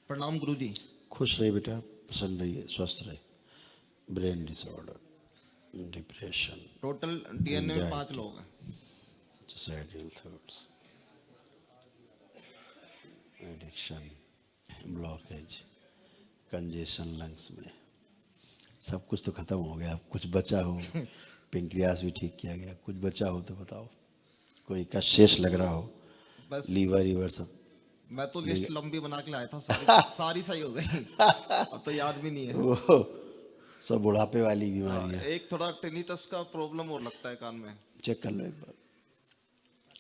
प्रणाम गुरुजी। खुश रहिए बेटा, प्रसन्न रहिए, स्वस्थ रहे। Brain disorder, depression, total DNA में 5 लोग हैं। Suicidal thoughts, addiction, blockage, congestion lungs में, सब कुछ तो खत्म हो गया। कुछ बचा हो, पेंक्रियास भी ठीक किया गया, कुछ बचा हो तो बताओ। कोई का शेष लग रहा हो, बस लीवर लीवर सब। मैं तो लिस्ट लंबी बना के लाया था, सारी सारी सही हो गई। अब तो याद भी नहीं है। वो सब बुढ़ापे वाली बीमारी है। एक थोड़ा टेनिटस का प्रॉब्लम और लगता है कान में। चेक कर लो एक बार,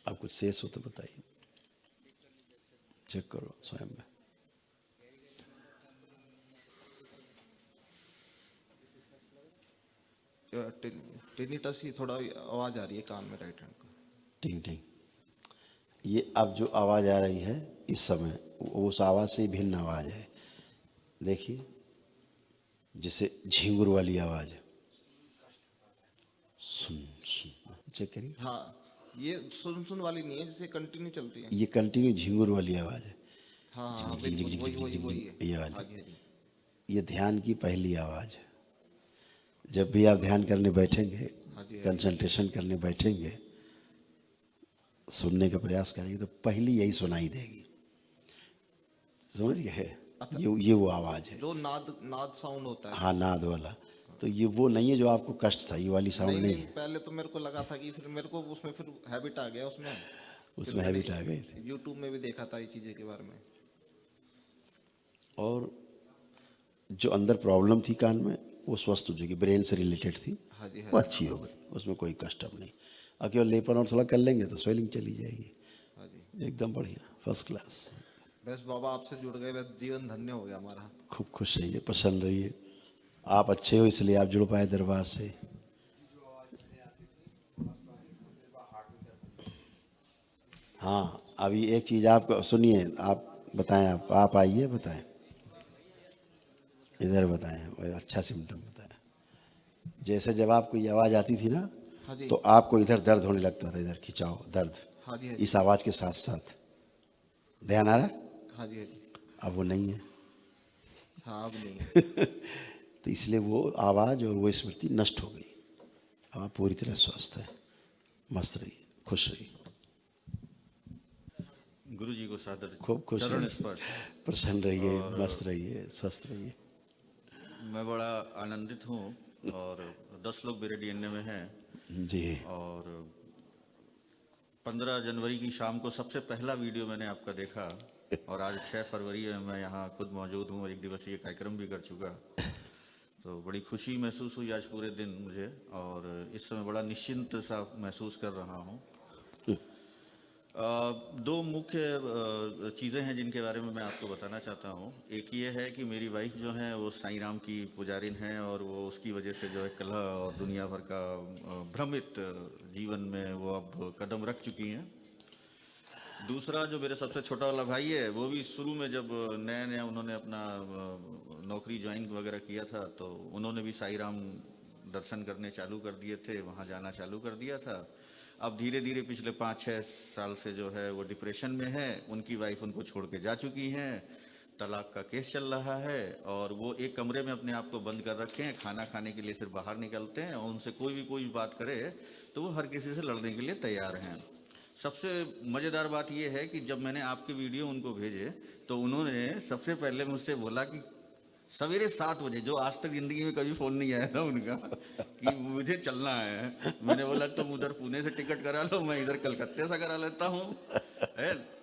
अब कुछ शेष हो तो बताइए। चेक करो स्वयं में। टेनिटस ही थोड़ा आवाज आ रही है कान में, राइट हैंड को। टिंग टिंग, ये अब जो आवाज़ आ रही है इस समय, उस आवाज़ से भिन्न आवाज़ है। देखिए, जैसे झिंगुर वाली आवाज़, सुन सुन, चेक करिए। हाँ, ये सुन सुन वाली नहीं है, जिसे कंटिन्यू चलती है। ये कंटिन्यू झिंगुर वाली आवाज़ है। हाँ हाँ झिंग झिंग बिल्कुल, झिंग वही झिंग वही झिंग वही झिंग, है। ये हाँ वाली, जी हाँ जी। ये ध्यान की पहली आवाज़ है। जब भी आप ध्यान करने बैठेंगे, हाँ जी हाँ जी। कंसंट्रेशन करने बैठेंगे, सुनने का प्रयास करेंगे तो पहली यही सुनाई देगी। समझ गए? ये वो आवाज़ है। जो नाद नाद साउंड होता है। हाँ, नाद वाला। तो ये वो नहीं है जो आपको कष्ट था, ये वाली साउंड नहीं नहीं नहीं, है। पहले तो मेरे को लगा था कि फिर मेरे को उसमें फिर हैबिट आ गया उसमें। फिर उसमें मैंने हैबिट आ गई थी। यूट्यूब में भी देखा था ये चीजें के बारे में। और जो अंदर प्रॉब्लम थी कान में, वो स्वस्थ हो जाएगी, ब्रेन से रिलेटेड थी, हाँ जी हाँ वो जी। अच्छी हो गई, उसमें कोई कष्ट अब नहीं। और केवल लेपन और थोड़ा कर लेंगे तो स्वेलिंग चली जाएगी। हाँ जी। एकदम बढ़िया, फर्स्ट क्लास। बस बाबा आपसे जुड़ गए, बस जीवन धन्य हो गया हमारा। खूब खुश रहिए, प्रसन्न रहिए। आप अच्छे हो इसलिए आप जुड़ पाए दरबार से। हाँ, अभी एक चीज़ आप सुनिए, आप बताएं, आप आइए बताएं, इधर बताएं, वो अच्छा सिम्टम बताएं। जैसे जब आपको ये आवाज़ आती थी ना, हाँ जी तो आपको इधर दर्द होने लगता था, इधर खिंचाव दर्द, हाँ जी हाँ जी। इस आवाज़ के साथ साथ। ध्यान आ रहा है? हाँ जी हाँ जी। अब वो नहीं है। हाँ अब नहीं है। तो इसलिए वो आवाज़ और वो स्मृति नष्ट हो गई। अब आप पूरी तरह स्वस्थ है, मस्त रहिए, खुश रहिए, गुरु जी को सादर खूब खुश चरण रहिए, स्पर्श। प्रसन्न रहिए, और मस्त रहिए, स्वस्थ रहिए। मैं बड़ा आनंदित हूँ। और 10 लोग मेरे डीएनए में हैं। जी, और 15 जनवरी की शाम को सबसे पहला वीडियो मैंने आपका देखा। और आज 6 फरवरी है, मैं यहाँ खुद मौजूद हूँ, एक दिवसीय कार्यक्रम भी कर चुका। तो बड़ी खुशी महसूस हुई आज पूरे दिन मुझे, और इस समय बड़ा निश्चिंत सा महसूस कर रहा हूँ। दो मुख्य चीज़ें हैं जिनके बारे में मैं आपको बताना चाहता हूँ। एक ये है कि मेरी वाइफ जो है वो साईं राम की पुजारिन हैं, और वो उसकी वजह से जो है कलह और दुनिया भर का भ्रमित जीवन में वो अब कदम रख चुकी हैं। दूसरा, जो मेरे सबसे छोटा वाला भाई है, वो भी शुरू में जब नया नया उन्होंने अपना नौकरी ज्वाइन वगैरह किया था, तो उन्होंने भी साईं राम दर्शन करने चालू कर दिए थे, वहाँ जाना चालू कर दिया था। अब धीरे धीरे पिछले 5-6 साल से जो है वो डिप्रेशन में है। उनकी वाइफ उनको छोड़ के जा चुकी हैं, तलाक का केस चल रहा है, और वो एक कमरे में अपने आप को बंद कर रखे हैं। खाना खाने के लिए सिर्फ बाहर निकलते हैं, और उनसे कोई भी बात करे तो वो हर किसी से लड़ने के लिए तैयार हैं। सबसे मज़ेदार बात यह है कि जब मैंने आपके वीडियो उनको भेजे, तो उन्होंने सबसे पहले मुझसे बोला कि सवेरे 7 बजे, जो आज तक जिंदगी में कभी फोन नहीं आया था उनका, कि मुझे चलना है। मैंने बोला तुम उधर पुणे से टिकट करा लो, मैं इधर कलकत्ते से करा लेता हूँ।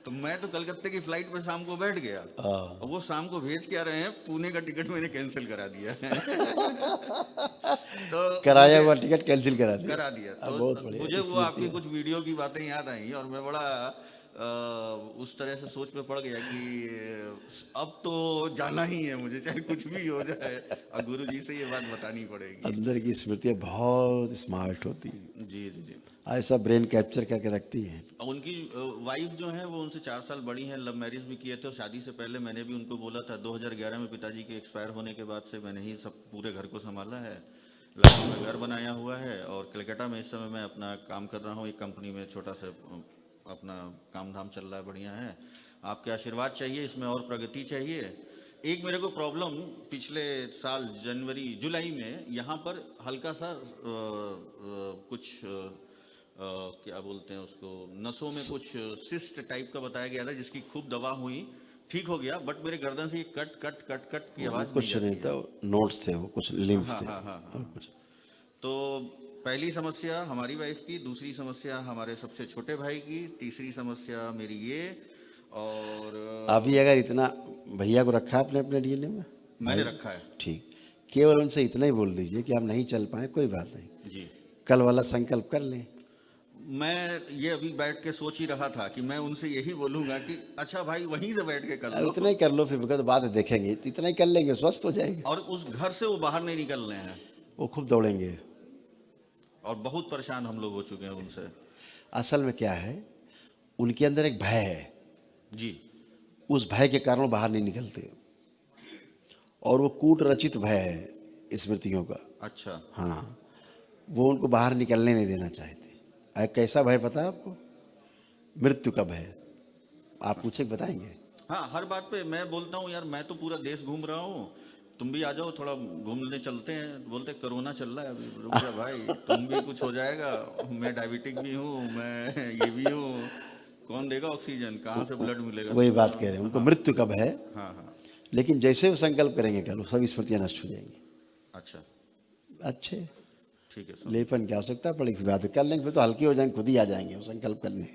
तो मैं तो कलकत्ते की फ्लाइट पर शाम को बैठ गया, और वो शाम को भेज के आ रहे हैं, पुणे का टिकट मैंने कैंसिल करा दिया है। तो कराया हुआ टिकट कैंसिल करा दिया। करा दिया। तो बहुत बढ़िया, मुझे वो स्मृति आपकी है। कुछ वीडियो की बातें याद आई, और मैं बड़ा उस तरह से सोच में पड़ गया कि अब तो जाना ही है मुझे, चाहे कुछ भी हो जाए, और गुरु जी से ये बात बतानी पड़ेगी। अंदर की स्मृतियाँ बहुत स्मार्ट होती हैं, जी जी जी। ऐसा ब्रेन कैप्चर करके रखती हैं। उनकी वाइफ जो है वो उनसे 4 साल बड़ी हैं, लव मैरिज भी किए थे, और शादी से पहले मैंने भी उनको बोला था। 2011 में पिताजी के एक्सपायर होने के बाद से मैंने ही सब पूरे घर को संभाला है। लखनऊ में घर बनाया हुआ है, और कलकत्ता में इस समय मैं अपना काम कर रहा हूँ, एक कंपनी में छोटा सा अपना काम धाम चल रहा है, बढ़िया है। आपके आशीर्वाद चाहिए, इसमें और प्रगति चाहिए। एक मेरे को प्रॉब्लम पिछले साल जुलाई में यहाँ पर हल्का सा कुछ क्या बोलते हैं उसको, नसों में कुछ सिस्ट टाइप का बताया गया था, जिसकी खूब दवा हुई, ठीक हो गया, बट मेरे गर्दन से ये कट कट कट कट की आवाज कुछ नहीं था, नोट्स थे वो, कुछ लिम्फ थे। हाँ। तो पहली समस्या हमारी वाइफ की, दूसरी समस्या हमारे सबसे छोटे भाई की, तीसरी समस्या मेरी ये। और अभी अगर इतना भैया को रखा है आपने अपने डीएनए में? मैंने रखा है। ठीक, केवल उनसे इतना ही बोल दीजिए कि आप नहीं चल पाए, कोई बात नहीं जी। कल वाला संकल्प कर लें। मैं ये अभी बैठ के सोच ही रहा था कि मैं उनसे यही बोलूंगा कि अच्छा भाई वहीं से बैठ के कर लो। इतना ही कर लो, फिर तो बाद में देखेंगे, इतना ही कर लेंगे, स्वस्थ हो जाएंगे। और उस घर से वो बाहर नहीं निकल रहे हैं, वो खूब दौड़ेंगे। और बहुत परेशान हम लोग हो चुके हैं उनसे। असल में क्या है, उनके अंदर एक भय है जी। उस भय के कारण वो बाहर नहीं निकलते, और वो कूट रचित भय है स्मृतियों का। अच्छा। हाँ, वो उनको बाहर निकलने नहीं देना चाहते। कैसा भय पता है आपको? मृत्यु का भय। आप पूछे बताएंगे? हाँ, हर बात पे मैं बोलता हूँ यार मैं तो पूरा देश घूम रहा हूँ, तुम भी आ जाओ, थोड़ा घूमने चलते हैं। बोलते कोरोना चल रहा है अभी, रुक जा भाई, तुम भी कुछ हो जाएगा, मैं डायबिटिक भी हूँ, मैं ये भी हूँ, कौन देगा ऑक्सीजन, कहाँ से ब्लड मिलेगा? वही बात कह रहे हैं, उनको मृत्यु का भय। हाँ हाँ। लेकिन जैसे वो संकल्प करेंगे कल, सब स्मृतियां नष्ट हो जाएंगी। अच्छा, अच्छे ठीक है। लेपन की आवश्यकता पड़ेगी, फिर बात कर लेंगे, फिर तो हल्के हो जाएंगे, खुद ही आ जाएंगे वो संकल्प करने।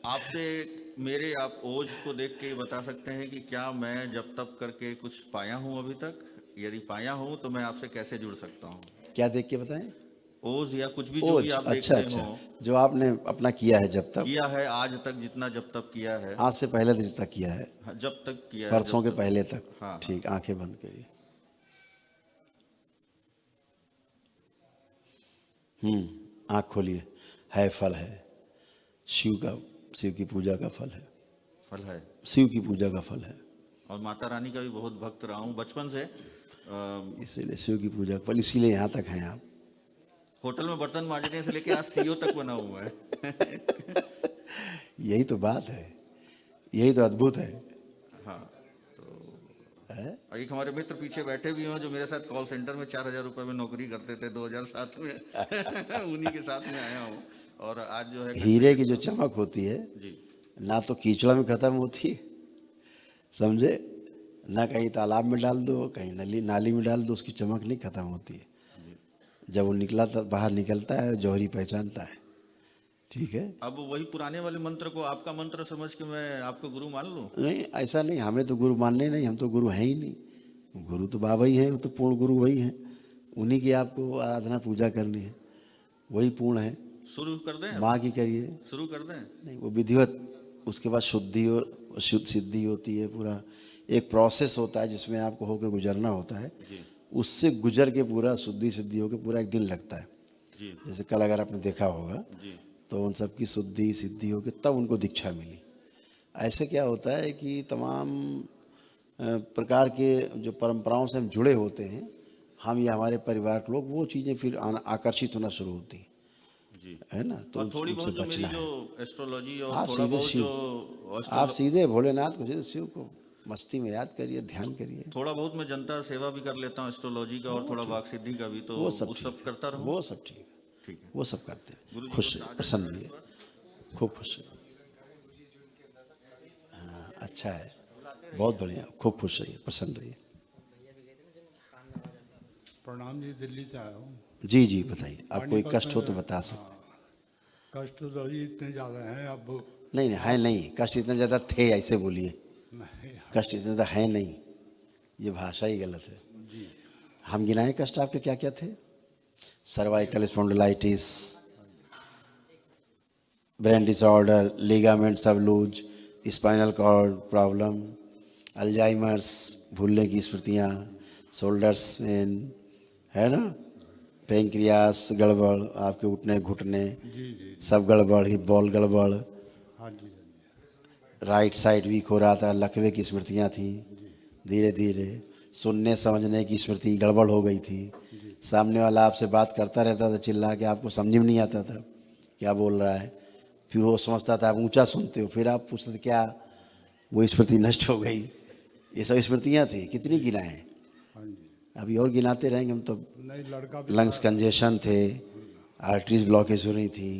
आपसे मेरे, आप ओज को देख के बता सकते हैं कि क्या मैं जब तक करके कुछ पाया हूँ अभी तक? यदि पाया हूँ तो मैं आपसे कैसे जुड़ सकता हूँ? क्या देख के बताएं? ओज या कुछ भी जो भी आप अच्छा देखते अच्छा, हो। जो आपने अपना किया है जब तक किया है आज तक, जितना जब तक किया है। आज से पहले दिन तक किया है, हाँ, जब तक किया है, परसों जब के तक। पहले तक। हाँ, ठीक, आंखें बंद करिए। आंख खोलिए। है, फल है, शिव की पूजा का फल है, फल है, शिव की पूजा का फल है। और माता रानी का भी बहुत भक्त रहा हूँ बचपन से। इसीलिए शिव की पूजा का फल, इसीलिए यहाँ तक हैं आप। होटल में बर्तन मांजने से लेके आज सीईओ तक बना हुआ है। यही तो बात है, यही तो अद्भुत है। हाँ, तो एक हमारे मित्र पीछे बैठे भी हैं जो मेरे साथ कॉल सेंटर में 4,000 रुपए में नौकरी करते थे 2007 में। उन्हीं के साथ में आया हूँ, और आज जो है हीरे की जो चमक होती है जी, ना तो कीचड़ा में खत्म होती है, समझे ना, कहीं तालाब में डाल दो, कहीं नाली में डाल दो, उसकी चमक नहीं खत्म होती है। जब वो निकला तो बाहर निकलता है, जौहरी पहचानता है। ठीक है, अब वही पुराने वाले मंत्र को आपका मंत्र समझ के मैं आपको गुरु मान लूं? नहीं ऐसा नहीं, हमें तो गुरु मानने नहीं, हम तो गुरु हैं ही नहीं। गुरु तो बाबा ही है, वो तो पूर्ण गुरु वही हैं, उन्हीं की आपको आराधना पूजा करनी है, वही पूर्ण है। शुरू कर दें? माँ की करिए। शुरू कर दें? नहीं, वो विधिवत, उसके बाद शुद्धि और शुद्ध सिद्धि होती है, पूरा एक प्रोसेस होता है जिसमें आपको होकर गुजरना होता है। उससे गुजर के पूरा शुद्धि सिद्धि होकर पूरा एक दिन लगता है। जी। जैसे कल अगर आपने देखा होगा जी। तो उन सब की शुद्धि सिद्धि होकर तब उनको दीक्षा मिली। ऐसे क्या होता है कि तमाम प्रकार के जो परंपराओं से हम जुड़े होते हैं, हम या हमारे परिवार के लोग, वो चीज़ें फिर आकर्षित होना शुरू होती हैं, जी, है ना। तो और थोड़ी बहुत जो मेरी बचना है। जो एस्ट्रोलॉजी और आप थोड़ा सीधे बहुत शिव, जो आप सीधे भोलेनाथ को, सीधे शिव को मस्ती में याद करिए, ध्यान करिए। थोड़ा बहुत मैं जनता सेवा भी कर लेता हूँ एस्ट्रोलॉजी का, और थोड़ा वाक सिद्धि का भी, तो वो सब करता रहूँ। वो सब ठीक है, ठीक है, वो सब करते हैं। गुरुजी खुश को रहिए, प्रसन्न रहिए, खूब खुश रहिए। हाँ, अच्छा है, बहुत बढ़िया, खूब खुश रहिए, प्रसन्न रहिए। प्रणाम जी, दिल्ली से आया हूँ। जी जी, बताइए, आप कोई कष्ट हो तो बता सकते हैं। कष्ट तो जी इतने ज़्यादा हैं अब। नहीं नहीं है नहीं, कष्ट इतना ज़्यादा थे, ऐसे बोलिए, नहीं कष्ट इतना ज़्यादा है नहीं, ये भाषा ही गलत है जी। हम गिनाएं कष्ट आपके क्या क्या थे? Cervical spondylitis, brain disorder, ligament sublux, spinal cord problem, Alzheimer's, भूलने की स्मृतियाँ, शोल्डर्स पेन, है ना, पेंक्रियास गड़बड़, आपके उठने घुटने सब गड़बड़, हिप बॉल गड़बड़, हाँ जी। राइट साइड वीक हो रहा था, लकवे की स्मृतियाँ थी, धीरे धीरे सुनने समझने की स्मृति गड़बड़ हो गई थी। सामने वाला आपसे बात करता रहता था चिल्ला के, आपको समझ में नहीं आता था क्या बोल रहा है, फिर वो समझता था आप ऊंचा सुनते हो, फिर आप पूछते थे क्या, वो स्मृति नष्ट हो गई। ये सब स्मृतियाँ थी, कितनी गिनाएं। हाँ जी। अभी और गिनाते रहेंगे हम तो। नहीं, लड़का भी लंग्स कंजेशन थे, आर्टरीज ब्लॉकेज हो रही थी,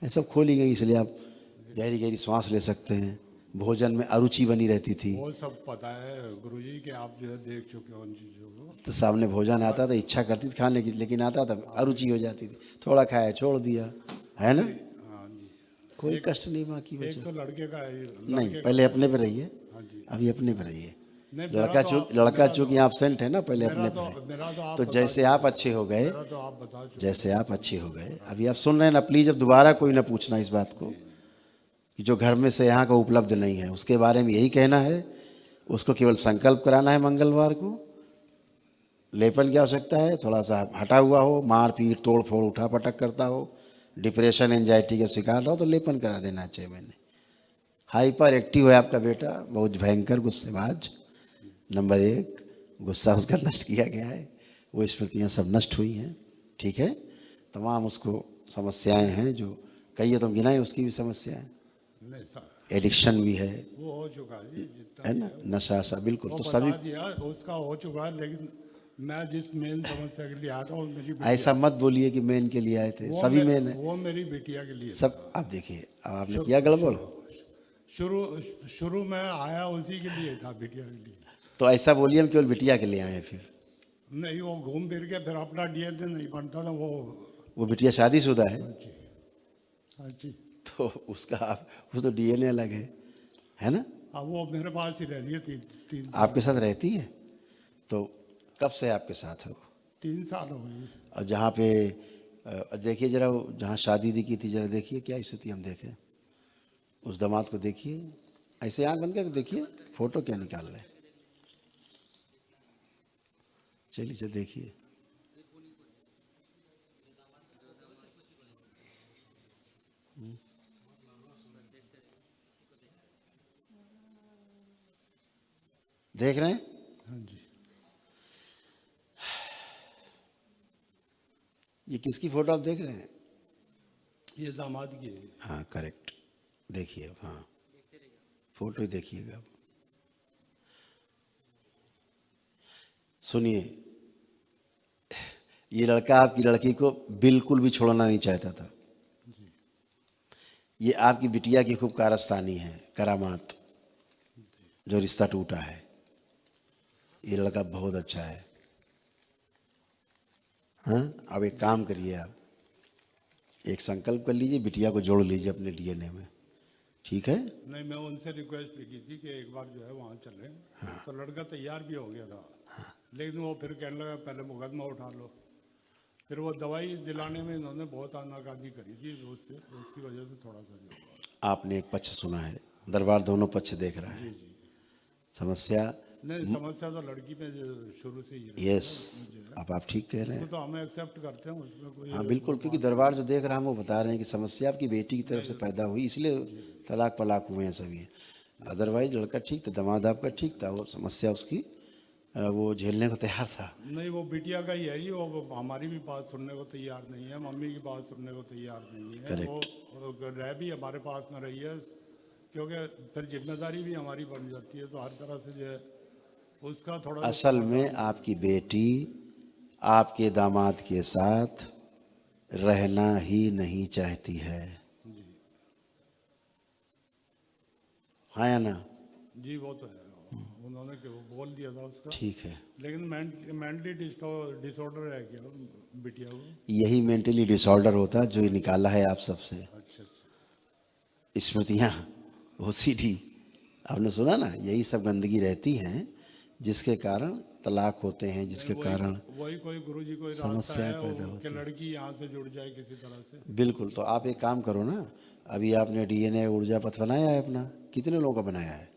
ये सब खोली गई, इसलिए आप गहरी गहरी सांस ले सकते हैं। भोजन में अरुचि बनी रहती थी, वो सब पता है गुरुजी कि आप जो है देख चुके हो उन चीज़ों को। तो सामने भोजन आता था, इच्छा करती थी खाने की, लेकिन आता था अरुचि हो जाती थी, थोड़ा खाया छोड़ दिया, है ना। हाँ जी। कोई कष्ट नहीं माँ की एक बच्चे। तो लड़के का नहीं, पहले अपने पे रहिए, हाँ जी। अभी अपने पे रहिए। नहीं, मेरा तो आप- लड़का मेरा चूंकि तो- एब्सेंट है ना, पहले अपने मेरा पे तो रहिए। मेरा तो आप तो बता जैसे आप अच्छे हो गए, मेरा तो आप बता चुके। जैसे आप अच्छे हो गए, अभी आप सुन रहे हैं ना, प्लीज अब दोबारा कोई ना पूछना इस बात को कि जो घर में से यहाँ का उपलब्ध नहीं है, उसके बारे में यही कहना है, उसको केवल संकल्प कराना है मंगलवार को। लेपन की आवश्यकता है, थोड़ा सा हटा हुआ हो, मार पीट तोड़ फोड़ उठा पटक करता हो, डिप्रेशन एंजाइटी का शिकार रहो, तो लेपन करा देना है 6 महीने। हाइपर एक्टिव है आपका बेटा, बहुत भयंकर गुस्सेबाज। नंबर 1, गुस्सा उसका नष्ट किया गया है, वो स्मृतियाँ सब नष्ट हुई हैं, ठीक है। तमाम उसको समस्याएं हैं, जो कई है तुम गिनाए, उसकी भी समस्याएं, नहीं सर, एडिक्शन भी है वो हो चुका है जी, जितना है ना, नशा सा, बिल्कुल। वो तो बता सभी दिया उसका हो चुका है, लेकिन मैं जिस मेन समस्या के लिए आया था वो मेरी ऐसा मत बोलिए कि मेन के लिए आए थे, सभी मेन है वो मेरी बिटिया के लिए सब। अब देखिए, अब आपने किया गड़बड़, शुरू शुरू में आया उसी के लिए था, बिटिया के लिए। तो ऐसा बोलिए हम केवल बिटिया के लिए आए हैं। फिर नहीं, वो घूम फिर के फिर अपना डीएनए नहीं बनता था वो बिटिया शादीशुदा है, हाँ जी। तो उसका वो तो डीएनए अलग है ना। अब वो मेरे पास ही रह रही है, तीन आपके साथ रहती है, तो कब से आपके साथ है वो? 3 साल हो गई। और जहाँ पे देखिए जरा, वो जहाँ शादी दी की थी, जरा देखिए क्या स्थिति, हम देखें उस दामाद को, देखिए ऐसे आँख बंद करके देखिए, फोटो क्या निकाल रहे, चलिए देखिए। देख रहे हैं? हाँ जी। ये किसकी फोटो आप देख रहे हैं? ये दामाद की है। हाँ करेक्ट, देखिए, हाँ फोटो ही देखिएगा। सुनिए, ये लड़का आपकी लड़की को बिल्कुल भी छोड़ना नहीं चाहता था। ये आपकी बिटिया की खूब कारस्तानी है, करामात, जो रिश्ता टूटा है। ये लड़का बहुत अच्छा है। हाँ, अब एक काम करिए, आप एक संकल्प कर लीजिए, बिटिया को जोड़ लीजिए अपने डीएनए में, ठीक है। नहीं, मैं उनसे रिक्वेस्ट भी की थी कि एक बार जो है वहाँ चलें। हाँ। तो लड़का तैयार भी हो गया था। हाँ। लेकिन वो फिर कहने लगा पहले मुकदमा उठा लो। फिर वो दवाई दिलाने में इन्होंने बहुत आनाकानी करी थी, उससे उसकी वजह से थोड़ा सा जो हुआ। आपने एक पक्ष सुना है, दरबार दोनों पक्ष देख रहा है। समस्या नहीं, समस्या तो लड़की में जो शुरू से ही रही। यस, अब आप ठीक कह रहे वो हैं। तो हमें एक्सेप्ट करते हैं, उसमें कोई हाँ बिल्कुल, क्योंकि दरबार जो देख रहा है वो बता रहे हैं कि समस्या आपकी बेटी की तरफ से पैदा हुई, इसलिए तलाक पलाक हुए हैं सभी। अदरवाइज लड़का ठीक था, दामाद आपका ठीक था, वो समस्या उसकी वो झेलने को तैयार था। नहीं, वो बिटिया का ही है ही, वो हमारी भी बात सुनने को तैयार नहीं है, मम्मी की बात सुनने को तैयार नहीं है। वो रह भी हमारे पास में रही है, क्योंकि फिर जिम्मेदारी भी हमारी बन जाती है, तो हर तरह से जो है उसका थोड़ा। असल में आपकी बेटी आपके दामाद के साथ रहना ही नहीं चाहती है, हाँ या ना? जी वो तो है, उन्होंने वो बोल दिया था उसका। ठीक है, लेकिन मेंटली डिसऑर्डर है क्या बिटिया को? यही मेंटली डिसऑर्डर होता जो ये निकाला है आप सबसे। अच्छा। स्मृतियाँ, ओसीडी, आपने सुना ना, यही सब गंदगी रहती हैं जिसके कारण तलाक होते हैं, जिसके कारण वही कोई गुरुजी कोई समस्याएं पैदा होती कि लड़की यहाँ से जुड़ जाए किसी तरह से। बिल्कुल, तो आप एक काम करो ना, अभी आपने डीएनए ऊर्जा पथ बनाया है अपना, कितने लोगों का बनाया है?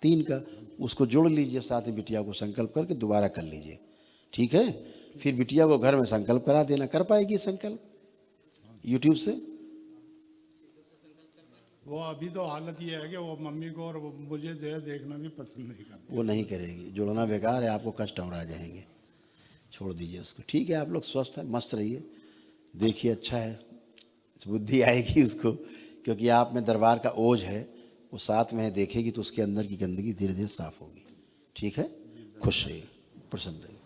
3 का, उसको जोड़ लीजिए, साथ ही बिटिया को संकल्प करके दोबारा कर लीजिए, ठीक है। फिर बिटिया को घर में संकल्प करा देना, कर पाएगी संकल्प यूट्यूब से? वो अभी तो हालत ये है कि वो मम्मी को और मुझे जो है देखना भी पसंद नहीं करती। वो नहीं करेगी, जुड़ना बेकार है, आपको कष्ट और आ जाएंगे, छोड़ दीजिए उसको, ठीक है। आप लोग स्वस्थ हैं, मस्त रहिए, देखिए अच्छा है, बुद्धि आएगी उसको, क्योंकि आप में दरबार का ओझ है, वो साथ में है, देखेगी तो उसके अंदर की गंदगी धीरे धीरे साफ होगी। ठीक है, खुश रहिए, प्रसन्न रहिए।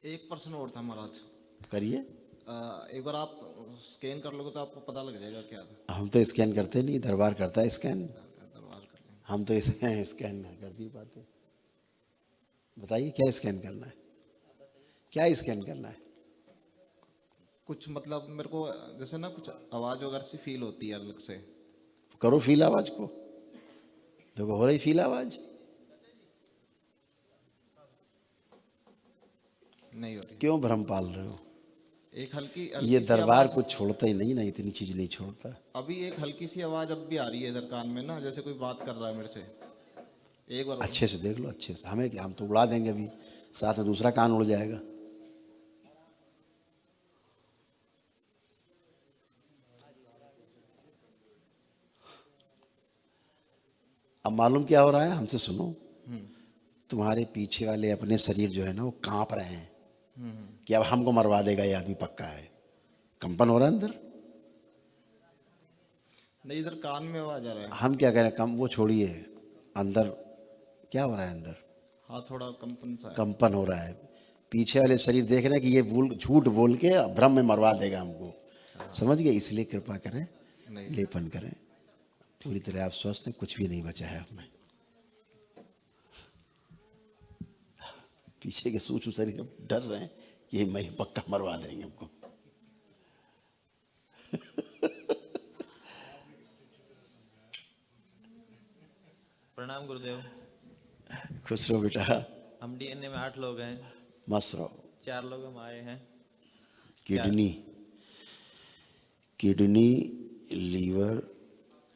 एक प्रश्न और था महाराज। करिए। एक बार आप स्कैन कर लोगे तो आपको पता लग जाएगा क्या था। हम तो स्कैन करते नहीं, दरबार करता है स्कैन। दरबार कर लेंगे। हम तो स्कैन नहीं कर नहीं पाते। बताइए क्या स्कैन करना है, क्या स्कैन करना है? कुछ मतलब मेरे को जैसे ना कुछ आवाज वगैरह सी फील होती है अलग से। करो फील आवाज को, देखो हो रही फील आवाज। नहीं हो रही। क्यों भ्रम पाल रहे हो? एक हल्की ये सी दरबार आवाज- कुछ छोड़ता ही नहीं ना, इतनी चीज नहीं छोड़ता। अभी एक हल्की सी आवाज अब भी आ रही है इधर कान में ना, जैसे कोई बात कर रहा है मेरे से। एक बार अच्छे से देख लो, अच्छे से। हमें क्या, हम तो उड़ा देंगे अभी, साथ में दूसरा कान उड़ जाएगा। अब मालूम क्या हो रहा है, हमसे सुनो। तुम्हारे पीछे वाले अपने शरीर जो है ना वो कांप रहे हैं कि अब हमको मरवा देगा ये आदमी, पक्का है। कंपन हो रहा है अंदर। नहीं, इधर कान में आवाज आ रहा है। हम क्या करें, कम वो छोड़िए, अंदर क्या हो रहा है? अंदर हाँ, थोड़ा कंपन सा है। कंपन हो रहा है। पीछे वाले शरीर देख रहे हैं कि ये झूठ बोल के भ्रम में मरवा देगा हमको। समझ गए? इसलिए कृपा करें, नहीं। लेपन करें। पूरी तरह आप स्वस्थ हैं, कुछ भी नहीं बचा है हमें। पीछे के सूक्ष्म शरीर डर रहे हैं कि ये मैं पक्का मरवा देंगे हमको। प्रणाम गुरुदेव। खुश रहो बेटा। हम डीएनए में 8 लोग हैं, मस्त रहो। 4 लोग हम आए हैं। Kidney, liver,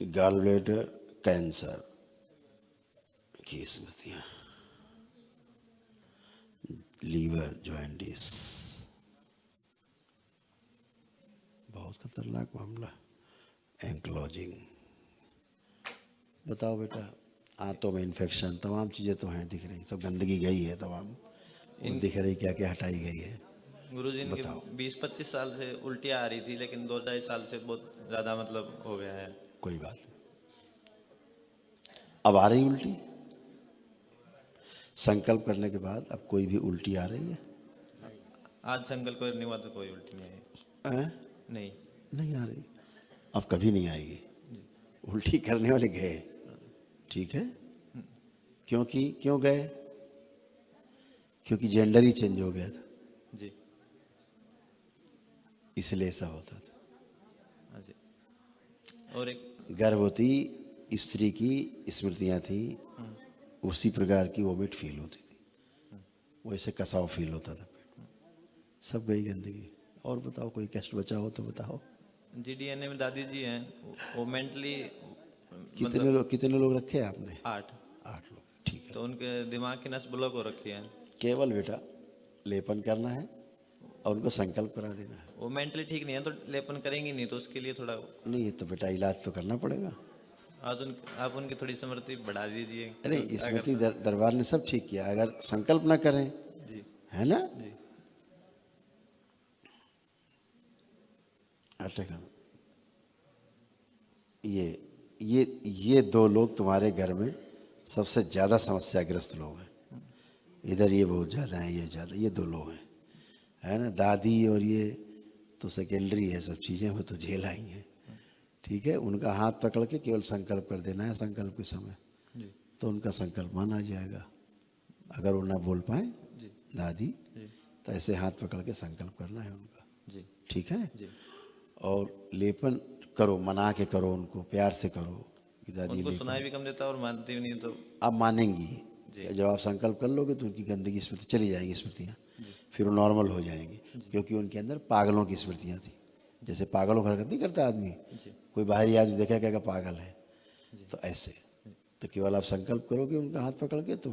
gall bladder, cancer की स्मृतियाँ, लीवर जॉइंटिस, बहुत खतरनाक मामला। एंक्लोजिंग। बताओ बेटा, आंतों में इन्फेक्शन, तमाम चीज़ें तो हैं, दिख रही, सब गंदगी गई है तमाम। वो दिख रही क्या क्या हटाई गई है। गुरुजी इनके बताओ। 20-25 साल से उल्टियाँ आ रही थी, लेकिन 2-2.5 साल से बहुत ज़्यादा मतलब हो गया है। कोई बात नहीं। अब आ रही उल्टी? संकल्प करने के बाद अब कोई भी उल्टी आ रही है? आज संकल्प नहीं हुआ तो कोई उल्टी नहीं आई। हैं? नहीं। नहीं आ रही, अब कभी नहीं आएगी। उल्टी करने वाले गए, ठीक है? क्यों गए? क्योंकि जेंडर ही चेंज हो गया था, जी। इसलिए ऐसा होता था। हाँ जी। और एक गर्भवती स्त्री की स्मृतियां थी, उसी प्रकार की वोमिट फील होती थी, वैसे कसाव फील होता था पेट में। सब गई गंदगी। और बताओ, कोई कष्ट बचा हो तो बताओ। जी डीएनए में दादी जी हैं, वो मेंटली कितने लोग रखे हैं आपने? 8। 8 लोग, ठीक है। तो उनके दिमाग की नस ब्लॉक हो रखी है। केवल बेटा लेपन करना है और उनको संकल्प करा देना है। वो मेंटली ठीक नहीं है तो लेपन करेंगे नहीं, तो उसके लिए थोड़ा नहीं, ये तो बेटा इलाज तो करना पड़ेगा। आप उनकी थोड़ी स्मृति बढ़ा दीजिए। अरे स्मृति दरबार ने सब ठीक किया, अगर संकल्प ना करें, जी। है ना? जी। अटक। ये 2 लोग तुम्हारे घर में सबसे ज्यादा समस्याग्रस्त लोग हैं। इधर ये बहुत ज्यादा है, ये ज्यादा, ये 2 लोग हैं, है ना? दादी और ये तो सेकेंडरी है, सब चीजें वो तो झेल आई हैं, ठीक है? उनका हाथ पकड़ के केवल संकल्प कर देना है संकल्प के समय, जी। तो उनका संकल्प माना जाएगा। अगर वो ना बोल पाए जी। दादी, जी। तो ऐसे हाथ पकड़ के संकल्प करना है उनका, जी। ठीक है? जी। और लेपन करो, मना के करो, उनको प्यार से करो कि दादी उनको लेपन। सुनाई भी कम देता और मानती भी नहीं, तो आप मानेंगी जी। जब आप संकल्प कर लोगे तो उनकी गंदगी स्मृति चली जाएंगी, स्मृतियाँ फिर वो नॉर्मल हो जाएंगी, क्योंकि उनके अंदर पागलों की स्मृतियाँ थी। जैसे पागलों का हरकत नहीं करता आदमी, कोई बाहरी आज देखा क्या पागल है, तो ऐसे। तो केवल आप संकल्प करोगे उनका हाथ पकड़ के तो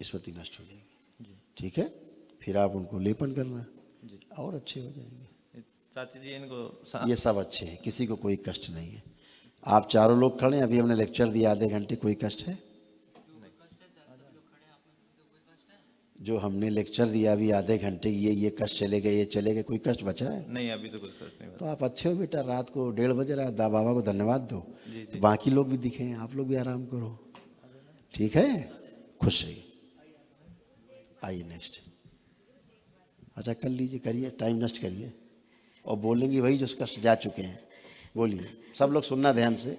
स्मृति नष्ट हो जाएगी, ठीक है? फिर आप उनको लेपन करना और अच्छे हो जाएंगे। चाची जी इनको ये सब अच्छे हैं, किसी को कोई कष्ट नहीं है। आप चारों लोग खड़े हैं, अभी हमने लेक्चर दिया आधे घंटे, कोई कष्ट है? जो हमने लेक्चर दिया अभी आधे घंटे, ये कष्ट चले गए, ये चले गए, कोई कष्ट बचा है? नहीं, अभी तो कुछ कष्ट नहीं तो आप अच्छे हो बेटा, रात को 1:30 बजे रहा, बाबा को धन्यवाद दो, तो बाकी लोग भी दिखें, आप लोग भी आराम करो, ठीक है? खुश रहिए। आइए नेक्स्ट। अच्छा कर लीजिए, करिए, टाइम नष्ट करिए, और बोलेंगे वही जो कष्ट जा चुके हैं। बोलिए, सब लोग सुनना ध्यान से,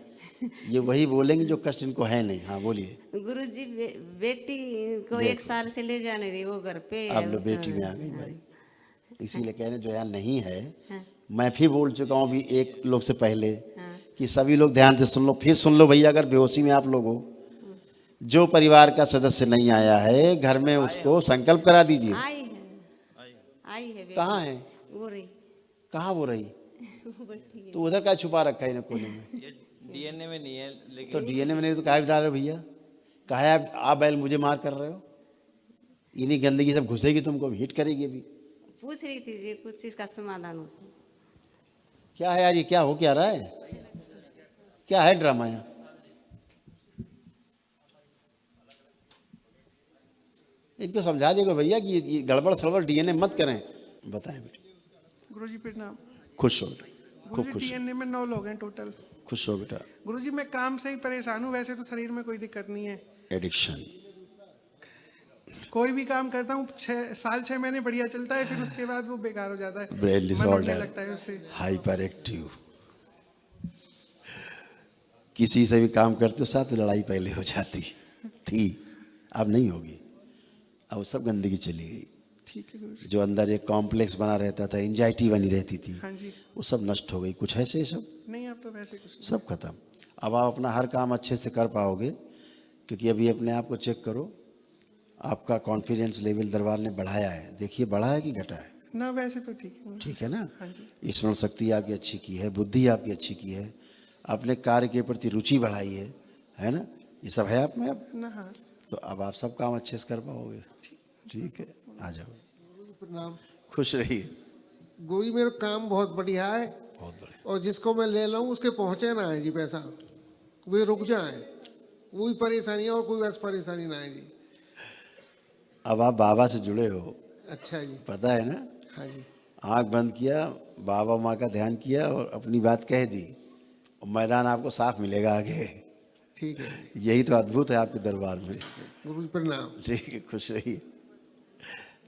ये वही बोलेंगे जो कष्ट इनको है नहीं। हाँ बोलिए। गुरुजी बेटी को 1 साल से ले जाने रही, वो घर पे अब लो बेटी में आ गई भाई, इसीलिए कह रहे जो यहाँ नहीं है, मैं भी बोल चुका हूँ अभी एक लोग से पहले कि सभी लोग ध्यान से सुन लो, फिर सुन लो भैया, अगर बेहोशी में आप लोग हो, जो परिवार का सदस्य नहीं आया है घर में उसको संकल्प करा दीजिए। आई है बेटी। कहाँ है? वो रही। कहाँ वो रही? वो बैठी है। तो उधर का छुपा रखा है इन्हें कोने में? ये डीएनए में नहीं है, लेकिन तो डीएनए में नहीं तो काहे बता रहे हो भैया? काहे आप बैल मुझे मार कर रहे हो? इन्हीं गंदगी सब घुसेगी तुमको, हिट करेगी अभी। पूछ रही थी जी, कुछ इसका समाधान हो। क्या है यार, ये क्या हो क्या रहा है? क्या है ड्रामा यहाँ? इनको समझा देगा भैया कि ये गड़बड़ सड़बड़ डीएनए मत करें। बताएं बेटी। गुरुजी प्रणाम। खुश हो बेटा, खूब गुरुजी खुश हो, डीएनए में 9 लोग हैं टोटल। खुश हो बेटा। गुरुजी मैं काम से ही परेशान हूँ, वैसे तो शरीर में कोई दिक्कत नहीं है। एडिक्शन, कोई भी काम करता हूँ 6 महीने बढ़िया चलता है, फिर उसके बाद वो बेकार हो जाता है, ब्रेन मन उठने डिसऑर्डर, लगता है उससे। हाइपर एक्टिव, किसी से भी काम करते हो साथ लड़ाई पहले हो जाती थी, अब नहीं होगी, अब सब गंदगी चली गई। ठीक है गुरुजी। जो अंदर एक कॉम्प्लेक्स बना रहता था, एंजाइटी बनी रहती थी, हाँ जी। वो सब नष्ट हो गई। कुछ है से सब नहीं, आप तो वैसे कुछ नहीं। सब खत्म। अब आप अपना हर काम अच्छे से कर पाओगे, क्योंकि अभी अपने आप को चेक करो, आपका कॉन्फिडेंस लेवल दरबार ने बढ़ाया है। देखिए बढ़ा है कि घटा है? ना, वैसे तो ठीक है। ठीक है ना? हाँ जी। स्मरण शक्ति आपकी अच्छी की है, बुद्धि आपकी अच्छी की है, अपने कार्य के प्रति रुचि बढ़ाई है ना? ये सब है आप में अब। ना, हाँ। तो अब आप सब काम अच्छे से कर पाओगे। ठीक है, आ जाओ। प्रणाम। खुश रहिए। गोई मेरा काम बहुत बढ़िया है, बहुत बढ़िया। और जिसको मैं ले लूँ उसके पहुँचे ना है जी पैसा, वे रुक जाए, कोई परेशानी है और कोई वैसे परेशानी ना है जी। अब आप बाबा से जुड़े हो, अच्छा जी। पता है ना? हाँ जी। आंख बंद किया, बाबा माँ का ध्यान किया और अपनी बात कह दी, और मैदान आपको साफ मिलेगा आगे। ठीक है। यही तो अद्भुत है आपके दरबार में। गुरु जी प्रणाम। ठीक है, खुश रहिए,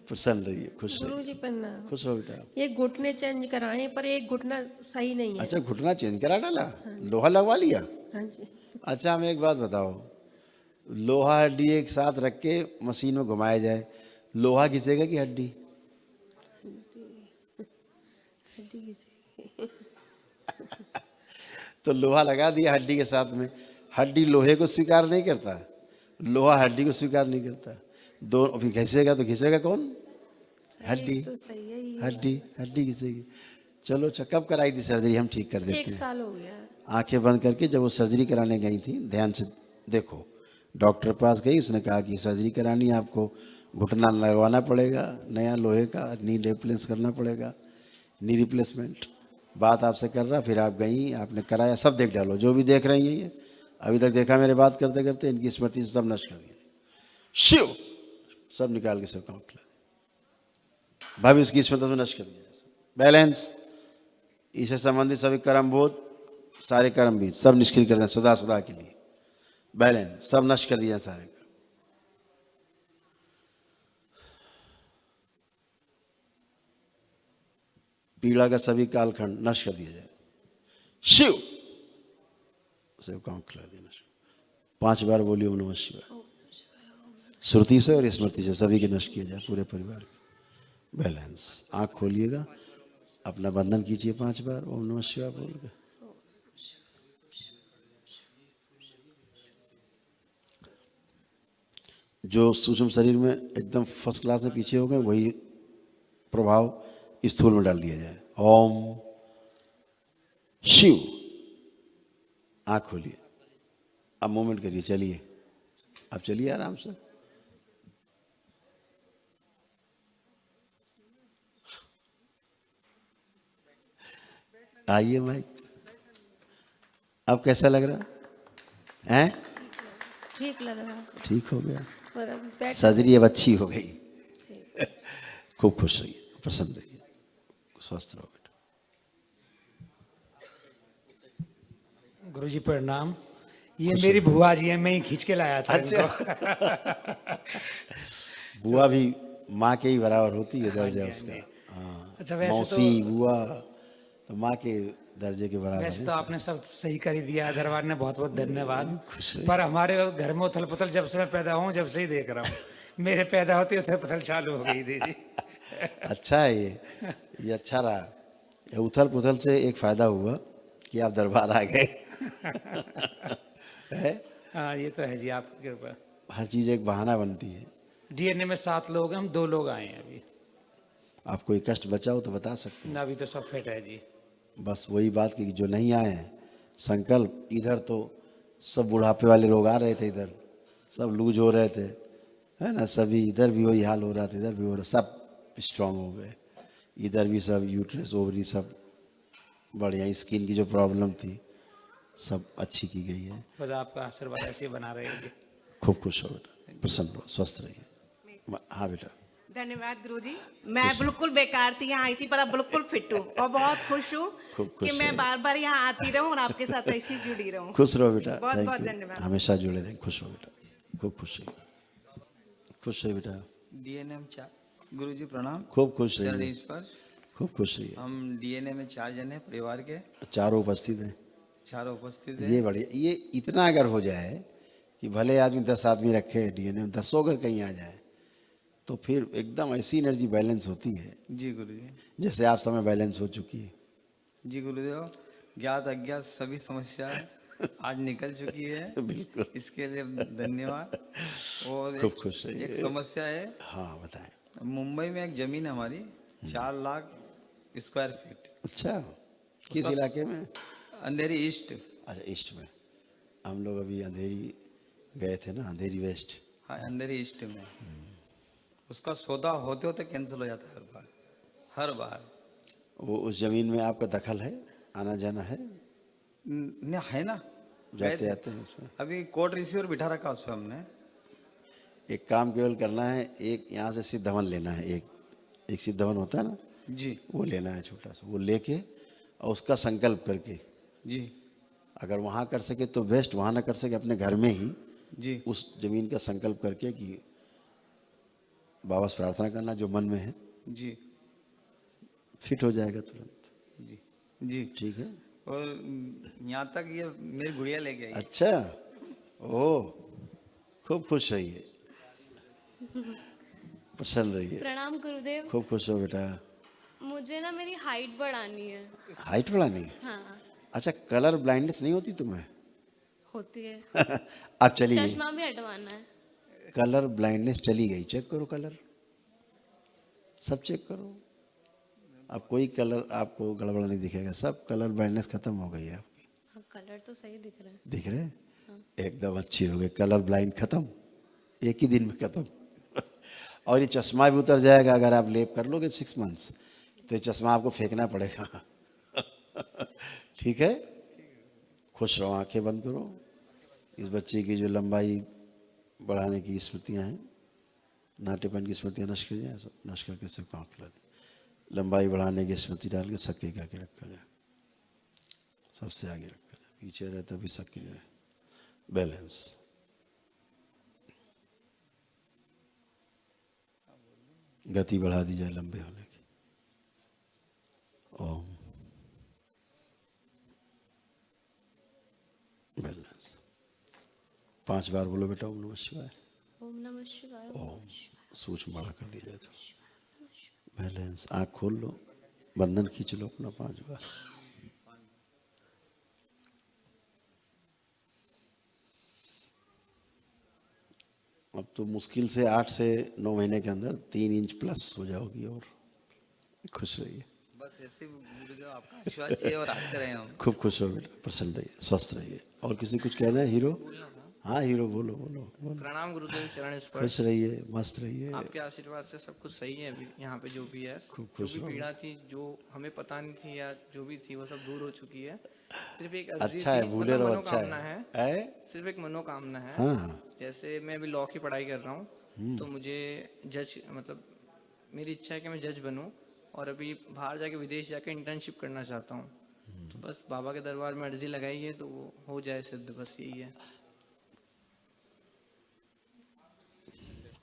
प्रसन्न रहिए, खुश गुरु रहिए। जी प्रणाम। खुश हो बेटा। ये घुटने चेंज कराए पर एक घुटना सही नहीं है। अच्छा, घुटना चेंज करा डाला, लोहा लगवा लिया? हाँ जी। अच्छा, हमें एक बात बताओ, लोहा हड्डी एक साथ रख के मशीन में घुमाया जाए, लोहा घिसेगा कि हड्डी? तो लोहा लगा दिया हड्डी के साथ में, हड्डी लोहे को स्वीकार नहीं करता, लोहा हड्डी को स्वीकार नहीं करता। दोनों फिर घिसेगा तो घिसेगा कौन? हड्डी। तो सही है ये। हड्डी घिसेगी। चलो अच्छा, कब कराई थी सर्जरी? हम ठीक कर देते 1 हैं। साल हो गया। आंखें बंद करके जब वो सर्जरी कराने गई थी, ध्यान से देखो, डॉक्टर के पास गई, उसने कहा कि सर्जरी करानी है आपको, घुटना लगवाना पड़ेगा नया लोहे का, नी रिप्लेस करना पड़ेगा, नी रिप्लेसमेंट। बात आपसे कर रहा, फिर आप गई, आपने कराया, सब देख डालो, जो भी देख रही हैं ये अभी तक देखा मेरे बात करते करते, इनकी स्मृति से सब नष्ट कर दिया, शिव सब निकाल के सब काम खिला दिया, भविष्य की स्मृति से नष्ट कर दिया। बैलेंस, इससे संबंधित सभी कर्म बोध, सारे कर्म भी सब निष्क्रिय कर दें सदा सदा के लिए। बैलेंस सब नष्ट कर दिया सारे। पीड़ा का सभी कालखंड नष्ट कर दिया जाए। शिव सब काम खिला देना। 5 बार बोलिए ओम नमः शिवाय, श्रुति से और स्मृति से सभी के नष्ट किया जाए, पूरे परिवार के। बैलेंस, आंख खोलिएगा, अपना बंधन कीजिए 5 बार ओम नमः शिवाय बोल के। जो सूक्ष्म शरीर में एकदम फर्स्ट क्लास में पीछे हो गए, वही प्रभाव स्थूल में डाल दिया जाए। ओम शिव, आंख खोलिए, अब मूवमेंट करिए, चलिए, अब चलिए आराम से। आइए माइक, अब कैसा लग रहा है? ठीक लग रहा है। ठीक हो गया, पर अब बैठ सर्जरी अब अच्छी हो गई। खूब खुश रहिए, प्रसन्न रहिए, स्वस्थ रहो बेटा। गुरुजी प्रणाम। ये मेरी बुआ जी है, मैं ही खींच के लाया था इनको। बुआ भी माँ के ही बराबर होती है दर्जा उसका। हाँ, अच्छा, वैसे मौसी बुआ तो माँ के दर्जे के बराबर वैसे है। तो आपने सब सही कर ही दिया, दरबार ने बहुत बहुत धन्यवाद। खुश रहिए। पर हमारे घर में उथल पुथल जब से मैं पैदा हूँ, जब से ही देख रहा हूँ, मेरे पैदा होते उथल पुथल चालू हो गई थी जी। अच्छा है ये अच्छा रहा। ये उथल पुथल से एक फायदा हुआ कि आप दरबार आ गए। है? हाँ, ये तो है जी, आपकी कृपा। हर चीज़ एक बहाना बनती है। डीएनए में 7 लोग हैं, हम 2 लोग आए हैं अभी। आप कोई कष्ट बचा हो तो बता सकते हैं। ना अभी तो सब फिट है जी। बस वही बात कि जो नहीं आए हैं संकल्प, इधर तो सब बुढ़ापे वाले लोग आ रहे थे, इधर सब लूज हो रहे थे, है ना, सभी इधर भी वही हाल हो रहा था, इधर भी हो रहा, सब स्ट्रांग हो गए। इधर भी सब यूट्रस ओवरी सब बढ़िया, स्किन की जो प्रॉब्लम थी सब अच्छी की गई है। बस आपका आशीर्वाद ऐसे ही बना रहेगी। खूब खुश हो बेटा, प्रसन्न हो, स्वस्थ रहिए। हाँ बेटा। धन्यवाद गुरुजी। मैं बिल्कुल बेकार थी, यहाँ आई थी, पर अब बिल्कुल फिट हूँ और बहुत खुश हूँ खूब खुश कि मैं रहिए। बार बार यहाँ आती रहूँ और आपके साथ ऐसी जुड़ी रहूँ। खुश रहो बेटा। बहुत थैंक बहुत यू। धन्यवाद। हमेशा जुड़े रहें। खुश हो बेटा, खूब खुश रहिए। खुश है बेटा, डीएनए में 4 गुरुजी प्रणाम। खूब खुश चरण रहिए, स्पर्श। खूब खुश रहिए। हम डीएनए में 4 जन हैं परिवार के, चारों उपस्थित हैं। चारों उपस्थित हैं। ये बढ़िया, ये इतना अगर हो जाए कि भले आदमी 10 आदमी रखे डीएनए में, 10 अगर कहीं आ जाए तो फिर एकदम ऐसी एनर्जी बैलेंस होती है जी गुरुजी। जैसे आप समय बैलेंस हो चुकी है। जी गुरुदेव, ज्ञात अज्ञात सभी समस्या आज निकल चुकी है। बिल्कुल, इसके लिए धन्यवाद। और खूब खुश रहिए। एक समस्या है। हाँ बताएं। मुंबई में एक जमीन है हमारी, 4 लाख स्क्वायर फीट। अच्छा, किस उसका इलाके में? अंधेरी ईस्ट। अच्छा, ईस्ट में। हम लोग अभी अंधेरी गए थे ना, अंधेरी वेस्ट। हाँ, अंधेरी ईस्ट में। उसका सौदा होते होते कैंसिल हो जाता है हर बार, हर बार। वो उस जमीन में आपका दखल है, आना जाना है? है ना, जाते आते हैं उसमें? अभी कोर्ट रिसीवर बिठा रखा उस पर हमने। एक काम केवल करना है, एक यहाँ से सिद्धवन लेना है, एक सिद्धवन होता है ना जी, वो लेना है छोटा सा, वो लेके और उसका संकल्प करके जी, अगर वहाँ कर सके तो बेस्ट, वहाँ ना कर सके अपने घर में ही जी, उस जमीन का संकल्प करके कि बाबा से प्रार्थना करना जो मन में है, जी, फिट हो जाएगा तुरंत। जी, जी। ठीक है। और यहाँ तक ये मेरी गुड़िया लेके आई। अच्छा, ओ खूब खुश रहिए, प्रसन्न रहिए। प्रणाम गुरुदेव। खूब खुश हो बेटा। मुझे ना मेरी हाइट बढ़ानी है। हाइट बढ़ानी है? हाँ। अच्छा, कलर ब्लाइंडनेस नहीं होती तुम्हें? होती है। अब चली गई चश्मा भी हटवाना है। कलर ब्लाइंडनेस, चली गई। चेक करो कलर, सब चेक करो। अब कोई कलर आपको गड़बड़ नहीं दिखेगा, सब कलर ब्लाइंडनेस खत्म हो गई है आपकी। हाँ, कलर तो सही दिख रहा है। दिख रहे हैं? एकदम अच्छी हो गई, कलर ब्लाइंड खत्म, एक ही दिन में खत्म। और ये चश्मा भी उतर जाएगा अगर आप लेप कर लोगे 6 मंथ्स, तो ये चश्मा आपको फेंकना पड़ेगा। ठीक है, खुश रहो, आंखें बंद करो। इस बच्चे की जो लंबाई बढ़ाने की स्मृतियाँ हैं, नाट्यपन की स्मृतियाँ नष्ट कर जाए, सब नष्ट करके सब पाँव खिला दी। लंबाई बढ़ाने की स्मृति डाल के सक्के करके रखा जाए, सबसे आगे रखा जाए, पीछे रहे तभी सक्के जाए, बैलेंस। गति बढ़ा दी जाए लंबे होने की। ओम, बैलेंस। 5 बार बोलो बेटा, ओम नमः शिवाय। ओम नमः शिवाय। ओम, सूक्ष्म बड़ा कर दिया जाए तो बैलेंस। आँख खोल लो, बंधन खींच लो अपना 5 बार। अब तो मुश्किल से 8 से 9 महीने के अंदर 3 इंच प्लस हो जाओगी। और खुश रहिए। बस ऐसे गुरुदेव आपका आशीर्वाद चाहिए और आते रहे हम। खूब खुश हो बेटा, प्रसन्न रहिए, स्वस्थ रहिए। और किसी कुछ कहना है? हीरो? हाँ हीरो, बोलो बोलो बोलो। प्रणाम गुरुदेव, चरण स्पर्श। खुश रहिए, मस्त रहिए। आपके आशीर्वाद से सब कुछ सही है। अभी यहाँ पे जो भी है, खूब जो खुश भी रहो। पीड़ा थी, जो हमें पता नहीं थी या जो भी थी, वो सब दूर हो चुकी है। सिर्फ एक अच्छा है, भूले रहो। अच्छा मनोकामना है, है। सिर्फ एक मनोकामना है। हाँ। जैसे मैं अभी लॉ की पढ़ाई कर रहा हूँ, तो मुझे जज मतलब मेरी इच्छा है कि मैं जज बनूं और अभी बाहर जाके विदेश जाके इंटर्नशिप करना चाहता हूं। तो बस बाबा के दरबार में अर्जी लगाई है तो वो हो जाए सिद्ध, बस यही है।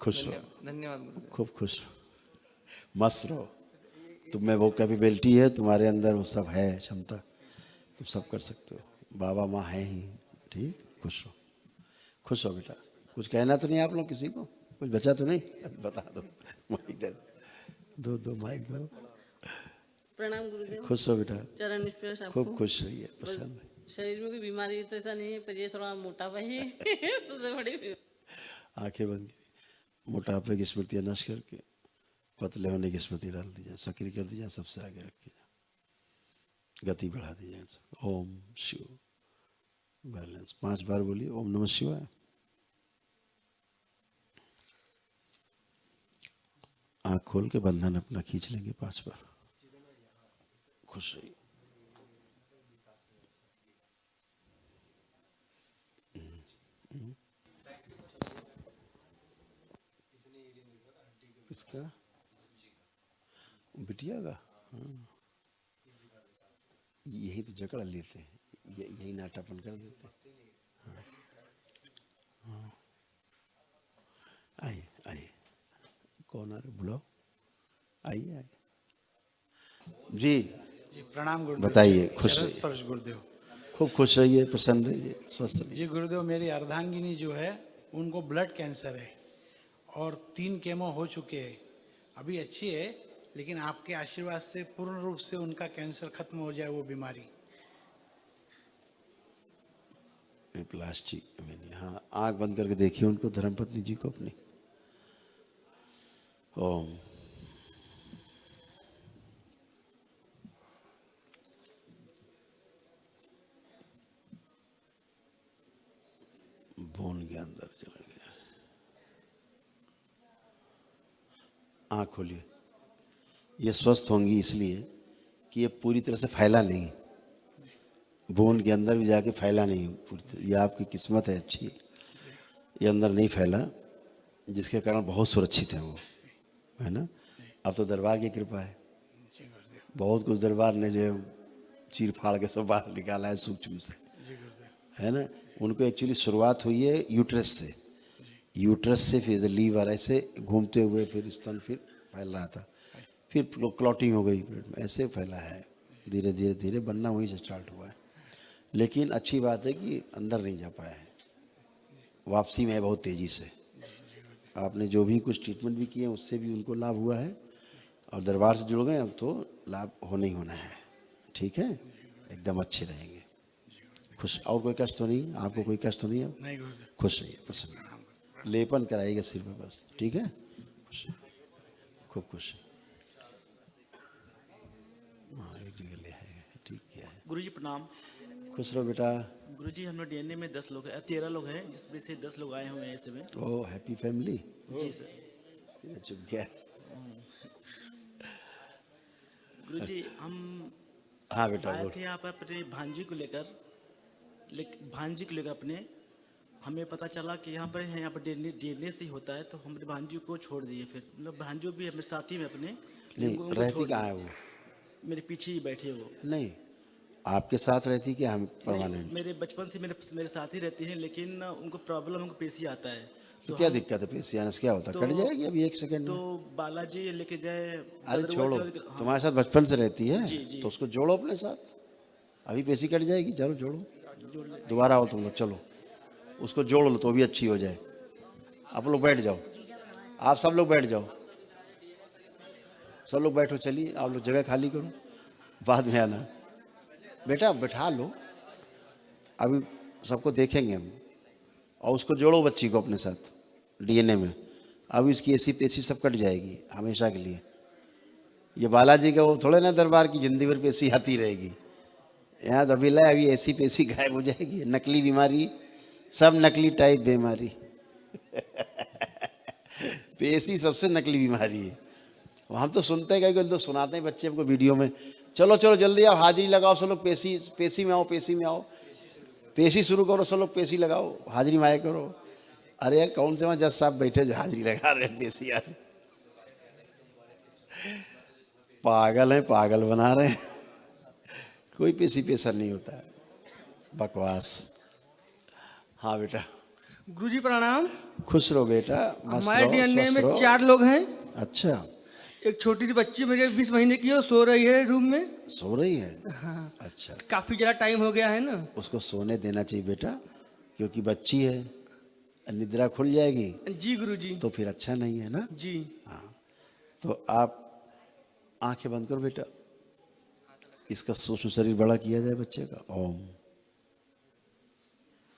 खुश रहो, धन्यवाद गुरुदेव। खूब खुश रहो, मस्त रहो। तुम में वो कैपेबिलिटी है, तुम्हारे अंदर वो सब है क्षमता, तुम सब कर सकते हो। बाबा माँ है ही, ठीक। खुश रहो, खुश हो बेटा। कुछ कहना तो नहीं आप लोग किसी को? कुछ बचा तो नहीं? बता दो, माइक दे दो, दो माइक दो। प्रणाम गुरुदेव। खुश हो बेटा, चरण स्पर्श आपको। खूब खुश रहिए, प्रसन्न। शरीर में कोई बीमारी तो ऐसा नहीं है, पर ये थोड़ा मोटापा ही सबसे बड़ी। आंखें बंद की, मोटापे की स्मृतियाँ नष्ट करके पतले होने की स्मृति डाल दी जाए, सक्रिय कर दी जाए, सबसे आगे रखी जाए, गति बढ़ा दी जाए। ओम शिव, बैलेंस 5 बार बोलिए, ओम नमः शिवाय। आँख खोल के बंधन अपना खींच लेंगे 5 बार। खुश रहिए। किसका? बिटिया का? हाँ, यही तो जकड़ लेते हैं, यही नाटापन कर देते हैं। हाँ, हाँ। आइए आइए, कौन आ रहे? बुलाओ, आइए आइए जी। जी प्रणाम गुरुदेव। बताइए, खुश चरण रहिए, स्पर्श गुरुदेव। खूब खुश रहिए, प्रसन्न रहिए, स्वस्थ रहिए। जी गुरुदेव, मेरी अर्धांगिनी जो है उनको ब्लड कैंसर है और 3 केमो हो चुके हैं। अभी अच्छी है, लेकिन आपके आशीर्वाद से पूर्ण रूप से उनका कैंसर खत्म हो जाए, वो बीमारी। प्लास्टिक में नहीं, हाँ, आँख बंद करके देखिए उनको, धर्मपत्नी जी को अपनी। ओम। बोन के अंदर चला गया। आँख खोलिए। ये स्वस्थ होंगी इसलिए कि ये पूरी तरह से फैला नहीं, बोन के अंदर भी जाके फैला नहीं पूरी तरह। ये आपकी किस्मत है अच्छी, ये अंदर नहीं फैला, जिसके कारण बहुत सुरक्षित है वो, है ना। अब तो दरबार की कृपा है, बहुत कुछ दरबार ने जो है चीर फाड़ के सब बाहर निकाला है सूक्ष्म से, है ना। उनको एक्चुअली शुरुआत हुई है यूट्रस से, यूट्रस से फिर लीवर ऐसे घूमते हुए फिर स्तन, फिर फैल रहा था, फिर क्लॉटिंग हो गई ब्लड में, ऐसे फैला है। धीरे धीरे धीरे बनना वहीं से स्टार्ट हुआ है। लेकिन अच्छी बात है कि अंदर नहीं जा पाया है, वापसी में है बहुत तेज़ी से। आपने जो भी कुछ ट्रीटमेंट भी किए उससे भी उनको लाभ हुआ है, और दरबार से जुड़ गए, अब तो लाभ होना ही होना है। ठीक है, एकदम अच्छे रहेंगे, खुश। और कोई कष्ट तो नहीं आपको? कोई कष्ट तो नहीं है? नहीं गुरुदेव। खुश रहिए, प्रसन्न। लेपन कराइएगा सिर पे बस, ठीक है। खुश, खूब खुश। हाँ, एक जगह ले आएगा, ठीक किया है। गुरुजी प्रणाम। खुश रहो बेटा। गुरुजी हम लोग डीएनए में 10 लोग हैं, 13 लोग हैं, जिसमें से 10 लोग आए हुए हैं इस समय। ओह, हैप्पी फैमिली। जी सर। चुप गया। गुरुजी हम हाँ बेटा आए बोल। थे यहाँ पर अपने भांजी को लेकर, भांजी को लेकर अपने, हमें पता चला कि यहाँ पर डीएनए से ही होता है, तो हमने भांजी को छोड़ दिए। फिर मतलब भांजी भी हमारे साथी में अपने, नहीं, रहती कहाँ है वो? मेरे पीछे ही बैठे वो। नहीं, आपके साथ रहती कि हम परमानेंट? मेरे बचपन से मेरे साथ ही रहती हैं, लेकिन उनको प्रॉब्लम, उनको पेशी आता है। तो क्या दिक्कत है? पेशी आने से क्या होता है? कट जाएगी अभी 1 सेकंड तो में। बालाजी लेके गए। अरे छोड़ो, तुम्हारे साथ बचपन से रहती है तो उसको जोड़ो अपने साथ, अभी पेशी कट जाएगी। चलो जोड़ो, दोबारा आओ तुम लोग, चलो उसको जोड़ लो तो भी अच्छी हो जाए। आप लोग बैठ जाओ, आप सब लोग बैठ जाओ, सब लोग बैठो। चलिए आप लोग जगह खाली करो, बाद में आना। बेटा बैठा लो, अभी सबको देखेंगे हम। और उसको जोड़ो बच्ची को अपने साथ डीएनए में, अभी उसकी ऐसी पेशी सब कट जाएगी हमेशा के लिए। ये बालाजी का वो थोड़े ना दरबार की जिंदगी भर पेशी आती रहेगी। यहाँ तो अभी लाए, अभी ऐसी पेशी गायब हो जाएगी। नकली बीमारी, सब नकली टाइप बीमारी पेशी सबसे नकली बीमारी है। हम तो सुनते हैं, कहीं तो सुनाते हैं बच्चे हमको वीडियो में, चलो चलो जल्दी आओ, हाजिरी लगाओ सब लोग, पेशी में आओ, पेशी में आओ, पेशी शुरू करो, सब लोग पेशी लगाओ, हाजिरी में आया करो। अरे यार कौन से वहाँ जज साहब बैठे जो हाजिरी लगा रहे हैं पेशी? यार पागल है, पागल बना रहे हैं। कोई पेशी पेशर नहीं होता है, बकवास। हाँ बेटा, गुरुजी प्रणाम। खुश रहो बेटा, मस्त हमारे रहो, डीएनए स्वस्थ में रहो। 4 लोग हैं। अच्छा, एक छोटी सी बच्ची मेरे 20 महीने की है, वो सो रही है रूम में। सो रही है? हाँ, अच्छा, काफी ज्यादा टाइम हो गया है ना। उसको सोने देना चाहिए बेटा, क्योंकि बच्ची है, निद्रा खुल जाएगी जी गुरुजी। तो फिर अच्छा नहीं है ना। जी हाँ, तो आप आंखें बंद करो बेटा, इसका सूक्ष्म शरीर बड़ा किया जाए बच्चे का। ओम,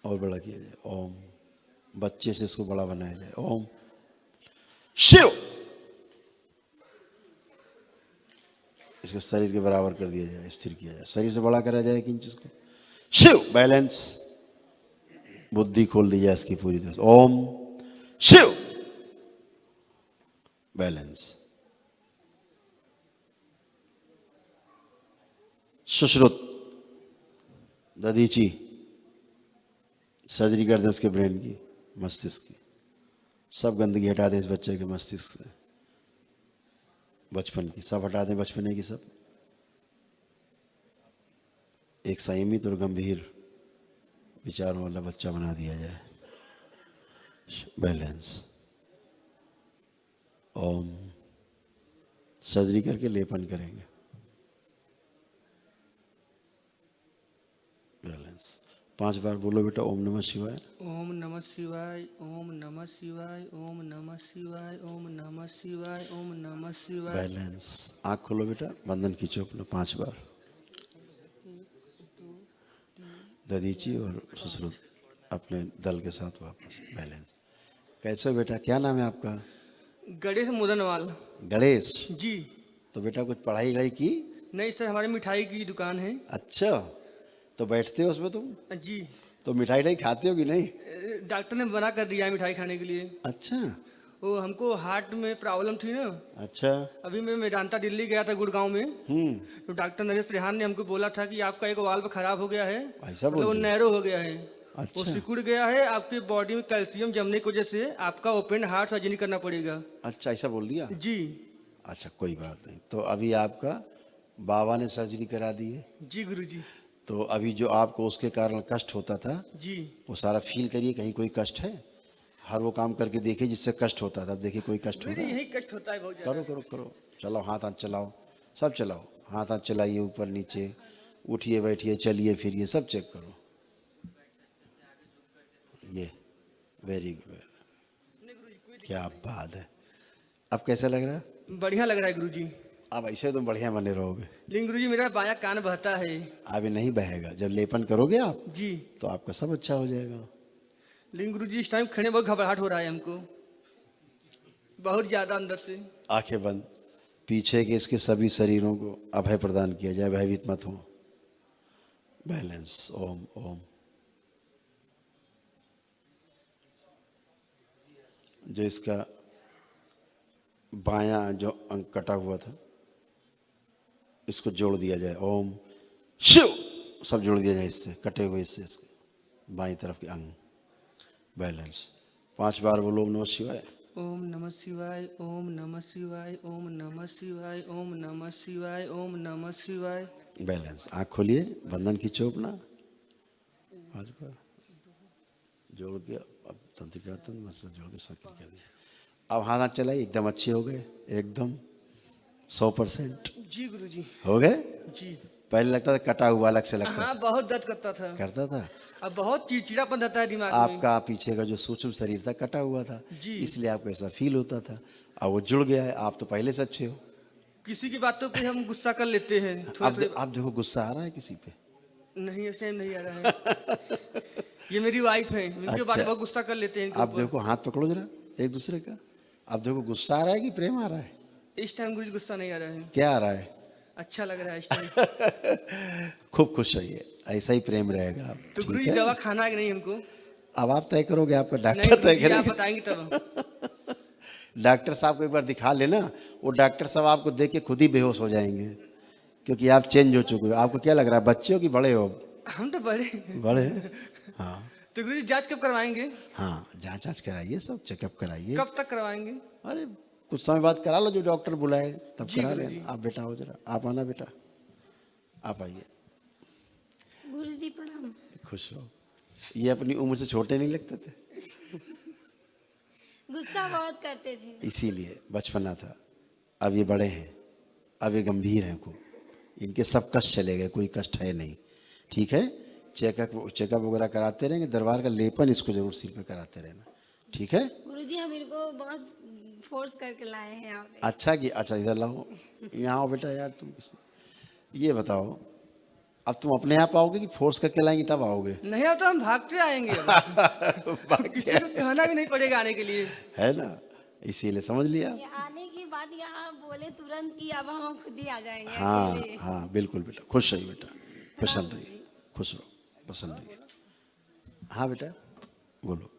और बड़ा किया जाए। ओम, बच्चे से इसको बड़ा बनाया जाए। ओम शिव, इसको शरीर के बराबर कर दिया जाए, स्थिर किया जाए, शरीर से बड़ा करा जाए किन चीज को। शिव, बैलेंस, बुद्धि खोल दी जाए इसकी पूरी तरह से। ओम शिव, बैलेंस। सुश्रुत, दधीची, सर्जरी कर दें उसके ब्रेन की, मस्तिष्क की, सब गंदगी हटा दें इस बच्चे के मस्तिष्क से, बचपन की सब हटा दें, बचपने की सब। एक संयमित और गंभीर विचारों वाला बच्चा बना दिया जाए। बैलेंस। ओम, सर्जरी करके लेपन करेंगे। बैलेंस। 5 बार बोलो बेटा, ओम नमः शिवाय। ओम नमः शिवाय, ओम नमः शिवाय, ओम नमः शिवाय, ओम नमः शिवाय, ओम नमः शिवाय। बैलेंस। आँख खोलो बेटा, बंधन खींचो अपना 5 बार। दधीची और सुश्रुत अपने दल के साथ वापस। बैलेंस। कैसे हो बेटा, क्या नाम है आपका? गणेश मुदनवाल। गणेश जी। तो बेटा कुछ पढ़ाई वढ़ाई की? नहीं सर, हमारी मिठाई की दुकान है। अच्छा, तो बैठते हो उसमें तुम? जी। तो मिठाई वठाई खाते हो कि नहीं? डॉक्टर ने मना कर दिया है मिठाई खाने के लिए। अच्छा। वो हमको हार्ट में प्रॉब्लम थी ना। अच्छा। अभी मैं मेदांता दिल्ली गया था, गुड़गांव में। तो डॉक्टर नरेश रेहान ने हमको बोला था कि आपका एक वाल्व खराब हो गया है, ऐसा मतलब वो बोल दिया? नैरो हो गया है। अच्छा। वो सिकुड़ गया है, आपके बॉडी में कैल्शियम जमने की वजह से आपका ओपन हार्ट सर्जरी करना पड़ेगा। अच्छा, ऐसा बोल दिया? जी। अच्छा, कोई बात नहीं। तो अभी आपका बाबा ने सर्जरी करा दी है? जी गुरुजी। तो अभी जो आपको उसके कारण कष्ट होता था, जी। वो सारा फील करिए, कहीं कोई कष्ट है? हर वो काम करके देखिए जिससे कष्ट होता था, अब देखिए कोई कष्ट हो रहा है? यही कष्ट होता है बहुत ज्यादा। करो करो करो, चलाओ, हाथ हाथ चलाओ, सब चलाओ, हाथ हाथ चलाइए, ऊपर नीचे, उठिए बैठिए, चलिए फिरिए, सब चेक करो। ये वेरी गुड, क्या बात है। अब कैसा लग रहा है? बढ़िया लग रहा है गुरुजी। अब ऐसे तुम बढ़िया बने रहोगे। लेकिन गुरुजी मेरा बायां कान बहता है। अभी नहीं बहेगा, जब लेपन करोगे आप जी तो आपका सब अच्छा हो जाएगा। लेकिन गुरुजी इस टाइम खड़े बहुत घबराहट हो रहा है हमको, बहुत ज्यादा अंदर से। आंखें बंद, पीछे के इसके सभी शरीरों को अभय प्रदान किया जाए, भयभीत मत हो। बैलेंस। ओम ओम। जो इसका बायां जो अंग कटा हुआ था, इसको जोड़ दिया जाए। ओम शिव, सब जोड़ दिया जाए इससे, कटे हुए इससे, इसके बाईं तरफ के अंग। बैलेंस। 5 बार बोलो ओम नमः शिवाय। ओम नमः शिवाय, ओम नमः शिवाय, ओम नमः शिवाय, ओम नमः शिवाय, ओम नमः शिवाय। बैलेंस। आँख खोलिए, बंधन खींचो अपना 5 बार जोड़ के, अब तंत्रिका तंत्र मसल जोड़ के सक्रिय कर दिया। अब हाथ हाथ चलाइए, एकदम अच्छे हो गए, एकदम 100%। जी गुरुजी। हो गए? जी। पहले लगता था कटा हुआ अलग से लगता हाँ, था। बहुत दर्द करता था। करता था? अब बहुत चिड़चिड़ापन रहता है दिमाग में। आपका पीछे का जो सूक्ष्म शरीर था कटा हुआ था, जी। इसलिए आपको ऐसा फील होता था। अब वो जुड़ गया है, आप तो पहले से अच्छे हो। किसी की बातों पे हम गुस्सा कर लेते हैं। आप देखो, गुस्सा आ रहा है किसी पे? नहीं, ऐसे नहीं आ रहा है। ये मेरी वाइफ है, इनके अच्छा। बारे में बहुत गुस्सा कर लेते हैं इनके आप ऊपर। देखो, हाथ पकड़ो जरा एक दूसरे का। आप देखो, गुस्सा आ रहा है कि प्रेम आ रहा है? इस टाइम गुरुजी गुस्सा नहीं आ रहा है। क्या आ रहा है? अच्छा लग रहा है इस टाइम। खूब खुश रहिए, ऐसा ही प्रेम रहेगा। आप तो ठीक गुरुजी है? दवा खाना है कि नहीं हमको? अब आप तय करोगे, आपका नहीं डॉक्टर तय गुरुजी, आप करेगा। बताएंगे तब। डॉक्टर साहब को एक बार दिखा लेना, वो डॉक्टर साहब आपको देख के खुद ही बेहोश हो जाएंगे, क्योंकि आप चेंज हो चुके हो। आपको क्या लग रहा है, बच्चे हो कि बड़े हो? हम तो बड़े। बड़े? हाँ। तो गुरुजी जांच कब करवाएंगे? हाँ, जांच कराइए, सब चेकअप कराइए। कब तक करवाएंगे? अरे कुछ समय बाद करा लो जो डॉक्टर बुलाए, तब जी करा गुरुजी। लेना। आप बेटा हो जरा, आप आना बेटा, आप आइए। गुरुजी प्रणाम। खुश रहो। ये अपनी उम्र से छोटे नहीं लगते थे, गुस्सा बहुत करते थे। इसीलिए बचपना था। अब ये बड़े हैं, अब ये गंभीर हैं खूब, इनके सब कष्ट चले गए, कोई कष्ट है नहीं। ठीक है, चेकअप वगैरह कराते रहेंगे, दरबार का लेपन इसको जरूर सिर पे कराते रहना। ठीक है, गुरुजी हम इनको बहुत फोर्स करके लाए हैं यहाँ पे। अच्छा कि अच्छा इधर लाओ, यहाँ आओ बेटा यार। तुम ये बताओ, अब तुम अपने आप आओगे कि फोर्स करके लाएंगे तब आओगे? नहीं अब तो हम भागते आएंगे किसी को कहना भी नहीं पड़ेगा आने के लिए, है ना, इसीलिए समझ लिया। ये आने की बात यहाँ बोले तुरंत कि अब हम खुद ही आ जाएंगे हाँ अकेले। हाँ बिल्कुल बेटा, खुश रहिए बेटा, प्रसन्न रहिए, खुश रहो, प्रसन्न रहिए। हाँ बेटा बोलो।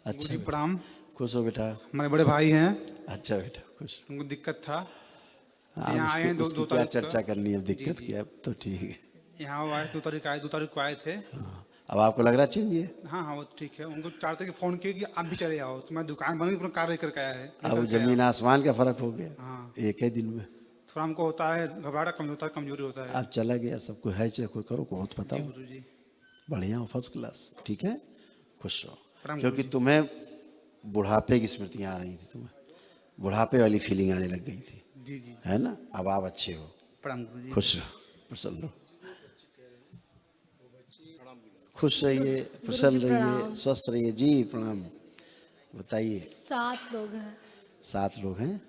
अच्छा गुरुजी बेटा, प्रणाम। खुश हो बेटा। हमारे बड़े भाई हैं, अच्छा बेटा खुश। उनको दिक्कत था, हाँ, यहाँ आए हैं उसकी क्या तारीख को। चर्चा करनी है, दिक्कत जी, क्या, अब तो ठीक है। यहाँ वो आए 2 तारीख को आए थे। अब आपको लग रहा चेंज है? हाँ हाँ वो ठीक है। उनको 4 तारीख को फ़ोन किया कि आप भी चले आओ, तो मैं दुकान बंद पूरा कार्य करके आया है। अब जमीन आसमान का फर्क हो गया हाँ। एक ही दिन में। थोड़ा हमको होता है घबराहट, कमजोरी होता है। अब चला गया, सब कुछ है, चाहे कोई करो को बहुत पता हो। गुरुजी बढ़िया हो, फर्स्ट क्लास। ठीक है, खुश रहो, प्रणाम क्योंकि गुरुजी। तुम्हें बुढ़ापे की स्मृतियाँ आ रही थी, तुम्हें बुढ़ापे वाली फीलिंग आने लग गई थी, जी जी है ना। अब आप अच्छे हो, प्रणाम गुरुजी। खुश रहो, प्रसन्न रहो, खुश रहिए, प्रसन्न रहिए, प्रणाम। स्वस्थ रहिए। जी प्रणाम। बताइए। 7 लोग हैं। 7 लोग हैं।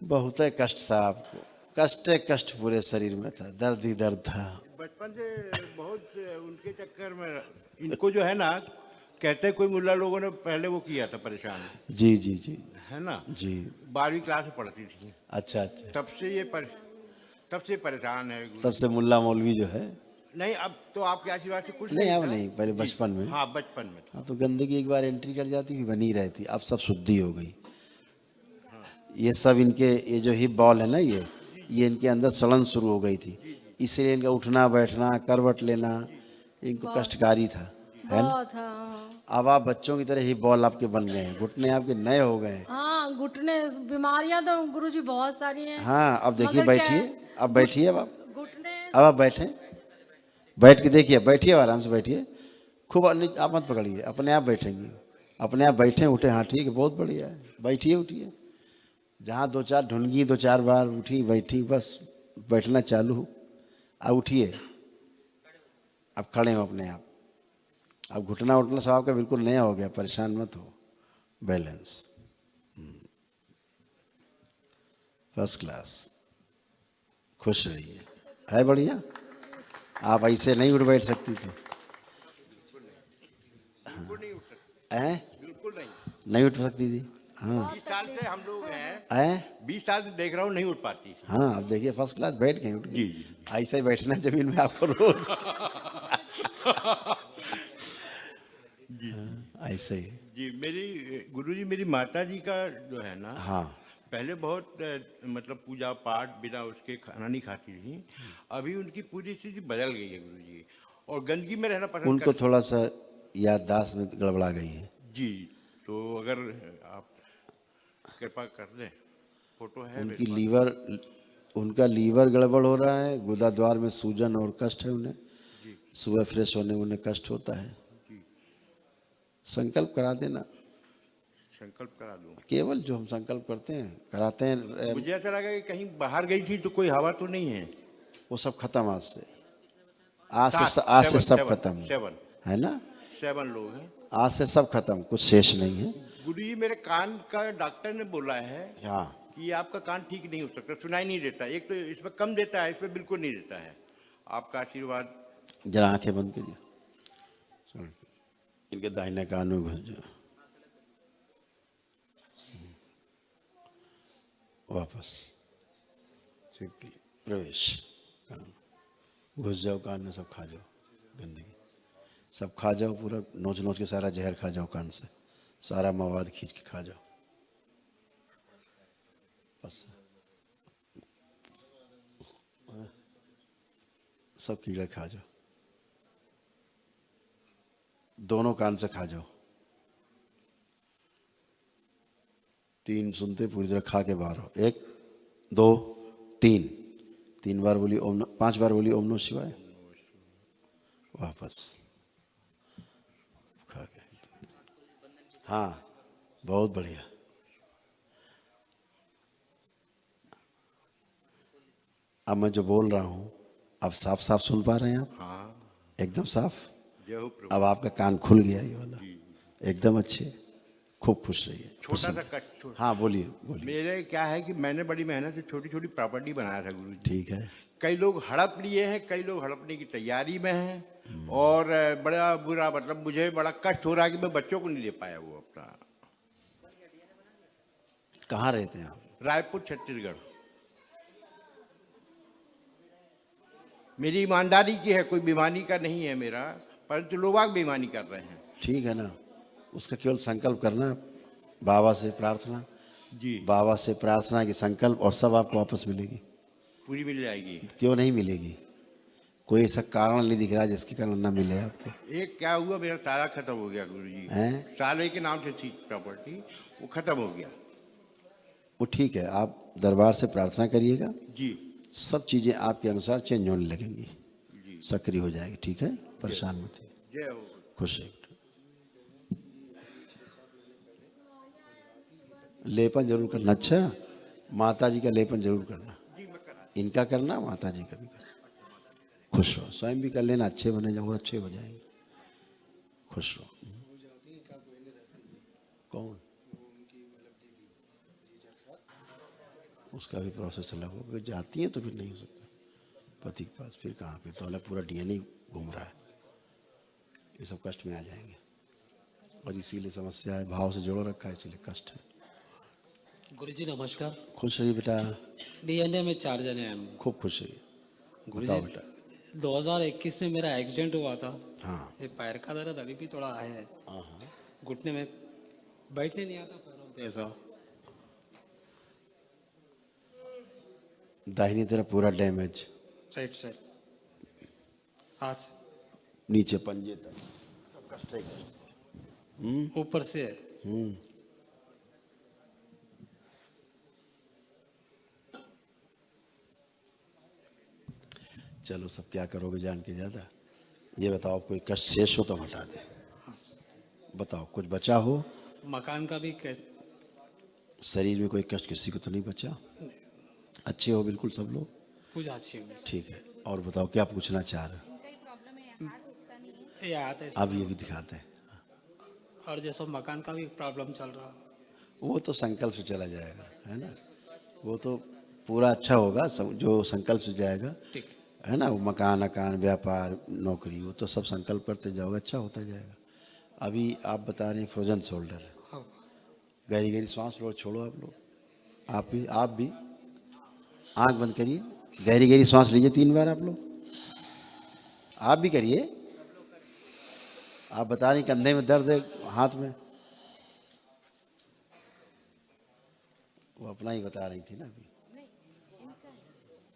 बहुत कष्ट था आपको, कष्ट पूरे शरीर में था, दर्द ही दर्द था। बचपन से बहुत उनके चक्कर में इनको जो है ना, कहते कोई मुल्ला लोगों ने पहले वो किया था परेशान। जी जी जी, है ना जी। 12वीं क्लास में पढ़ती थी। अच्छा अच्छा, तब से परेशान है। सबसे मुल्ला मौलवी जो है। नहीं अब तो आपके आशीर्वाद से कुछ नहीं अब था। नहीं, पहले जी, बचपन में। हाँ बचपन में। हाँ, तो गंदगी एक बार एंट्री कर जाती थी, बनी रहती, अब सब शुद्धि हो गई। ये सब इनके, ये जो हिप बॉल है ना, ये इनके अंदर सड़न शुरू हो गई थी, इसलिए इनका उठना बैठना, करवट लेना इनको कष्टकारी था, है ना। बहुत हाँ। अब आप बच्चों की तरह हिप बॉल आपके बन गए हैं, घुटने आपके नए हो गए हैं। हाँ घुटने बीमारियां तो गुरुजी बहुत सारी हैं। हाँ अब देखिए, मगर क्या बैठिए, है, अब बैठिए, अब आप घुटने अब आप बैठें, बैठ के देखिए, बैठिए आराम से बैठिए, खूब आप मत पकड़िए, अपने आप बैठेंगे, अपने आप बैठें उठे। हाँ ठीक है, बहुत बढ़िया है, बैठिए उठिए, जहाँ 2-4 ढूंढी, 2-4 बार उठी बैठी, बस बैठना चालू। अब उठिए, अब खड़े हो अपने आप, अब घुटना उठना सब आपका बिल्कुल नया हो गया, परेशान मत हो, बैलेंस, फर्स्ट क्लास, खुश रहिए, है बढ़िया। आप ऐसे नहीं उठ बैठ सकती थी, बिल्कुल नहीं, नहीं उठ सकती थी। हाँ 20 साल से हम लोग हैं, 20 साल से देख रहा हूँ नहीं उठ पाती। हाँ अब देखिए, फर्स्ट क्लास बैठ गए, उठ गए। जी, जी। ऐसा ही बैठना जमीन में आपको रोज। जी ऐसे ही। जी, मेरी गुरुजी, मेरी माता जी का जो है ना, हाँ पहले बहुत मतलब पूजा पाठ बिना उसके खाना नहीं खाती थी। अभी उनकी पूरी स्थिति बदल गई है गुरुजी, और गंदगी में रहना पसंद उनको थोड़ा सा याददाश्त में गड़बड़ा गई है। जी, तो अगर आप कृपा कर दें, फोटो है उनकी मेरे पास। लीवर, उनका लीवर गड़बड़ हो रहा है, गुदा द्वार में सूजन और कष्ट है उन्हें, सुबह फ्रेश होने में उन्हें कष्ट होता है। संकल्प करा देना, संकल्प करा दूं। केवल जो हम संकल्प करते हैं कराते हैं। मुझे ऐसा लगा कि कहीं बाहर गई थी तो कोई हवा तो नहीं है। वो सब खत्म आज से, आज से सब खत्म 7 है ना। 7 लोग हैं, आज से सब खत्म, कुछ शेष नहीं है। गुरुजी मेरे कान का डॉक्टर ने बोला है हाँ कि आपका कान ठीक नहीं हो सकता, सुनाई नहीं देता। एक तो इसमें कम देता है, इसमें बिल्कुल नहीं देता है। आपका आशीर्वाद। जरा आंखें बंद करिए, इनके दाहिने कान में घुस जाओ, वापस प्रवेश, घुस जाओ कान में, सब खा जाओ, गंदगी सब खा जाओ, पूरा नोच नोच के सारा जहर खा जाओ कान से, सारा मवाद खींच के खा जाओ, बस सब कीड़े खा जाओ, दोनों कान से खा जाओ, 3 सुनते पूरी तरह खा के बाहर हो। 1 2 3 3 बार बोली ओम, 5 बार बोली ओम नमः शिवाय, वापस खा के। हाँ बहुत बढ़िया। अब मैं जो बोल रहा हूँ अब साफ साफ सुन पा रहे हैं आप? हाँ एकदम साफ। जय हो प्रभु। अब आपका कान खुल गया ये वाला, एकदम अच्छे। खूब खुश रहिए। छोटा सा कष्ट। हाँ बोलिए बोलिए। मेरे क्या है कि मैंने बड़ी मेहनत से छोटी छोटी प्रॉपर्टी बनाया था गुरु जी। ठीक है। कई लोग हड़प लिए हैं, कई लोग हड़पने की तैयारी में हैं, और बड़ा बुरा, मतलब मुझे बड़ा कष्ट हो रहा है कि मैं बच्चों को नहीं दे पाया वो अपना। कहाँ रहते हैं आप? रायपुर छत्तीसगढ़। मेरी ईमानदारी की है, कोई बेईमानी का नहीं है मेरा, परंतु लोग आग बेईमानी कर रहे हैं। ठीक है ना, उसका केवल संकल्प करना, बाबा से प्रार्थना जी, बाबा से प्रार्थना की संकल्प, और सब आपको वापस मिलेगी। पूरी मिल जाएगी। क्यों नहीं मिलेगी? कोई ऐसा कारण नहीं दिख रहा जिसके कारण ना मिले आपको। एक क्या हुआ, मेरा सारा खत्म हो गया गुरु जी। साले के नाम से थी प्रॉपर्टी, वो खत्म हो गया। वो ठीक है, आप दरबार से प्रार्थना करिएगा जी, सब चीजें आपके अनुसार चेंज होने लगेंगी, सक्रिय हो जाएगी। ठीक है, परेशान मत होइए, जय हो। खुश रहिए। लेपन जरूर करना। अच्छा, माता जी का लेपन जरूर करना, इनका करना, माता जी का भी करना। खुश रहो, स्वयं भी कर लेना, अच्छे बने जाओ, अच्छे हो जाएंगे। खुश रहो। कौन? उसका भी प्रोसेस अलग हो, अगर जाती है तो फिर नहीं हो सकता पति के पास, फिर कहाँ, फिर तो अलग पूरा डीएनए घूम रहा है, ये सब कष्ट में आ जाएंगे। और इसीलिए समस्या है, भाव से जोड़ो रखा है, इसीलिए कष्ट है। गुरुजी नमस्कार। खुश रहिए बेटा। डीएनए में 4 जने हैं हम। खूब खुश रहिए। बताओ बेटा। 2021 में मेरा एक्सीडेंट हुआ था। हाँ। ये पैर का दर्द अभी भी थोड़ा आया है। घुटने में बैठने नहीं आता पैरों पे ऐसा। दाहिनी तरफ पूरा डैमेज, राइट साइड, हाथ से नीचे पंजे तक सब कष्ट है, कष्ट। ऊपर से है। चलो, सब क्या करोगे जान के ज्यादा। ये बताओ, कोई कष्ट शेष हो तो हटा दे। बताओ, कुछ बचा हो? मकान का भी शरीर में कोई कष्ट किसी को तो नहीं बचा? अच्छे हो बिल्कुल सब लोग? पूजा अच्छी हुई। ठीक है, और बताओ क्या पूछना चाह रहे हो? अब ये भी दिखाते हैं। और जैसा मकान का भी प्रॉब्लम चल रहा, वो तो संकल्प से चला जाएगा, है ना, वो तो पूरा अच्छा होगा, जो संकल्प से जाएगा, है ना। वो मकान अकान व्यापार नौकरी, वो तो सब संकल्प करते जाओगे, अच्छा होता जाएगा। अभी आप बता रहे हैं फ्रोजन शोल्डर, गहरी गहरी सांस लो, छोड़ो आप लोग, आप भी आंख बंद करिए, गहरी गहरी सांस लीजिए 3 बार आप लोग, आप भी करिए। आप बता रही कंधे में दर्द है, हाथ में, वो अपना ही बता रही थी ना अभी।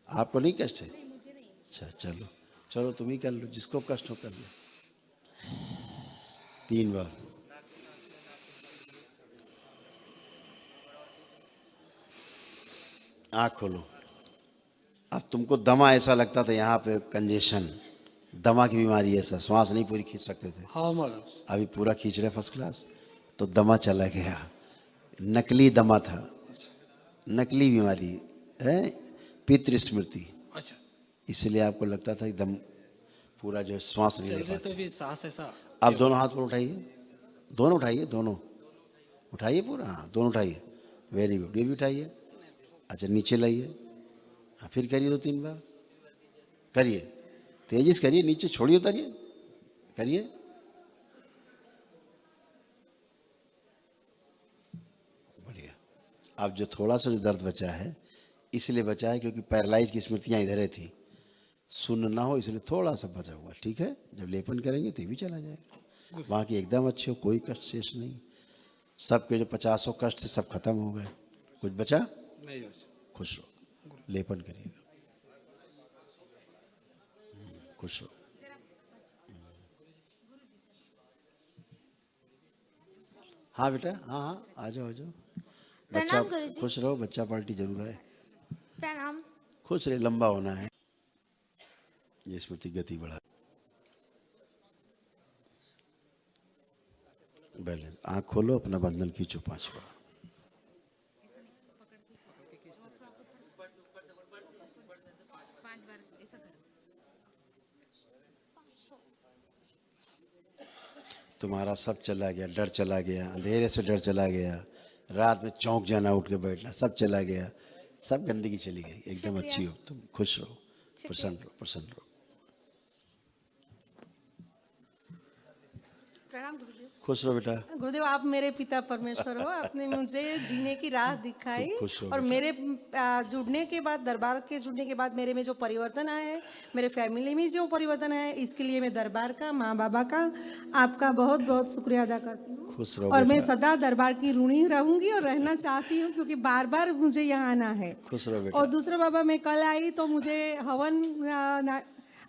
आपको नहीं कष्ट है? अच्छा, चलो चलो, तुम ही कर लो, जिसको कष्ट हो कर लो 3 बार। आँख खोलो। अब तुमको दमा ऐसा लगता था, यहाँ पे कंजेशन, दमा की बीमारी, ऐसा श्वास नहीं पूरी खींच सकते थे। हाँ महाराज। अभी पूरा खींच रहे फर्स्ट क्लास, तो दमा चला गया। नकली दमा था, नकली बीमारी है, पितृ स्मृति। अच्छा, इसलिए आपको लगता था एकदम पूरा जो श्वास नहीं ले पाते। तो भी सांस ऐसा। आप दोनों हाथ पर उठाइए, दोनों उठाइए, दोनों उठाइए पूरा, हाँ दोनों उठाइए, वेरी गुड। ये भी उठाइए, अच्छा नीचे लाइए, फिर करिए 2-3 बार, करिए तेजी से करिए, नीचे छोड़िए, उतारिए, करिए। बढ़िया। अब जो थोड़ा सा जो दर्द बचा है, इसलिए बचा है क्योंकि पैरालाइज की स्मृतियाँ इधर थी, सुन्न ना हो इसलिए थोड़ा सा बचा हुआ। ठीक है, जब लेपन करेंगे तो भी चला जाएगा। बाकी एकदम अच्छे हो, कोई कष्ट शेष नहीं, सबके जो 50 कष्ट थे सब खत्म हो गए, कुछ बचा नहीं। खुश हो, लेपन करिएगा, खुश हो। हाँ बेटा, हाँ हाँ, आ जाओ आ जाओ। बच्चा प्रणाम गुरुजी। खुश रहो, बच्चा पार्टी जरूर है। प्रणाम। खुश रहे, लंबा होना है, ये स्मृति गति बढ़ा। बैलेंस, आँख खोलो, अपना बंधन खींचो 5 बार। तुम्हारा सब चला गया, डर चला गया, अंधेरे से डर चला गया, रात में चौंक जाना, उठ के बैठना, सब चला गया, सब गंदगी चली गई, एकदम अच्छी हो तुम, खुश रहो, प्रसन्न रहो, प्रसन्न रहो। प्रणाम गुरुदेव। खुश रहो बेटा। गुरुदेव, आप मेरे पिता परमेश्वर हो, आपने मुझे जीने की राह दिखाई खुश रहो और बेटा। मेरे जुड़ने के बाद, दरबार के जुड़ने के बाद मेरे में जो परिवर्तन आया है, मेरे फैमिली में जो परिवर्तन आया है, इसके लिए मैं दरबार का, माँ बाबा का, आपका बहुत बहुत शुक्रिया अदा करती हूँ। खुश रहो और मैं बेटा। सदा दरबार की ऋणी रहूंगी और रहना चाहती हूँ, क्योंकि बार बार मुझे यहाँ आना है। खुश रहो बेटा। और दूसरा बाबा, मैं कल आई तो मुझे हवन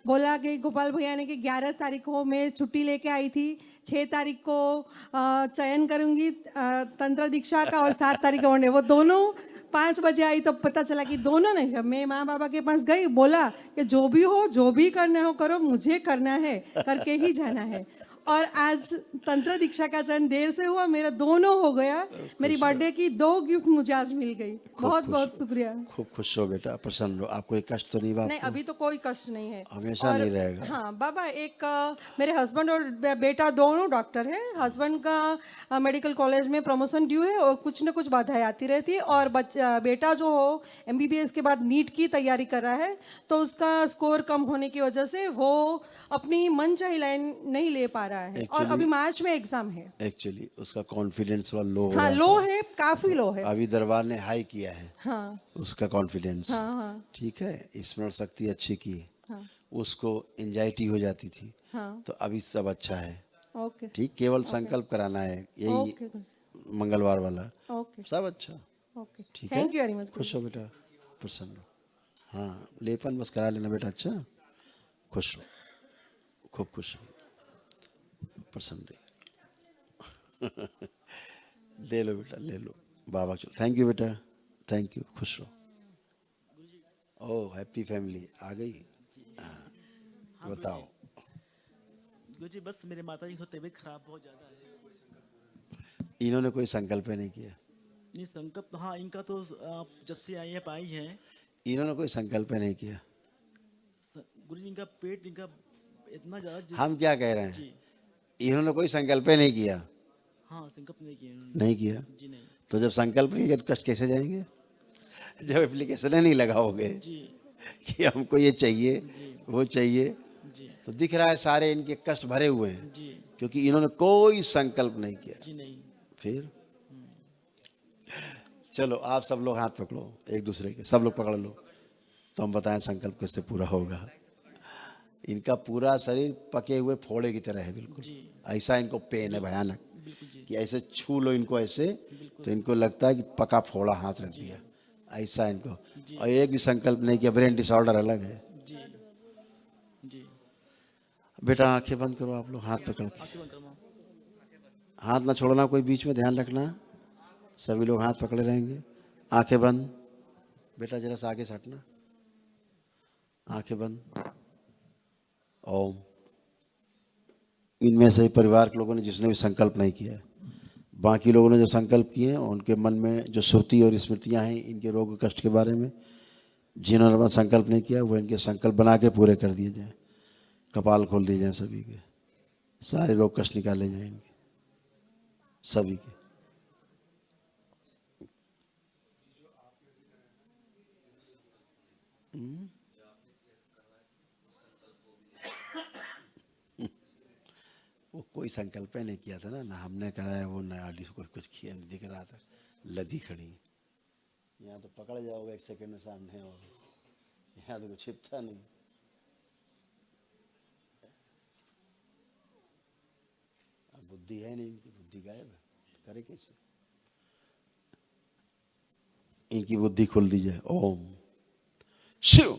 बोला कि गोपाल भैया ने कि 11 तारीख को मैं छुट्टी लेके आई थी, 6 तारीख को चयन करूंगी तंत्र दीक्षा का और 7 तारीख को होने, वो दोनों 5 बजे आई तो पता चला कि दोनों नहीं। मैं माँ बाबा के पास गई, बोला कि जो भी हो, जो भी करना हो करो, मुझे करना है, करके ही जाना है। और आज तंत्र दीक्षा का चयन देर से हुआ, मेरा दोनों हो गया। मेरी बर्थडे की 2 गिफ्ट मुझे आज मिल गई। बहुत बहुत शुक्रिया। खूब खुश रहो बेटा, प्रसन्न रहो। आपको एक कष्ट तो नहीं बाप? नहीं, अभी तो कोई कष्ट नहीं है, हमेशा नहीं रहेगा। हाँ बाबा, एक मेरे हस्बैंड और बेटा दोनों डॉक्टर हैं। हस्बैंड का मेडिकल कॉलेज में प्रमोशन ड्यू है और कुछ न कुछ बाधाएं आती रहती है, और बेटा जो हो MBBS के बाद नीट की तैयारी कर रहा है, तो उसका स्कोर कम होने की वजह से वो अपनी मनचाही लाइन नहीं ले पा रहा है, और अभी मार्च में एग्जाम है। एक्चुअली उसका कॉन्फिडेंस थोड़ा लो हो हाँ, रहा लो है, काफी लो है। अभी दरबार ने हाई किया है। हाँ उसका कॉन्फिडेंस। हाँ हाँ ठीक है, स्मरण शक्ति अच्छी की है। हाँ उसको एंजाइटी हो जाती थी, हाँ। तो अभी सब अच्छा है। ओके, ठीक, केवल संकल्प कराना है, यही ओके मंगलवार वाला, ओके, सब अच्छा। ओके, ठीक है, थैंक यू वेरी मच। खुश हो बेटा, प्रसन्न हो। हाँ, लेपन बस करा लेना बेटा। अच्छा, खुश रहो, खूब खुश रहो, प्रसन्न रहिए। ले लो बेटा, ले लो बाबा। चलो, थैंक यू बेटा, थैंक यू, खुश रहो। ओह, हैप्पी फैमिली आ गई। हाँ, बताओ। गुरुजी, बस मेरे माता जी की तबीयत खराब बहुत ज़्यादा है। इन्होंने कोई संकल्प नहीं किया? नहीं, संकल्प हाँ, इनका तो आप जब से आई हैं। इन्होंने कोई संकल्प नहीं किया? गुरुजी, इनका पेट इनका इतना ज़्यादा। हम क्या कह रहे हैं, इन्होंने कोई संकल्प नहीं किया? हाँ, संकल्प नहीं किया इन्होंने। नहीं किया? जी नहीं। तो जब संकल्प नहीं किया तो कष्ट कैसे जाएंगे? जब एप्लीकेशन नहीं लगाओगे कि हमको ये चाहिए, वो चाहिए, तो दिख रहा है सारे इनके कष्ट भरे हुए हैं, क्योंकि इन्होंने कोई संकल्प नहीं किया। जी नहीं। फिर चलो, आप सब लोग हाथ पकड़ो एक दूसरे के, सब लोग पकड़ लो, तो हम बताएं संकल्प कैसे पूरा होगा। इनका पूरा शरीर पके हुए फोड़े की तरह है, बिल्कुल ऐसा इनको पेन है भयानक, कि ऐसे छू लो इनको ऐसे, तो इनको लगता है कि पका फोड़ा हाथ रख दिया, ऐसा इनको। और एक भी संकल्प नहीं किया। ब्रेन डिसऑर्डर अलग है। बेटा आंखें बंद करो, आप लोग हाथ पकड़ के, हाथ ना छोड़ना कोई बीच में, ध्यान रखना। सभी लोग हाथ पकड़े रहेंगे, आंखें बंद। बेटा जरा सा आगे सटना, आंखें बंद। ओम। इनमें से परिवार के लोगों ने जिसने भी संकल्प नहीं किया है, बाकी लोगों ने जो संकल्प किए हैं, उनके मन में जो श्रुति और स्मृतियां हैं इनके रोग कष्ट के बारे में, जिन्होंने अपना संकल्प नहीं किया वो इनके संकल्प बना के पूरे कर दिए जाएं। कपाल खोल दिए जाएं सभी के, सारे रोग कष्ट निकाले जाएं इनके सभी के। वो कोई संकल्प नहीं किया था ना हमने कराया, वो ना आदि को कुछ किया नहीं, दिख रहा था लदी खड़ी। यहाँ तो पकड़ जाओगे 1 सेकंड में सामने, और यहाँ तो कुछ छिपता नहीं। अब बुद्धि है नहीं, इनकी बुद्धि गायब है, करे कैसे? इनकी बुद्धि खोल दी जाए। ओम शिव।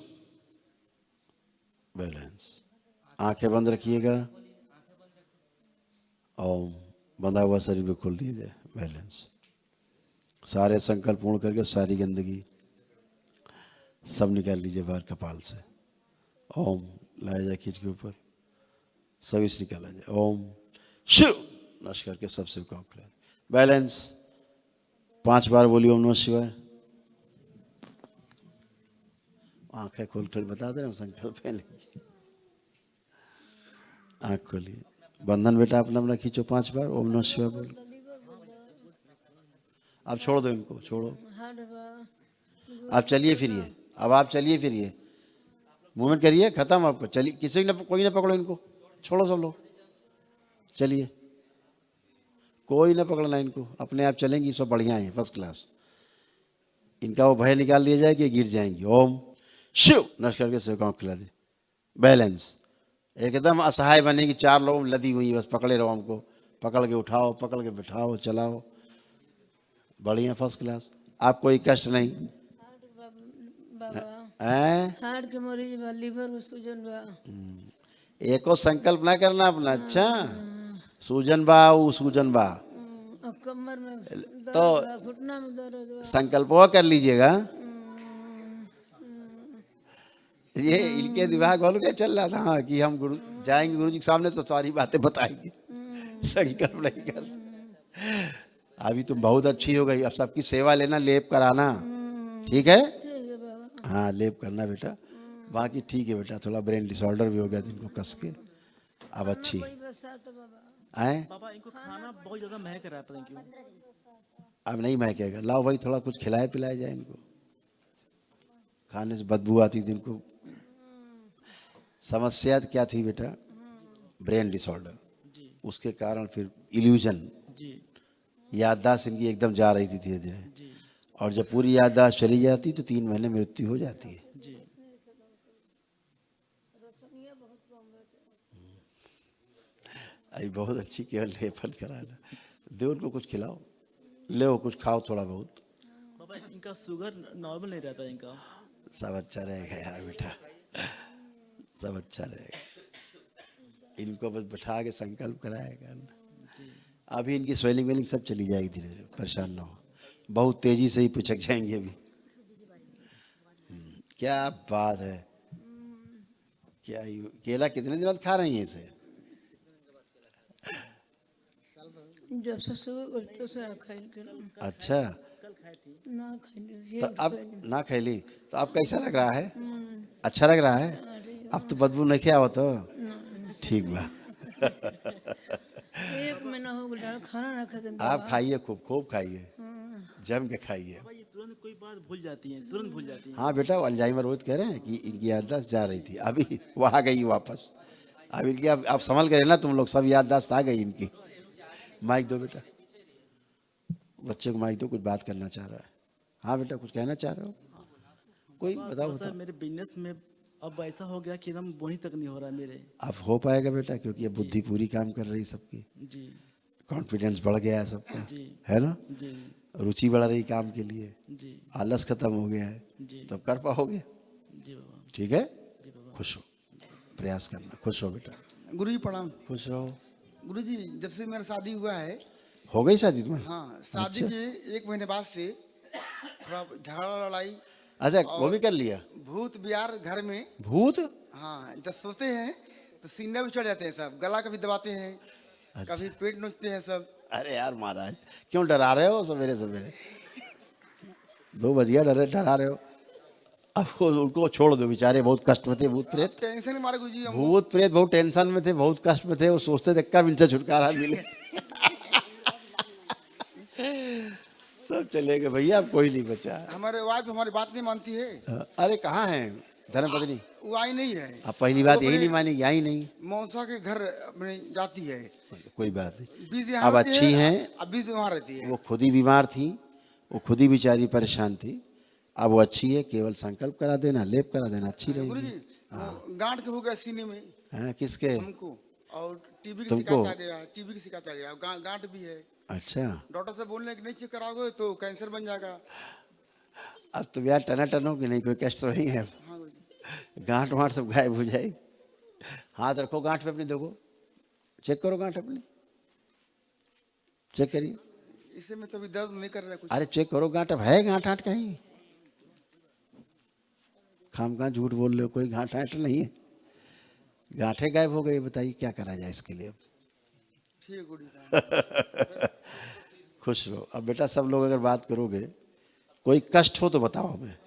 बैलेंस, आंखें बंद रखिएगा। ओम। बंधा हुआ शरीर भी खोल दिया जाए। बैलेंस, सारे संकल्प पूर्ण करके सारी गंदगी सब निकाल लीजिए बाहर कपाल से। ओम लाया जाए खींच के ऊपर, सभी से निकाला जाए। ओम शिव नश करके सबसे काम करें। बैलेंस 5 बार बोलिए ओम नमः शिवाय। आंखें खोल कर बता दे रहे हैं संकल्प पहले। आंख खोलिए। बंधन बेटा अपना अपना खींचो 5 बार ओम नमः शिवाय बोल। अब छोड़ दो इनको, छोड़ो। आप चलिए फिरिए, अब आप चलिए फिरिए, मूवमेंट करिए, खत्म आपको। चलिए, किसी ने कोई ना पकड़ो इनको, छोड़ो सब लोग, चलिए, कोई ना पकड़ना इनको, अपने आप चलेंगी, सब बढ़िया है, फर्स्ट क्लास। इनका वो भय निकाल दिया जाए कि गिर जाएंगी। ओम शिव नश करके सिर को खिला दे। बैलेंस एकदम असहाय बनेगी, 4 लोग लदी हुई, बस पकड़े रहो हमको, पकड़ के उठाओ, पकड़ के बिठाओ, चलाओ, बढ़िया फर्स्ट क्लास। आप कोई कष्ट नहीं। हार्ट के मरीज बा, लीवर में सूजन बा। एको संकल्प ना करना अपना। अच्छा, सूजन बा, वो सूजन बा, कमर में दर्द तो बा, घुटना में दर्द बा। संकल्प वो कर लीजिएगा। ये इनके दिमाग वालों क्या चल रहा था, हाँ, कि हम गुरु जाएंगे गुरु जी के सामने तो सारी बातें बताएंगे, संकल्प नहीं कर। अभी तुम बहुत अच्छी हो गई, अब सबकी सेवा लेना, लेप कराना, ठीक है? हाँ, लेप करना बेटा, बाकी ठीक है बेटा। थोड़ा ब्रेन डिसऑर्डर भी हो गया इनको कस के, अब अच्छी आए। पापा इनको खाना बहुत ज्यादा महक रहा है, पता नहीं क्यों। अब नहीं महकेगा, लाओ भाई थोड़ा कुछ खिलाया पिलाया जाए इनको, खाने से बदबू आती थी इनको। समस्या क्या थी बेटा? ब्रेन डिसऑर्डर, उसके कारण फिर इल्यूजन, याददाश्त इनकी एकदम जा रही थी धीरे धीरे, और जब पूरी याददाश्त चली जाती तो 3 महीने मृत्यु हो जाती है। अभी बहुत अच्छी केवल लेपन कराना, दे उनको कुछ खिलाओ, ले कुछ खाओ थोड़ा बहुत। पापा इनका शुगर नॉर्मल नहीं रहता इनका। सब अच्छा रहेगा यार बेटा, सब अच्छा रहेगा। इनको बस बैठा के संकल्प कराएगा ना, अभी इनकी स्वेलिंग वेलिंग सब चली जाएगी धीरे धीरे, परेशान ना हो, बहुत तेजी से ही पिछक जाएंगे अभी। क्या बात है, क्या केला कितने दिन बाद खा रही हैं इसे? जब से सुबह से अच्छा, ना खाई तो अब ना खैली तो अब कैसा लग रहा है? अच्छा लग रहा है? अब तो बदबू नहीं किया हो तो ठीक बा। 1 महीना हो गया खाना ना खाते। आप खाइए, खूब खूब खाइए, जम के खाइए। तुरंत कोई बात भूल जाती है, तुरंत भूल जाती है। हाँ बेटा, अल्जाइमर रोज कह रहे हैं कि इनकी याददाश्त जा रही थी, अभी वो आ गई वापस। अब इनकी आप संभल कर ना तुम लोग, सब याददाश्त आ गई इनकी। माइक दो बेटा, बच्चे को माइक दो, कुछ बात करना चाह रहा है। हाँ बेटा, कुछ कहना चाह रहे हो? कोई बताओ। सर मेरे बिजनेस में अब ऐसा हो गया कि एकदम बोनी तक नहीं हो रहा मेरे। अब हो पाएगा बेटा, क्योंकि अब बुद्धि पूरी काम कर रही सबकी, कॉन्फिडेंस बढ़ गया है सबका, है ना? रुचि बढ़ रही काम के लिए, आलस खत्म हो गया है, तो कर पाओगे। ठीक है, खुश हो, प्रयास करना, खुश हो बेटा। गुरुजी प्रणाम। खुश रहो। गुरुजी जब से मेरा शादी हुआ है। हो गई शादी तुम्हें? हाँ, शादी के 1 महीने बाद से थोड़ा झगड़ा लड़ाई। अच्छा, वो भी कर लिया? भूत बिहार घर में। भूत? हाँ, जब सोते हैं तो सीने भी चढ़ जाते हैं सब, गला कभी दबाते हैं। अच्छा। कभी पेट नोचते हैं सब। अरे यार महाराज, क्यों डरा रहे हो सवेरे सवेरे? 2 बजिया डरा रहे हो। अब उनको छोड़ दो, बेचारे बहुत कष्ट में थे, भूत प्रेत। टेंशन मारे गुरुजी, भूत प्रेत बहुत टेंशन में थे, बहुत कष्ट में थे, वो सोचते थे कब इनसे छुटकारा मिले। सब चले गए भैया, अब कोई नहीं बचा। हमारे वाइफ हमारी बात नहीं मानती है। अरे कहाँ है धर्मपत्नी? वो आई नहीं है। अब पहली बात यही नहीं मानेगी, आई नहीं। मौसा के घर अपने जाती है। कोई बात नहीं, 20 अब अच्छी हैं। अब 20 वहाँ रहती है। वो खुद ही बीमार थी, वो खुद ही बेचारी परेशान थी, अब वो अच्छी है। केवल संकल्प करा देना, लेप करा देना, अच्छी रहेगी। गांठ के हो गया सीने में। हाँ, किसके? हमको। और टीबी की तुमको? शिकायत आ गया, टीबी की शिकायत आ गया, गांठ भी है। अच्छा, डॉक्टर से बोलने कि नहीं चेक कराओगे तो कैंसर बन जाएगा। अब तो यार टनाटन हो कि नहीं, कोई कष्ट तो नहीं है। गांठ वाँठ सब गायब हो जाए। हाथ रखो गांठ पे अपनी, देखो, चेक करो गांठ अपनी, चेक करिए। इसे में तो अभी दर्द नहीं कर रहा है कुछ। अरे चेक करो गांठ, अब है गांठ आठ कहीं? खाम कहाँ झूठ बोल रहे हो, कोई गांठ आठ नहीं है, गांठे गायब हो गई। बताइए क्या करा जाए इसके लिए अब? ठीक है गुड़ी साहब। खुश रहो। अब बेटा सब लोग अगर बात करोगे, कोई कष्ट हो तो बताओ हमें,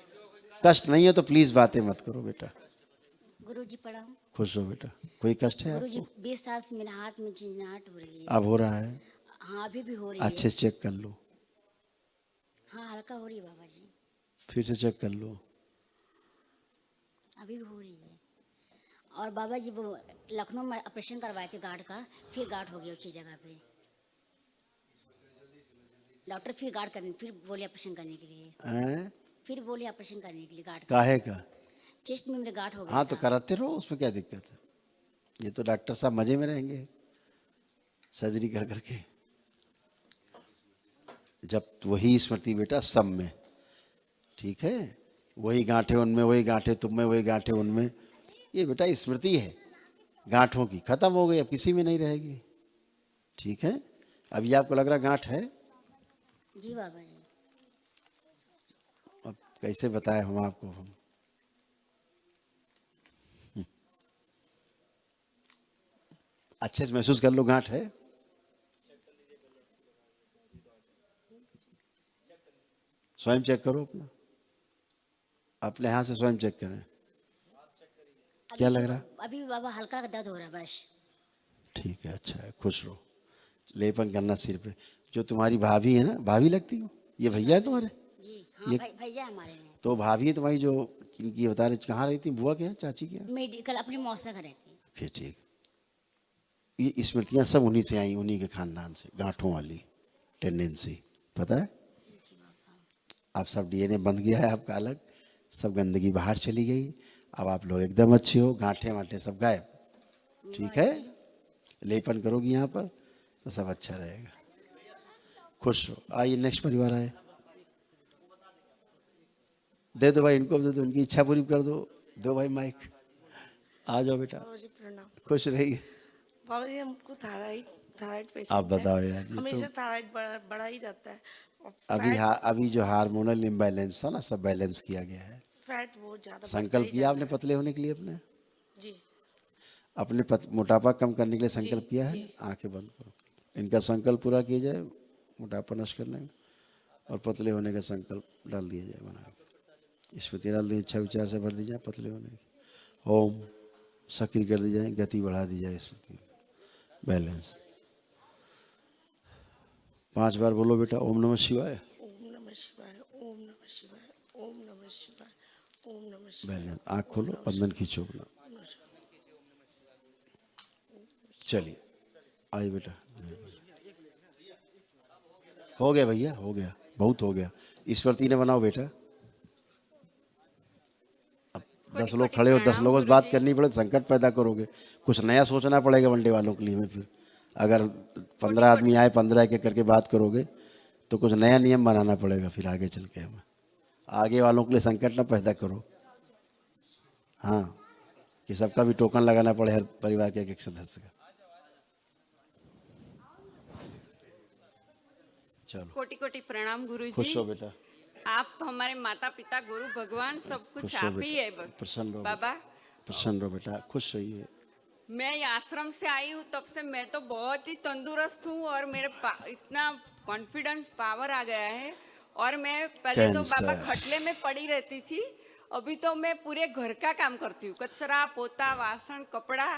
कष्ट नहीं है तो प्लीज बातें मत करो बेटा। गुरुजी प्रणाम। खुश रहो बेटा। कोई कष्ट है गुरुजी आपको? 20 साल से मेरे हाथ में झिंझनाहट हो रही है। अब हो रहा है? हाँ अभी भी हो रही अच्छे है। से चेक कर लो। हाँ हल्का हो रही है बाबा जी, फिर से चेक कर लो। अभी भी हो रही है। और बाबा जी वो लखनऊ में ऑपरेशन करवाए थे गार्ड का, फिर गार्ड हो गया उसी जगह पे। डॉक्टर फिर गार्ड करने, फिर बोले ऑपरेशन करने के लिए, हैं? फिर बोले ऑपरेशन करने के लिए गार्ड काहे का? चेस्ट में मेरे गार्ड हो गया हाँ तो था। कराते रहो, उसमें क्या दिक्कत है? ये तो डॉक्टर साहब मजे में रहेंगे सर्जरी कर करके। जब वही स्मृति बेटा सब में, ठीक है, वही गांठे उनमें, वही गांठे तुम में, वही गांठे उनमें, ये बेटा स्मृति है गांठों की, खत्म हो गई, अब किसी में नहीं रहेगी। ठीक है, अभी आपको लग रहा गांठ है? जी बाबा जी। अब कैसे बताए हम आपको? हम अच्छे से महसूस कर लो, गांठ है? स्वयं चेक करो अपना, अपने हाथ से स्वयं चेक करें। क्या लग रहा? अभी भी बाबा हल्का का दर्द हो रहा है बस। ठीक है, अच्छा है, खुश रहो। लेपन करना सिर पे। जो तुम्हारी भाभी है ना, भाभी लगती हो, ये भैया है तुम्हारे? जी हाँ ये भैया हमारे हैं। तो भाभी है तुम्हारी जो इनकी बता रहे, कहाँ रहती? बुआ के यहाँ, चाची के यहाँ? मेडिकल अपनी मौसा का रहती है। फिर ठीक। ये स्मृतियाँ सब उन्हीं से आई, उन्हीं के खानदान से, गांठों वाली टेंडेंसी, पता है? अब सब डीएनए बंद गया है आपका अलग, सब गंदगी बाहर चली गई, अब आप लोग एकदम अच्छे हो, गांठे वांठे सब गायब। ठीक है, लेपन करोगी यहाँ पर तो सब अच्छा रहेगा। खुश हो। आइए नेक्स्ट परिवार आए, दे दो भाई इनको, दे दो, इनकी इच्छा पूरी कर दो। दो भाई माइक, आ जाओ बेटा। खुश रहिए। बाबा जी हमको थायराइड पेशेंट आप बताओ यार, ये हमेशा तो थायराइड बढ़ा ही रहता है। और अभी जो हार्मोनल इम्बैलेंस था ना, सब बैलेंस किया गया है। फैट बहुत ज्यादा संकल्प किया आपने पतले होने के लिए अपने? जी। अपने मोटापा कम करने के लिए संकल्प किया है? आंखें बंद करो, इनका संकल्प पूरा किया जाए, मोटापा नष्ट करने का, और पतले होने का संकल्प डाल दिया जाए बना के। स्मृति डाल दी, इच्छा विचार से भर दी जाए पतले होने की। ओम सक्रिय कर दी जाए, गति बढ़ा दी जाए स्मृति, बैलेंस। 5 बार बोलो बेटा, ओम नमः शिवाय। ओम नमः शिवाय, ओम नमः शिवाय, ओम नमः शिवाय, ओम नमः शिवाय। बैलेंस। आँख खोलो, बंधन खींचो अपना। चलिए आइए बेटा। हो गया भैया, हो गया, बहुत हो गया। स्मृति ने बनाओ बेटा। अब 10 लोग खड़े हो, 10 लोगों से बात करनी पड़े, संकट पैदा करोगे। कुछ नया सोचना पड़ेगा वनडे वालों के लिए हमें। फिर अगर 15 आदमी आए, 15 एक करके बात करोगे तो कुछ नया नियम बनाना पड़ेगा फिर आगे चल के हमें। आगे वालों के लिए संकट ना पैदा करो। हाँ, कि सबका भी टोकन लगाना पड़े हर परिवार के एक सदस्य का। चलो, कोटि कोटि प्रणाम गुरु खुश जी। हो बेटा। आप हमारे माता पिता गुरु भगवान सब कुछ खुश हो आप ही है बेटा, प्रसन्न रहो बाबा। प्रसन्न रहो बेटा, खुश रहिए। मैं ये आश्रम से आई हूँ तब से मैं तो बहुत ही तंदुरुस्त हूँ और मेरे इतना कॉन्फिडेंस पावर आ गया है। और मैं पहले तो बाबा खटले में पड़ी रहती थी, अभी तो मैं पूरे घर का काम करती हूँ, कचरा पोता वासन कपड़ा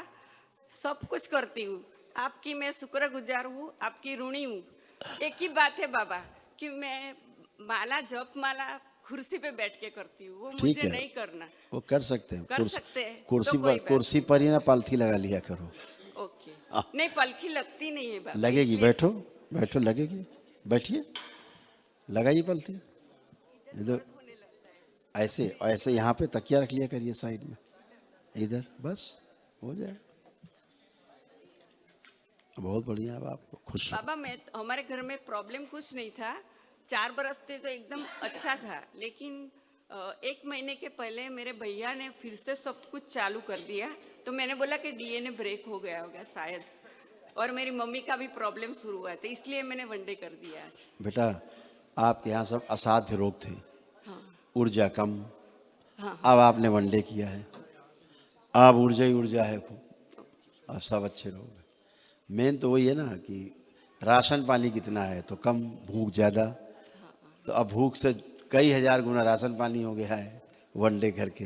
सब कुछ करती हूँ। आपकी मैं शुक्रगुजार हूँ, आपकी ऋणी हूँ। एक ही बात है बाबा कि मैं माला जप माला कुर्सी पे बैठ के करती हूँ, वो ठीक मुझे है, नहीं करना। वो कर सकते हैं। कर सकते हैं, कुर्सी तो कोई पर, बात कुर्सी पर ही ना पालथी लगा लिया करो। ओके। नहीं पलकी लगती नहीं है बाबा। लगेगी, इसलिए- बैठो बैठो, लगेगी, बैठिए, लगाइए पलथी। इधर ऐसे ऐसे यहाँ पे तकिया रख लिया करिए साइड में, इधर, बस हो जाए। बहुत बढ़िया। अब आपको खुश बाबा मैं हमारे घर में प्रॉब्लम कुछ नहीं था, 4 बरस थे तो एकदम अच्छा था, लेकिन 1 महीने के पहले मेरे भैया ने फिर से सब कुछ चालू कर दिया, तो मैंने बोला कि डीएनए ब्रेक हो गया होगा शायद। और मेरी मम्मी का भी प्रॉब्लम शुरू हुआ था, इसलिए मैंने वनडे कर दिया आज। बेटा आपके यहाँ सब असाध्य रोग थे, हाँ ऊर्जा कम, हाँ अब आपने वनडे किया है, अब ऊर्जा ही ऊर्जा है खूब, अब सब अच्छे लोग हैं। मेन तो वही है ना कि राशन पानी कितना है तो कम, भूख ज़्यादा, तो अब भूख से कई हजार गुना राशन पानी हो गया है वनडे करके,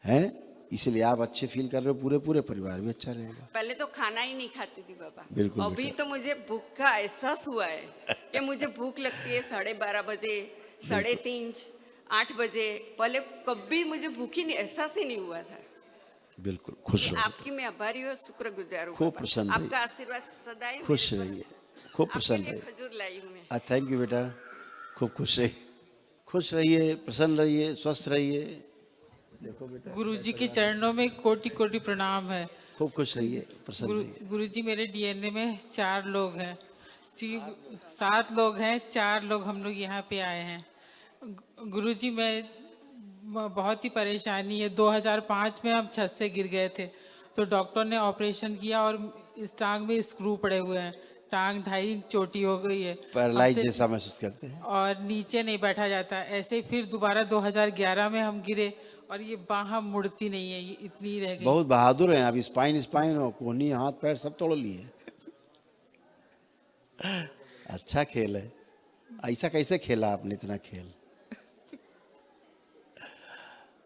हैं? इसलिए आप अच्छे फील कर रहे हो, पूरे पूरे परिवार भी अच्छा रहेगा। पहले तो खाना ही नहीं खाती थी बाबा, बिल्कुल अभी बेटा। तो मुझे भूख का एहसास हुआ है कि मुझे भूख लगती है 12:30 बजे, 3:30, 8 बजे। पहले कभी मुझे भूख ही नहीं, एहसास ही नहीं हुआ था। बिल्कुल खुश रहो, आपकी मैं आभारी हूँ, शुक्रगुजार हूँ खूब बाबा। प्रसन्न आपका रहिए, आशीर्वाद सदैव खुश मेरे रहिए, साथ। खूब आपके प्रसन्न लिए रहिए। खजूर लाई हूँ मैं। थैंक यू बेटा, खूब खुश रहिए, खुश रहिए, प्रसन्न रहिए, स्वस्थ रहिए। देखो बेटा, गुरुजी के चरणों में कोटि कोटि प्रणाम है। खूब खुश रहिए, प्रसन्न रहिए। गुरुजी मेरे डीएनए में 4 लोग हैं जी, 7 लोग हैं, 4 लोग हम लोग यहाँ पे आए हैं। गुरुजी मैं बहुत ही परेशानी है, 2005 में हम छत से गिर गए थे, तो डॉक्टर ने ऑपरेशन किया और इस टांग में स्क्रू पड़े हुए हैं, टांग 2.5 इंच चोटी हो गई है, पैरालाइज हमसे- जैसा महसूस करते हैं। और नीचे नहीं बैठा जाता। ऐसे ही फिर दोबारा 2011 में हम गिरे और ये बाह मुड़ती नहीं है, ये इतनी ही रह गई। बहुत बहादुर हैं आप, स्पाइन और कोहनी, हाथ पैर सब तोड़ लिए। अच्छा खेल है, ऐसा कैसे खेला आपने इतना खेल?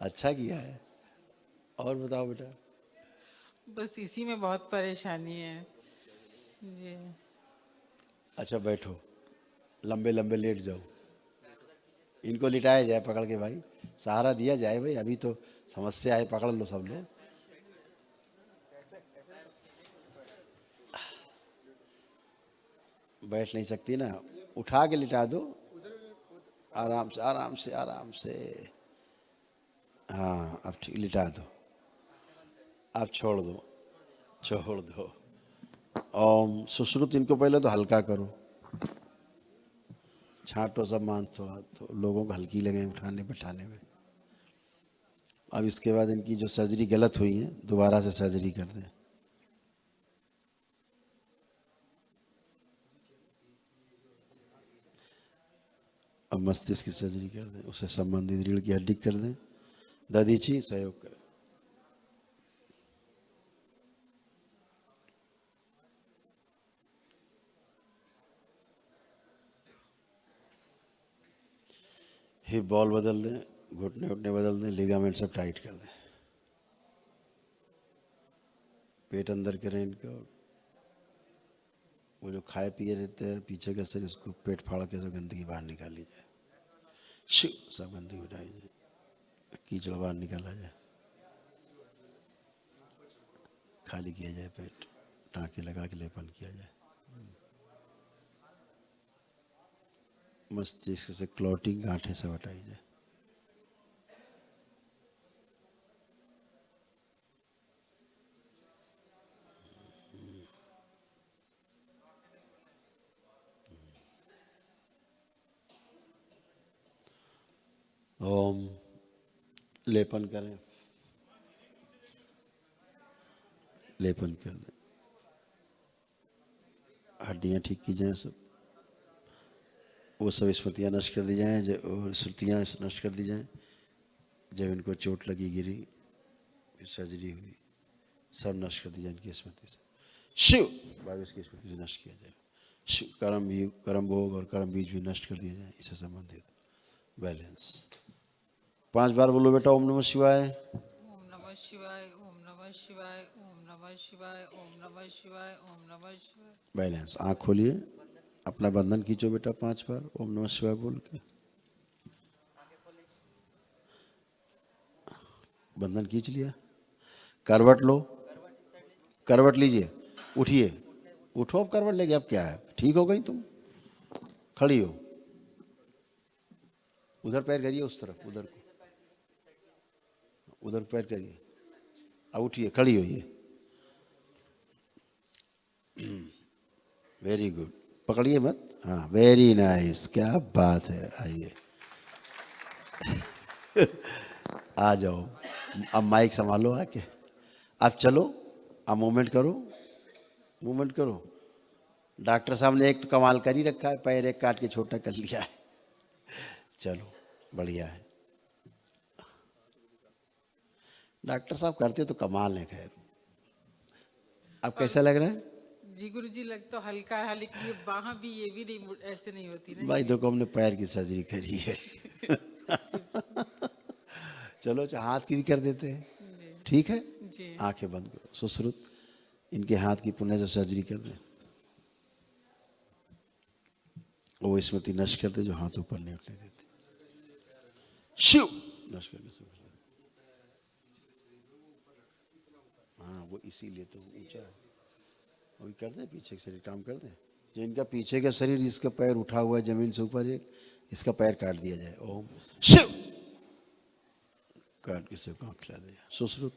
अच्छा किया है। और बताओ बेटा। बस इसी में बहुत परेशानी है जी। अच्छा बैठो, लंबे लंबे लेट जाओ, इनको लिटाया जाए पकड़ के भाई, सहारा दिया जाए भाई, अभी तो समस्या है, पकड़ लो सब लोग। बैठ नहीं सकती ना, उठा के लिटा दो, आराम से आराम से आराम से। हाँ अब ठीक, लिटा दो, अब छोड़ दो, छोड़ दो। ओम सुश्रुत, इनको पहले तो हल्का करो, छांटो सब मांस थोड़ा, तो लोगों को हल्की लगे उठाने बैठाने में। अब इसके बाद इनकी जो सर्जरी गलत हुई है, दोबारा से सर्जरी कर दें। अब मस्तिष्क की सर्जरी कर दें, उससे संबंधित रीढ़ की हड्डी कर दें, दधीची सहयोग करें। हिप बॉल बदल दें, घुटने उठने बदल दें, लिगामेंट सब टाइट कर दें। पेट अंदर करें इनका, वो जो खाए पिए रहते हैं पीछे का शरीर, उसको पेट फाड़ के सब गंदगी बाहर निकाली जाए, सब गंदगी उठाई जाए, कीचड़ बाहर निकाला जाए, खाली किया जाए पेट, टाँके लगा के लेपन किया जाए। मस्तिष्क से क्लॉटिंग, गांठें सब हटाई जाए। ओम लेपन करें, लेपन कर दें, हड्डियां ठीक की जाएं, सब वो सब स्मृतियाँ नष्ट कर दी जाएं, और स्मृतियाँ नष्ट कर दी जाएं। जब इनको चोट लगी, गिरी, फिर सर्जरी हुई, सब नष्ट कर दी जाए इनकी स्मृति से। शिव 22 की स्मृति से नष्ट किया जाए। शिव कर्म भोग और कर्म बीज भी नष्ट कर दिए जाए, इससे संबंधित बैलेंस। 5 बार बोलो बेटा, ओम नमः शिवाय, ओम नमः शिवाय, ओम नमः शिवाय, ओम नमः शिवाय, ओम नमः शिवाय, ओम नमः शिवाय। बैलेंस। आँख खोलिए, अपना बंधन खींचो बेटा 5 बार ओम नमः शिवाय बोल के। बंधन खींच लिया, करवट लो, करवट लीजिए, उठिए, उठो, अब करवट लेके, अब क्या है, ठीक हो गई तुम, खड़ी हो, उधर पैर करिए, उस तरफ, उधर को, उधर पैर करिए, अब उठिए, खड़ी होइए। वेरी गुड, पकड़िए मत, हाँ वेरी नाइस, क्या बात है, आइए। आ जाओ, अब माइक संभालो आके, अब चलो, अब मूवमेंट करो, मूवमेंट करो। डॉक्टर साहब ने एक तो कमाल कर ही रखा है, पैर एक काट के छोटा कर लिया है। चलो बढ़िया है, डॉक्टर साहब करते तो कमाल है। खैर अब कैसा लग रहा है? जी गुरुजी, लग तो हल्का है, लेकिन ये बाह भी, ये भी नहीं, ऐसे नहीं होती ना। भाई देखो, हमने पैर की सर्जरी करी है। चलो हाथ की भी कर देते हैं, ठीक है? आंखें बंद करो, सुश्रुत इनके हाथ की पुण्य से सर्जरी कर दें। वो स्मृति नष्ट कर दे जो हाथ ऊपर नहीं उठने देते। शिव नष्ट करके सब। हाँ वो इसीलिए तो ऊंचा है। अभी कर दे, पीछे का शरीर काम कर दे। जो इनका पीछे का शरीर, इसका पैर उठा हुआ है जमीन से ऊपर, एक इसका पैर काट दिया जाए। ओम शिव, काट के शिव को खिला दिया। सुश्रुत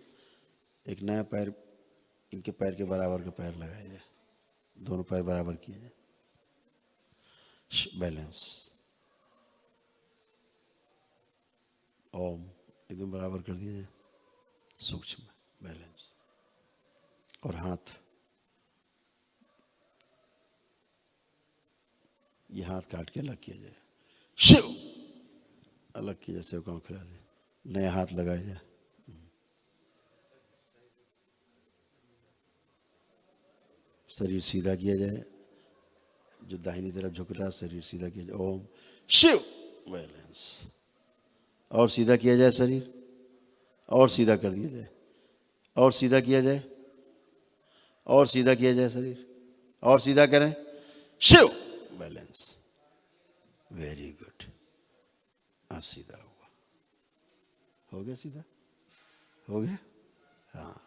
एक नया पैर इनके पैर के बराबर का पैर लगाया जाए, दोनों पैर बराबर किए जाए। बैलेंस। ओम एकदम बराबर कर दिया जाए, सूक्ष्म बैलेंस। और हाथ, ये हाथ काट के अलग किया जाए। शिव अलग किया जाए, शिव को खिला दे। नया हाथ लगाया जाए। शरीर सीधा किया जाए, जो दाहिनी तरफ झुक रहा शरीर सीधा किया जाए। ओम शिव बैलेंस। और सीधा किया जाए शरीर, और सीधा कर दिया जाए, और सीधा किया जाए, और सीधा किया जाए शरीर, और सीधा करें। शिव बैलेंस। Very good. अब सीधा हुआ, हो गया सीधा, हो गया। हाँ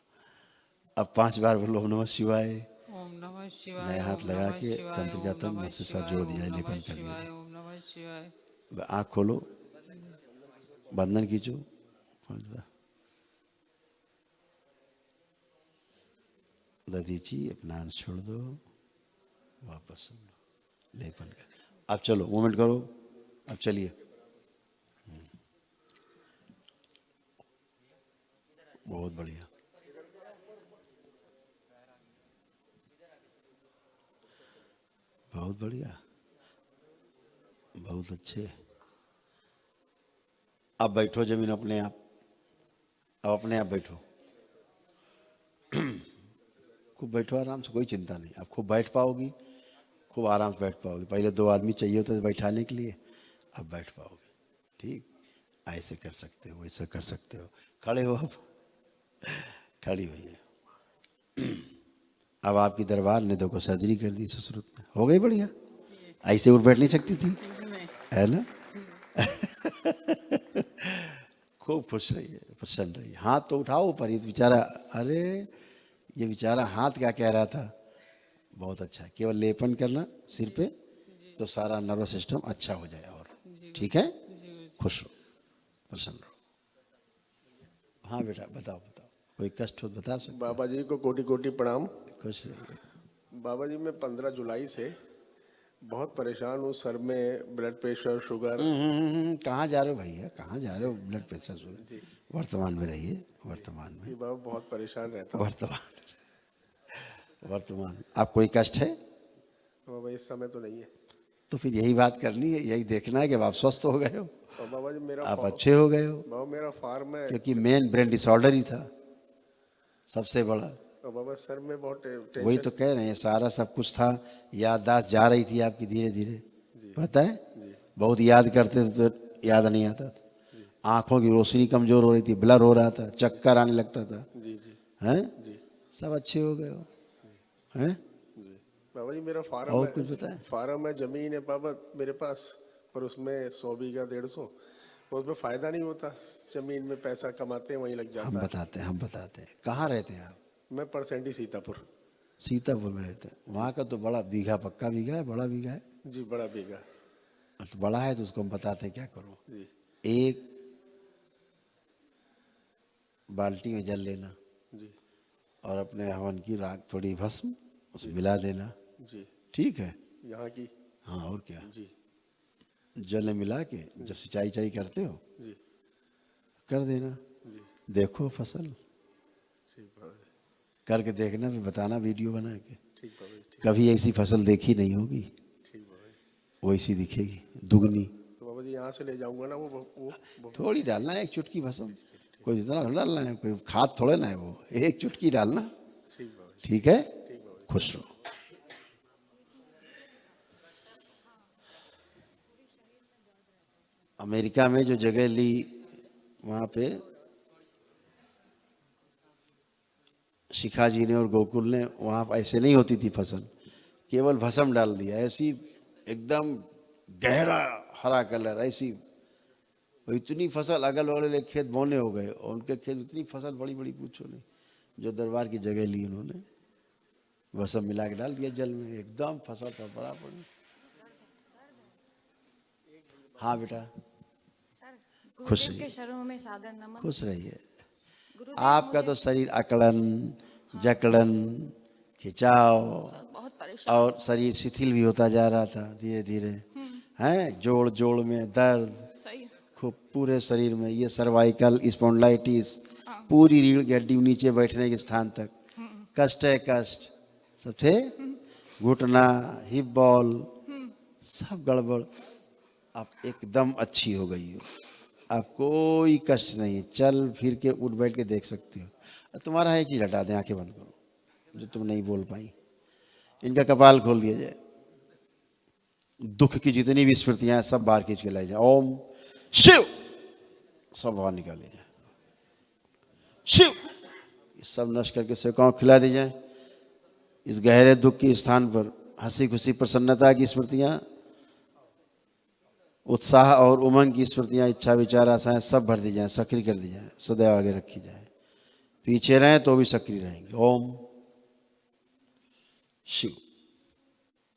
अब 5 बार बोलो ओम नमः शिवाय। ओम नमः शिवाय। नया हाथ लगा के तंत्रिका तंत्र से साथ जोड़ दिया, लेपन कर दिया। ओम नमः शिवाय। आँख खोलो, बंधन खींचो 5 बार। दधीची अपना अंश छोड़ दो, वापस सुन लो, लेपन कर। अब चलो मूवमेंट करो, अब चलिए। बहुत बढ़िया, बहुत बढ़िया, बहुत अच्छे। अब बैठो जमीन अपने आप, अब अपने आप बैठो। खूब बैठो आराम से, कोई चिंता नहीं। अब खूब बैठ पाओगी, खूब आराम से बैठ पाओगी। पहले 2 आदमी चाहिए होते थे बैठाने के लिए, अब बैठ पाओगे। ठीक, ऐसे कर सकते हो, वैसे कर सकते हो। खड़े हो, अब खड़ी हुई है। अब आपकी दरबार ने देखो सर्जरी कर दी सुश्रुत में, हो गई बढ़िया। ऐसे उठ बैठ नहीं सकती थी, है ना? खूब खुश रहिए, प्रसन्न रहिए। हाथ तो उठाओ ऊपर, ये बेचारा, अरे ये बेचारा हाथ क्या कह रहा था। बहुत अच्छा है, केवल लेपन करना सिर पे तो सारा नर्वस सिस्टम अच्छा हो जाए। और ठीक है, खुश रहो, प्रसन्न रहो। हाँ बेटा बताओ बताओ, कोई कष्ट हो बता सकते? बाबा जी को कोटि कोटि प्रणाम। खुश रहिए। बाबा जी मैं 15 जुलाई से बहुत परेशान हूँ, सर में ब्लड प्रेशर, शुगर। कहाँ जा रहे हो भैया, कहाँ जा रहे हो? ब्लड प्रेशर शुगर वर्तमान में रहिए, वर्तमान में। बाबा बहुत परेशान रहता हूँ। वर्तमान। आप कोई कष्ट है? बाबा इस समय तो नहीं है। तो फिर यही बात करनी है, यही देखना है कि आप स्वस्थ हो गए हो, और बाबा जी मेरा आप अच्छे हो गए हो। बाबा मेरा फार्म है, क्योंकि मेन ब्रेन डिसऑर्डर ही था सबसे बड़ा। और बाबा सर में बहुत वही तो कह रहे हैं, सारा सब कुछ था। याददाश्त जा रही थी आपकी धीरे धीरे, पता है? बहुत याद करते थे तो याद नहीं आता था। आंखों की रोशनी कमजोर हो रही थी, ब्लर हो रहा था, चक्कर आने लगता था। हैं? सब अच्छे हो गए हो, हैं? बाबा जी मेरा फार्म और है, कुछ बताएं? फार्म है, जमीन है बाबा मेरे पास, पर उसमें 100 बीघा 150, उसमें फायदा नहीं होता। जमीन में पैसा कमाते हैं वहीं लग जाता है। हम बताते हैं। कहाँ रहते हैं आप? मैं परसेंटी सीतापुर। सीतापुर में रहते हैं। वहाँ का तो बड़ा बीघा, पक्का बीघा है, बड़ा बीघा है जी, बड़ा बीघा। तो बड़ा है तो उसको हम बताते हैं क्या करो। जी। एक बाल्टी में जल लेना जी। और अपने हवन की राख थोड़ी भस्म उसमें मिला देना। जी। ठीक है? यहाँ की। हाँ और क्या। जी। जल में मिला के जब सिंचाई चाई करते हो जी। कर देना। जी। देखो फसल ठीक बाबा। करके देखना, फिर बताना वीडियो बना के। ठीक कभी ऐसी फसल देखी नहीं होगी, वैसी दिखेगी दुगनी। तो बाबा जी यहाँ से ले जाऊंगा ना वो थोड़ी डालना है, एक चुटकी भस्म, कोई जितना थोड़ा डालना है, कोई खाद थोड़े ना है वो, एक चुटकी डालना। ठीक है, खुश रहो। अमेरिका में जो जगह ली वहाँ पे शिखा जी ने और गोकुल ने, वहाँ ऐसे नहीं होती थी फसल, केवल भस्म डाल दिया, ऐसी एकदम गहरा हरा कलर, ऐसी इतनी फसल, अगल बगल खेत बोने हो गए और उनके खेत इतनी फसल बड़ी बड़ी, पूछो नहीं। जो दरबार की जगह ली उन्होंने, भस्म मिला के डाल दिया जल में, एकदम फसल पर बड़ा पड़ी। हाँ बेटा, खुश रहिए, खुश रहिए। आपका तो शरीर अकड़न, जकड़न, खिंचाव और शरीर शिथिल भी होता जा रहा था धीरे धीरे, हैं, जोड़ जोड़ में दर्द खूब पूरे शरीर में, ये सर्वाइकल स्पॉन्डिलाइटिस, पूरी रीढ़ की हड्डी नीचे बैठने के स्थान तक कष्ट है, कष्ट सब थे, घुटना, हिप बॉल सब गड़बड़। आप एकदम अच्छी हो गई हो, आप कोई कष्ट नहीं है, चल फिर के उठ बैठ के देख सकती हो। तुम्हारा एक चीज हटा दें, आंखें बंद करो, जो तुम नहीं बोल पाई, इनका कपाल खोल दिया जाए, दुख की जितनी भी स्मृतियां हैं सब बाहर खींच के लाई जाए, ओम शिव, सब बाहर निकाले जाए, शिव, ये सब नष्ट करके सेवकाओं खिला दी जाए। इस गहरे दुख के स्थान पर हंसी खुशी प्रसन्नता की स्मृतियां, उत्साह और उमंग की स्मृतियां, इच्छा विचार आशाएं सब भर दी जाए, सक्रिय कर दी जाए, सदैव आगे रखी जाए। पीछे रहें तो भी सक्रिय रहेंगे। ओम शिव,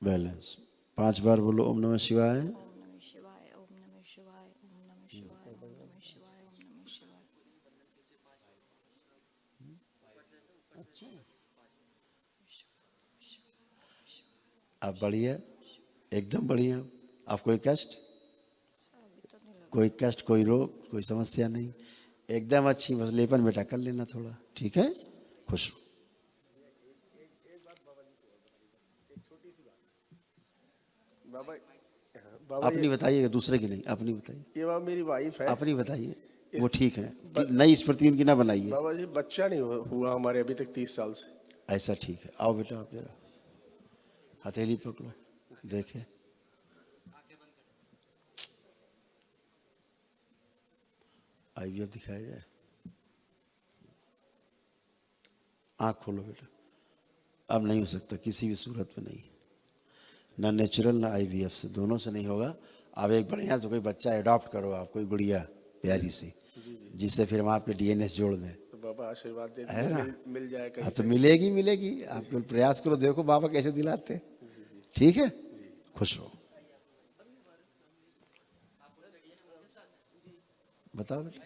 बैलेंस 5 बार बोलो, ओम नमः शिवाय। आप बढ़िया, एकदम बढ़िया। आप कोई कष्ट, कोई कष्ट, कोई रोग, कोई समस्या नहीं, एकदम अच्छी। बस लेपन बेटा कर लेना थोड़ा, ठीक है, खुश हो। बाबा अपनी बताइएगा, दूसरे की नहीं, अपनी बताइए। ये बाबा मेरी वाइफ है, अपनी बताइए, वो ठीक है, नई स्मृति उनकी ना बनाइए। बाबा जी बच्चा नहीं हुआ हमारे अभी तक 30 साल से। ऐसा ठीक है, आओ बेटा, आप जरा हथेली पकड़ो, देखे आईवीएफ दिखाया जाए। आँख खोलो बेटा, अब नहीं हो सकता किसी भी सूरत में, नहीं, ना नेचुरल ना आईवीएफ से, दोनों से नहीं होगा। अब एक बढ़िया से कोई बच्चा अडॉप्ट करो आप, कोई गुड़िया प्यारी सी, जिससे फिर वहाँ पे डीएनएस जोड़ दें। तो बाबा आशीर्वाद दे है ना, मिल जाए कहीं। हाँ तो मिलेगी मिलेगी, आप केवल प्रयास करो, देखो बाबा कैसे दिलाते। ठीक है, खुश रहो। बताओ बेटा।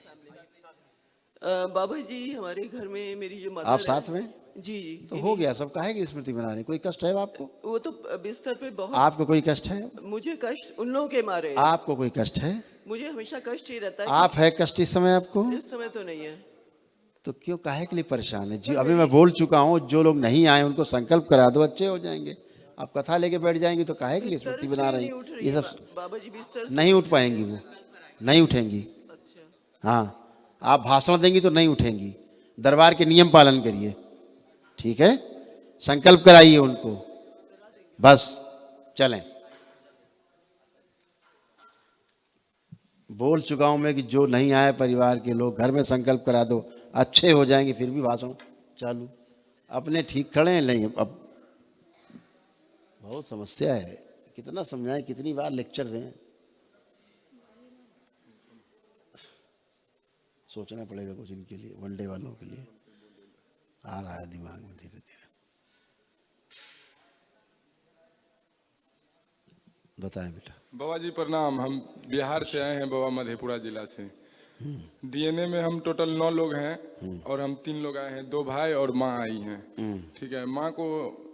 बाबा जी हमारे घर में मेरी जो मदर आप साथ में? जी जी। तो हो गया, सब काहे की स्मृति बना रहे? कोई कष्ट है आपको? वो तो बिस्तर पे बहुत। आपको कोई कष्ट है? मुझे कष्ट उन लोगों के मारे। आपको कोई कष्ट है? मुझे हमेशा कष्ट ही रहता है। आप है कष्ट इस समय आपको? इस समय तो नहीं है। तो क्यों काहे के लिए परेशान है जी? अभी मैं बोल चुका हूँ, जो लोग नहीं आए उनको संकल्प करा दो, अच्छे हो जाएंगे। आप कथा लेके बैठ जाएंगी तो काहे के लिए स्मृति बना रही? ये सब बाबा जी बिस्तर नहीं उठ पाएंगी, वो नहीं उठेंगी। हाँ, आप भाषण देंगी तो नहीं उठेंगी। दरबार के नियम पालन करिए, ठीक है, संकल्प कराइए उनको, बस चलें। बोल चुका हूं मैं कि जो नहीं आए परिवार के लोग, घर में संकल्प करा दो, अच्छे हो जाएंगे। फिर भी भाषण चालू, अपने ठीक खड़े हैं, नहीं अब बहुत समस्या है। कितना समझाएं, कितनी बार लेक्चर दें, सोचना पड़ेगा कुछ इनके लिए, वनडे वालों के लिए। आ रहा है दिमाग में धीरे धीरे। बताएं बेटा। बाबा जी प्रणाम, हम बिहार से आए हैं बाबा, मधेपुरा जिला से। डीएनए में हम टोटल 9 लोग हैं और हम 3 लोग आए हैं, 2 भाई और माँ आई हैं। ठीक है, माँ को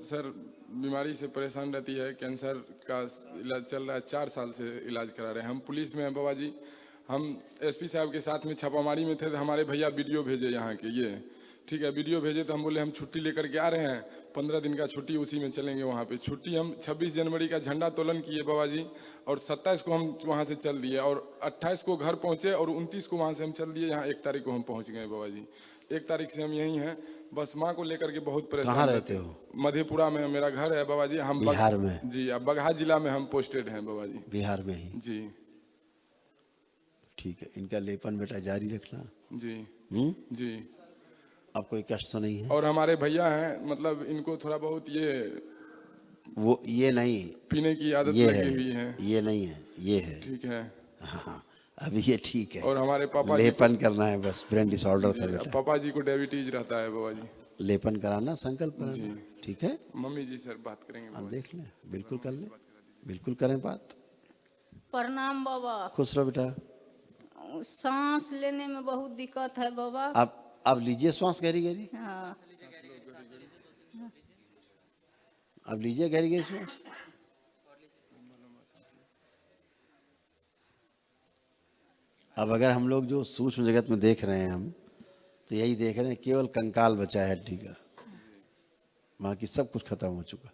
सर बीमारी से परेशान रहती है, कैंसर का इलाज चल रहा है, 4 साल से इलाज करा रहे हैं। हम पुलिस में हैं बाबा जी, हम एसपी साहब के साथ में छापामारी में थे, तो हमारे भैया वीडियो भेजे यहाँ के, ये ठीक है, वीडियो भेजे तो हम बोले हम छुट्टी लेकर के आ रहे हैं, 15 दिन का छुट्टी उसी में चलेंगे वहाँ पे। छुट्टी हम 26 जनवरी का झंडा तोलन किए बाबा जी, और 27 को हम वहाँ से चल दिए, और 28 को घर पहुँचे, और 29 को वहाँ से हम चल दिए यहाँ, 1 तारीख को हम पहुँच गए बाबा जी। 1 तारीख से हम यहीं हैं। बस माँ को लेकर के बहुत परेशान। कहाँ रहते हो? मधेपुरा में मेरा घर है बाबा जी। हम बिहार में? जी, अब बगहा जिला में हम पोस्टेड हैं बाबा जी। बिहार में ही? जी ठीक है, इनका लेपन बेटा जारी रखना। जी जी। अब कोई कष्ट तो नहीं है? और हमारे भैया हैं, मतलब इनको थोड़ा बहुत ये नहीं पीने की आदत लगी हुई है। ये नहीं है, ये है। ठीक है, हाँ अभी ये ठीक है। और हमारे पापा लेपन करना है बस, ब्रेन डिसऑर्डर था बेटा। पापा जी को डायबिटीज रहता है बाबा जी। लेपन कराना, संकल्प कराना, ठीक है। मम्मी जी सर बात करेंगे। आप देख लें, बिल्कुल कर लें, बिल्कुल करें बात। प्रणाम बाबा। खुश रहो बेटा। सांस लेने में बहुत दिक्कत है बाबा। अब लीजिए श्वास गहरी गहरी। हाँ। अब लीजिए गहरी गहरी श्वास। अब अगर हम लोग जो सूक्ष्म जगत में देख रहे हैं हम, तो यही देख रहे हैं केवल कंकाल बचा है हड्डी का, बाकी सब कुछ खत्म हो चुका।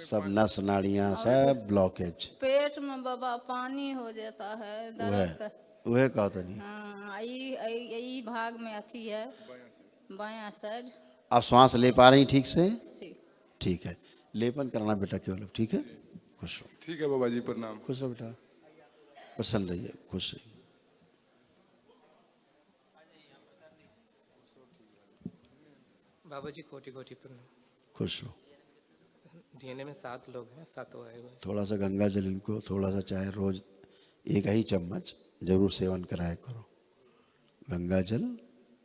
सब नस नाड़ियां सब ब्लॉकेज। पेट में बाबा पानी हो जाता है, दर्द। वह कहा था नहीं। हाँ, यही भाग में अथी है, बायां साइड। आप श्वास ले पा रही ठीक से? ठीक है, लेपन करना बेटा केवल, ठीक है। खुश रहो। ठीक है बाबा जी, प्रणाम। खुश रहो बेटा, प्रसन्न रहिए, खुश रहिए। बाबा जी कोटि कोटि प्रणाम। खुश रहो। डीएनए में 7 लोग हैं, 7 आए हुए। थोड़ा सा गंगा जल इनको थोड़ा सा चाहे रोज 1 ही चम्मच जरूर सेवन कराया करो। गंगा जल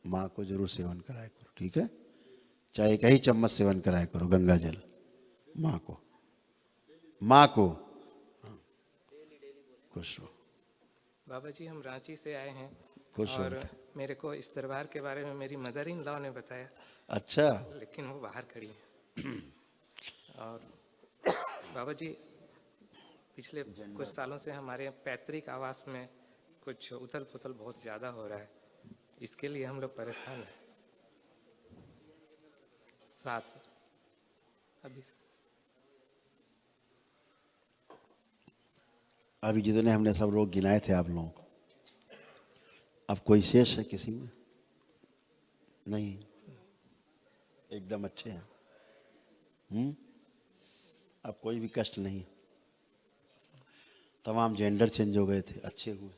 माँ को जरूर सेवन कराया करो, ठीक है। चाहे 1 ही चम्मच सेवन कराया करो गंगा जल माँ को। खुश रहो। बाबा जी हम रांची से आए हैं। खुश रहो और बेटा। मेरे को इस दरबार के बारे में मेरी मदर इन लॉ ने बताया। अच्छा। लेकिन वो बाहर खड़ी है। और बाबा जी पिछले कुछ सालों से हमारे पैतृक आवास में कुछ उथल पुथल बहुत ज़्यादा हो रहा है, इसके लिए हम लोग परेशान हैं। 7 अभी जितने हमने सब रोग गिनाए थे आप लोगों को, अब कोई शेष है किसी में? नहीं, एकदम अच्छे हैं। अब कोई भी कष्ट नहीं। तमाम जेंडर चेंज हो गए थे, अच्छे हुए।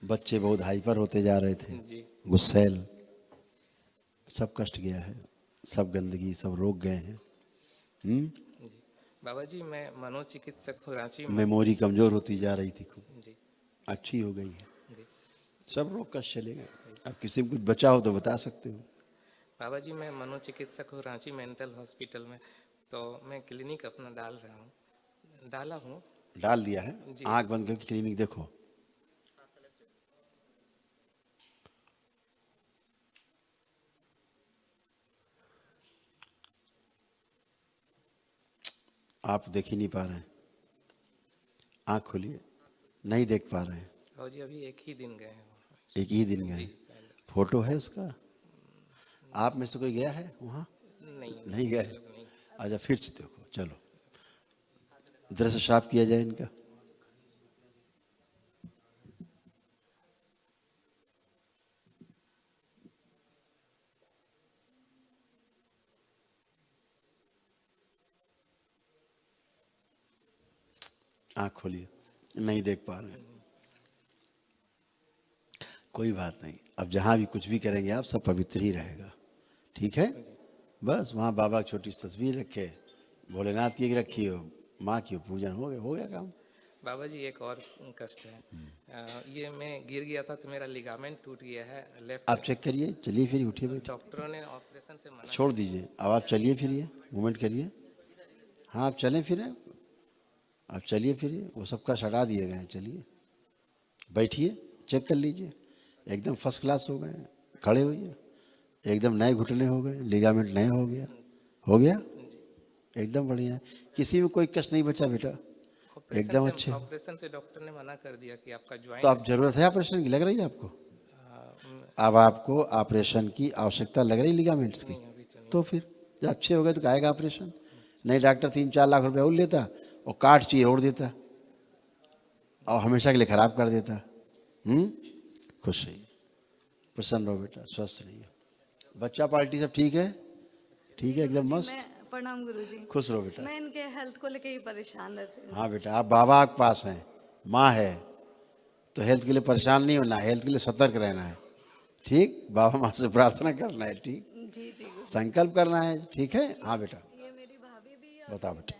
बच्चे बहुत हाइपर होते जा रहे थे, गुस्सैल, सब कष्ट गया है, सब गंदगी, सब रोग गए हैं। बाबा जी मैं मनोचिकित्सक हूँ रांची में। मेमोरी कमजोर होती जा रही थी, खूब जी। अच्छी हो गई है, सब रोग कष्ट चले गए। अब किसी में कुछ बचा हो तो बता सकते हो। बाबा जी मैं मनोचिकित्सक हूँ रांची मेंटल हॉस्पिटल में, तो मैं क्लिनिक अपना डाला हूँ। डाल दिया है? आंख बंद करके क्लिनिक देखो। आप देख ही नहीं पा रहे हैं, आंख खोलिए, नहीं देख पा रहे हैं। और जी अभी 1 ही दिन गए हैं। 1 ही दिन गए? फोटो है उसका? आप में से कोई गया है वहाँ? नहीं गए। अच्छा फिर से देखो, चलो दृश्य साफ किया जाए इनका। आँख खोलिए, नहीं देख पा रहे हैं। कोई बात नहीं, अब जहाँ भी कुछ भी करेंगे आप सब पवित्र ही रहेगा, ठीक है। बस वहाँ बाबा की छोटी सी तस्वीर रखे, भोलेनाथ की रखी हो, माँ की पूजन, हो गया काम। बाबा जी एक और कष्ट है, ये मैं गिर गया था तो मेरा लिगामेंट टूट गया है लेफ्ट। आप चेक करिए, चलिए फिर उठिए बैठिए। डॉक्टरों ने ऑपरेशन से मना छोड़ दीजिए, अब आप चलिए फिरिए, मूवमेंट करिए। हाँ आप चलें फिरें, आप चलिए फिरिए, वो सब कष्ट हटा दिए गए हैं। चलिए बैठिए, चेक कर लीजिए, एकदम फर्स्ट क्लास हो गए हैं। खड़े होइए, एकदम नए घुटने हो गए, लिगामेंट नया हो गया, एकदम बढ़िया है। किसी में कोई कष्ट नहीं बचा बेटा, एकदम अच्छे हो। ऑपरेशन से डॉक्टर ने मना कर दिया कि आपका ज्वाइंट। तो अब जरूरत है ऑपरेशन की, लग रही है आपको? अब आपको ऑपरेशन की आवश्यकता लग रही लिगामेंट्स की? तो फिर जब अच्छे हो गए तो काहेगा ऑपरेशन? नहीं डॉक्टर 3-4 लाख रुपए और लेता और काट चीर देता और हमेशा के लिए खराब कर देता। खुश रहिए, प्रसन्न रहो बेटा, स्वस्थ रहिए। बच्चा पार्टी सब ठीक है? ठीक है, एकदम मस्त। प्रणाम गुरुजी। खुश रहो बेटा। मैं इनके हेल्थ को लेके ही परेशान रहती हूँ। हाँ बेटा, आप बाबा के पास हैं, माँ है, तो हेल्थ के लिए परेशान नहीं होना, हेल्थ के लिए सतर्क रहना है। ठीक, बाबा माँ से प्रार्थना करना है। ठीक, जी जी संकल्प करना है। ठीक है, हाँ बेटा। ये मेरी भाभी भी बताओ बेटा।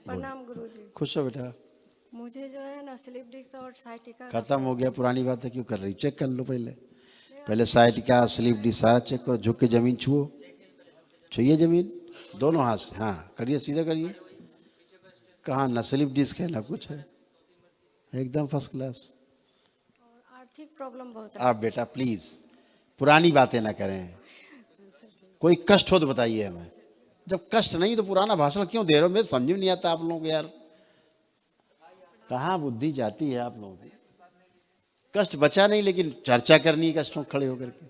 प्रणाम गुरुजी। खुश हो बेटा। मुझे जो है ना स्लिप डिस्क और साइटिका खत्म हो गया, पुरानी बात है, क्यों कर रही? चेक कर लो पहले साइटिका, स्लिप डिस्क सारा चेक करो। झुक के जमीन छुइए जमीन दोनों हाथ से। हाँ करिए, सीधा करिए। कहाँ ना स्लिप डिस्क है ना कुछ है, एकदम फर्स्ट क्लास। आर्थिक प्रॉब्लम बहुत है। आप बेटा प्लीज पुरानी बातें ना करें, कोई कष्ट हो तो बताइए हमें। जब कष्ट नहीं तो पुराना भाषण क्यों दे रहे हो? मेरे समझ में नहीं आता आप लोगों को यार, कहाँ बुद्धि जाती है आप लोगों की? कष्ट बचा नहीं, लेकिन चर्चा करनी है कष्टों खड़े होकर के।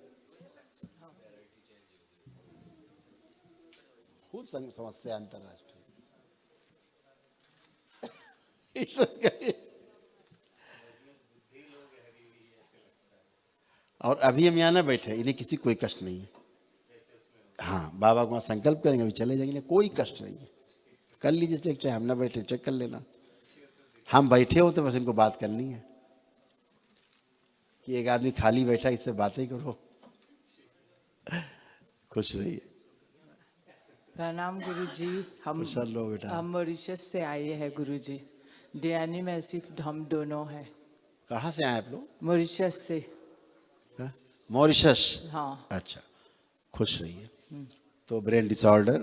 खूब समस्या अंतरराष्ट्रीय और अभी हम यहाँ ना बैठे, इन्हें किसी कोई कष्ट नहीं है। हाँ बाबा को संकल्प करेंगे, अभी चले जाएंगे, कोई कष्ट नहीं है। कर लीजिए चेक, चाहे हम ना बैठे चेक कर लेना। हम बैठे हो तो बस इनको बात करनी है कि एक आदमी खाली बैठा, इससे बातें करो। खुश रहिए। प्रणाम गुरुजी। हम मॉरिशस से आए हैं गुरुजी। डियानी में सिर्फ हम दोनों हैं। कहाँ से आए आप लोग? मॉरिशस से। मॉरिशस? हाँ। अच्छा, खुश रहिए। तो ब्रेन डिसऑर्डर,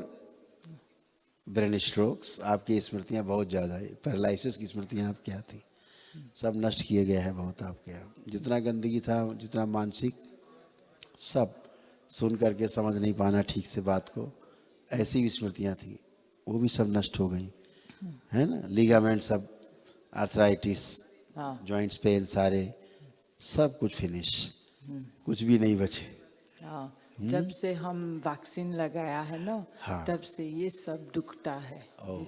ब्रेन स्ट्रोक्स, आपकी स्मृतियाँ बहुत ज़्यादा है। पैरालिसिस की स्मृतियाँ आपकी आती, सब नष्ट किए गए हैं बहुत आपके यहाँ। जितना गंदगी था, जितना मानसिक, सब सुन करके समझ नहीं पाना ठीक से बात को, ऐसी भी स्मृतियाँ थी, वो भी सब नष्ट हो गई है ना। लिगामेंट सब, आर्थराइटिस, जॉइंट्स पेन, सारे सब कुछ फिनिश, कुछ भी नहीं बचे। जब से हम वैक्सीन लगाया है ना, हाँ। तब से ये सब दुखता है।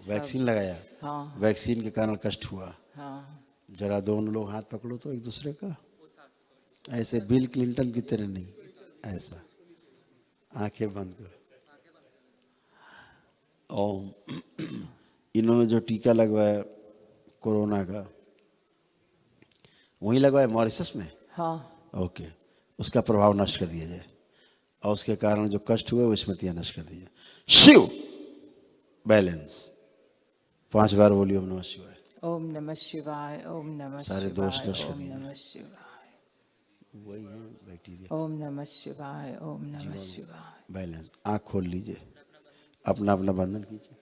वैक्सीन लगाया? हाँ। वैक्सीन के कारण कष्ट हुआ? हाँ। जरा दोनों लोग हाथ पकड़ो तो एक दूसरे का, ऐसे बिल क्लिंटन की तरह नहीं, ऐसा आंखें बंद करो। और इन्होंने जो टीका लगवाया कोरोना का, वहीं लगवाया मॉरिशस में? हाँ। ओके, उसका प्रभाव नष्ट कर दिया जाए और उसके कारण जो कष्ट हुए वो स्मृतियाँ नष्ट कर दी जाए। शिव बैलेंस 5 बार बोलिए ओम नमः शिवाय। ओम नमः शिवाय, ओम नमः शिवाय, सारे दोष नष्ट कर ओम दिए। नमः शिवाय, वही है बैक्टीरिया। ओम नमः शिवाय, ओम नमः शिवाय। बैलेंस। आँख खोल लीजिए, अपना अपना बंधन कीजिए।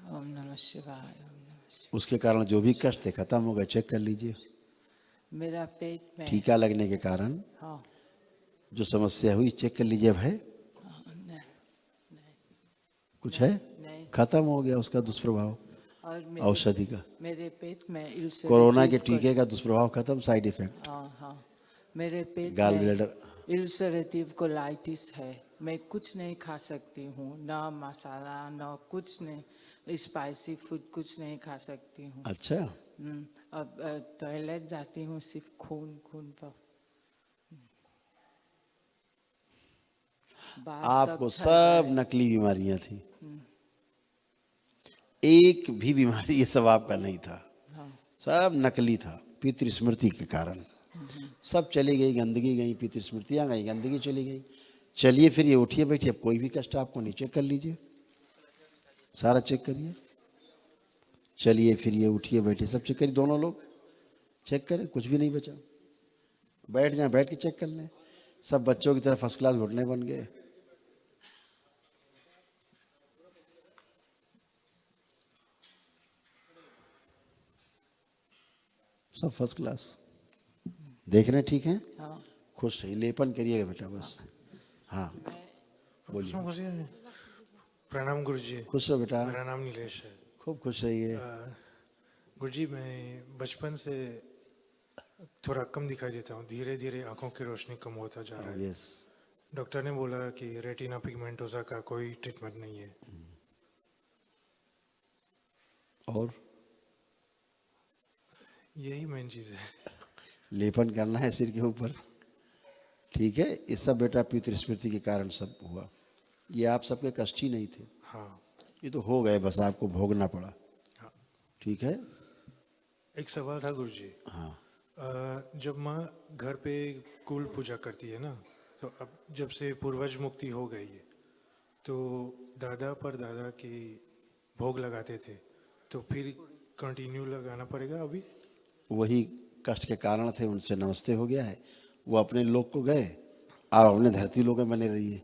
ओम नमः शिवाय, ओम नमः शिवाय। उसके कारण जो भी कष्ट थे खत्म हो गए, चेक कर लीजिए। मेरा पेट में टीका लगने के कारण हाँ। जो समस्या हुई, चेक कर लीजिए। अब है नहीं, कुछ है? नहीं। खत्म हो गया उसका दुष्प्रभाव और औषधि का। मेरे पेट में ulcerative कोरोना के टीके का दुष्प्रभाव खत्म, साइड इफेक्ट। हाँ हाँ, मेरे पेट गाल में ब्लैडर। इल्सरेटिव कोलाइटिस है। मैं कुछ नहीं खा सकती हूँ, ना मसाला, ना कुछ नहीं, स्पाइसी फूड कुछ नहीं खा सकती हूँ। अच्छा। अब टॉयलेट जाती हूँ सिर्फ खून पर। आपको सब नकली बीमारियां थी, एक भी बीमारी ये सब आपका नहीं था। हाँ। सब नकली था, पितृ स्मृति के कारण सब चली गई। गंदगी गई, पितृ स्मृतियाँ गई, गंदगी चली गई। चलिए फिर ये उठिए बैठिए, अब कोई भी कष्ट आपको नहीं, चेक कर लीजिए, सारा चेक करिए। चलिए फिर ये उठिए बैठिए, सब चेक करिए, दोनों लोग चेक करें, कुछ भी नहीं बचा। बैठ जाए, बैठ के चेक कर लें। सब बच्चों की तरह फर्स्ट क्लास घुटने बन गए। सब फर्स्ट क्लास देख रहे हैं, ठीक है। हाँ। खुश रहिए, लेपन करिएगा बेटा बस। हाँ बोलिए। प्रणाम गुरुजी। खुश रहो बेटा। मेरा नाम नीलेश है। खूब खुश रहिए। गुरुजी मैं बचपन से थोड़ा कम दिखाई देता हूँ, धीरे धीरे आंखों की रोशनी कम होता जा रहा है। यस। डॉक्टर ने बोला कि रेटिना पिगमेंटोसा का कोई ट्रीटमेंट नहीं है। और यही मेन चीज़ है। लेपन करना है सिर के ऊपर, ठीक है। ये सब बेटा पितृस्मृति के कारण सब हुआ, ये आप सबके कष्ट ही नहीं थे। हाँ। ये तो हो गए, बस आपको भोगना पड़ा। हाँ। ठीक है। एक सवाल था गुरुजी। हाँ। जब माँ घर पे कुल पूजा करती है ना, तो अब जब से पूर्वज मुक्ति हो गई है, तो दादा पर दादा की भोग लगाते थे, तो फिर कंटिन्यू लगाना पड़ेगा अभी? वही कष्ट के कारण थे, उनसे नमस्ते हो गया है। वो अपने लोक को गए, आप अपने धरती लोक में बने रहिए,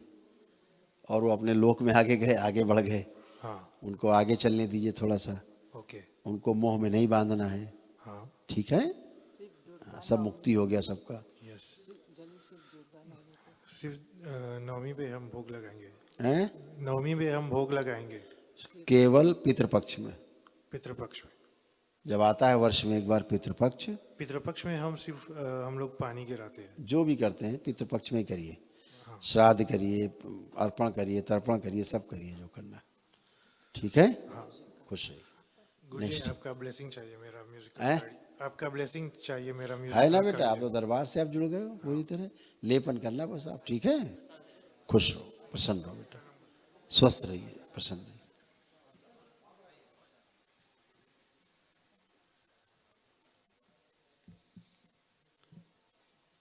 और वो अपने लोक में आगे गए, आगे बढ़ गए। हाँ। उनको आगे चलने दीजिए थोड़ा सा। ओके। उनको मोह में नहीं बांधना है। हाँ। ठीक है। सब मुक्ति हो गया सबका। यस। सिर्फ नवमी पे हम भोग लगाएंगे। हैं? नवमी पे हम भोग लगाएंगे केवल पितृपक्ष में। पितृपक्ष में जब आता है वर्ष में एक बार पितृपक्ष, पितृपक्ष में हम सिर्फ हम लोग पानी गिराते हैं। जो भी करते हैं पितृपक्ष में करिए। श्राद्ध करिए, अर्पण करिए, तर्पण करिए, सब करिए जो करना। ठीक है। हाँ। खुश रहिए। गुरुजी आपका ब्लेसिंग चाहिए मेरा म्यूजिक। हैं? आपका ब्लेसिंग चाहिए मेरा म्यूजिक। है ना बेटा, आप तो दरबार से आप जुड़ गए हो पूरी तरह। लेपन करना बस आप। ठीक है। खुश रहो, प्रसन्न रहो बेटा, स्वस्थ रहिए, प्रसन्न रहिए।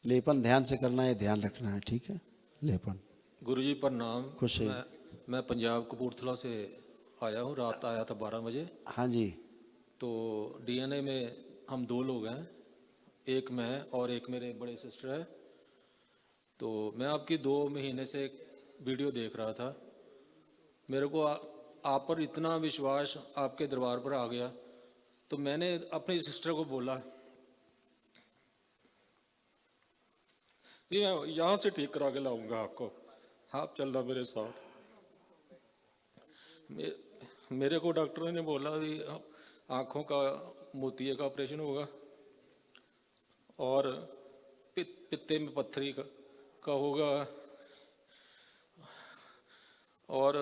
लेपन ध्यान से करना है, ध्यान रखना है। ठीक है। लेपन। गुरुजी प्रणाम। खुश है। मैं पंजाब कपूरथला से आया हूँ, रात आया था 12 बजे। हाँ जी। तो डीएनए में हम 2 लोग हैं, एक मैं और एक मेरे बड़े सिस्टर है। तो मैं आपकी 2 महीने से वीडियो देख रहा था, मेरे को आप पर इतना विश्वास आपके दरबार पर आ गया, तो मैंने अपनी सिस्टर को बोला कि मैं यहाँ से ठीक करा के लाऊंगा आपको, आप चलना मेरे साथ। मेरे को डॉक्टर ने बोला भी आँखों का मोतिये का ऑपरेशन होगा और पित्ते में पत्थरी का होगा और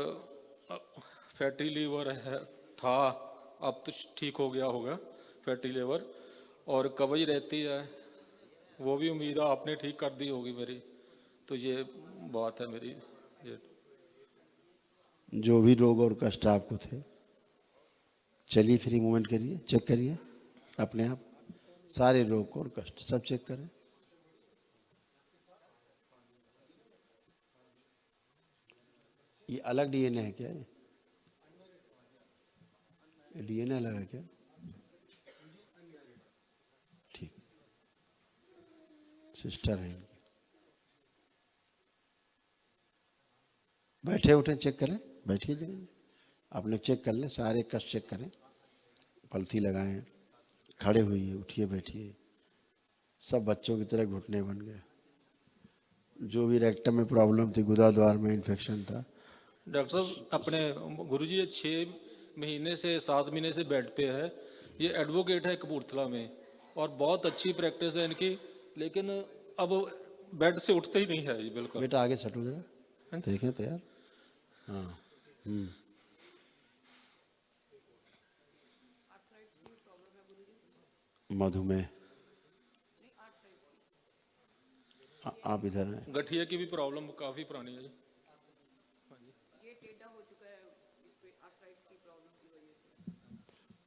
फैटी लीवर है था, अब तो ठीक हो गया होगा फैटी लीवर, और कब्ज रहती है, वो भी उम्मीद है आपने ठीक कर दी होगी मेरी। तो ये बात है मेरी। ये जो भी रोग और कष्ट आपको थे, चलिए फ्री मूवमेंट करिए, चेक करिए अपने आप सारे रोग और कष्ट सब चेक करें। ये अलग डीएनए है क्या? ये डीएनए अलग है क्या? ठीक, सिस्टर है इनकी। बैठे उठे चेक करें, बैठिए जगह आपने चेक कर लें, सारे कष्ट चेक करें, पलथी लगाएं, खड़े हुइए, उठिए, बैठिए। सब बच्चों की तरह घुटने बन गए। जो भी रेक्टम में प्रॉब्लम थी, गुदा द्वार में इन्फेक्शन था। डॉक्टर साहब अपने गुरुजी ये 6 महीने से 7 महीने से बेड पे है। ये एडवोकेट है कपूरथला में और बहुत अच्छी प्रैक्टिस है इनकी, लेकिन अब बेड से उठते ही नहीं है ये बिल्कुल। बेटा आगे सटो जरा, देखें तो यार। हाँ। मधुमेह, आप इधर हैं। गठिया की भी प्रॉब्लम काफी पुरानी है।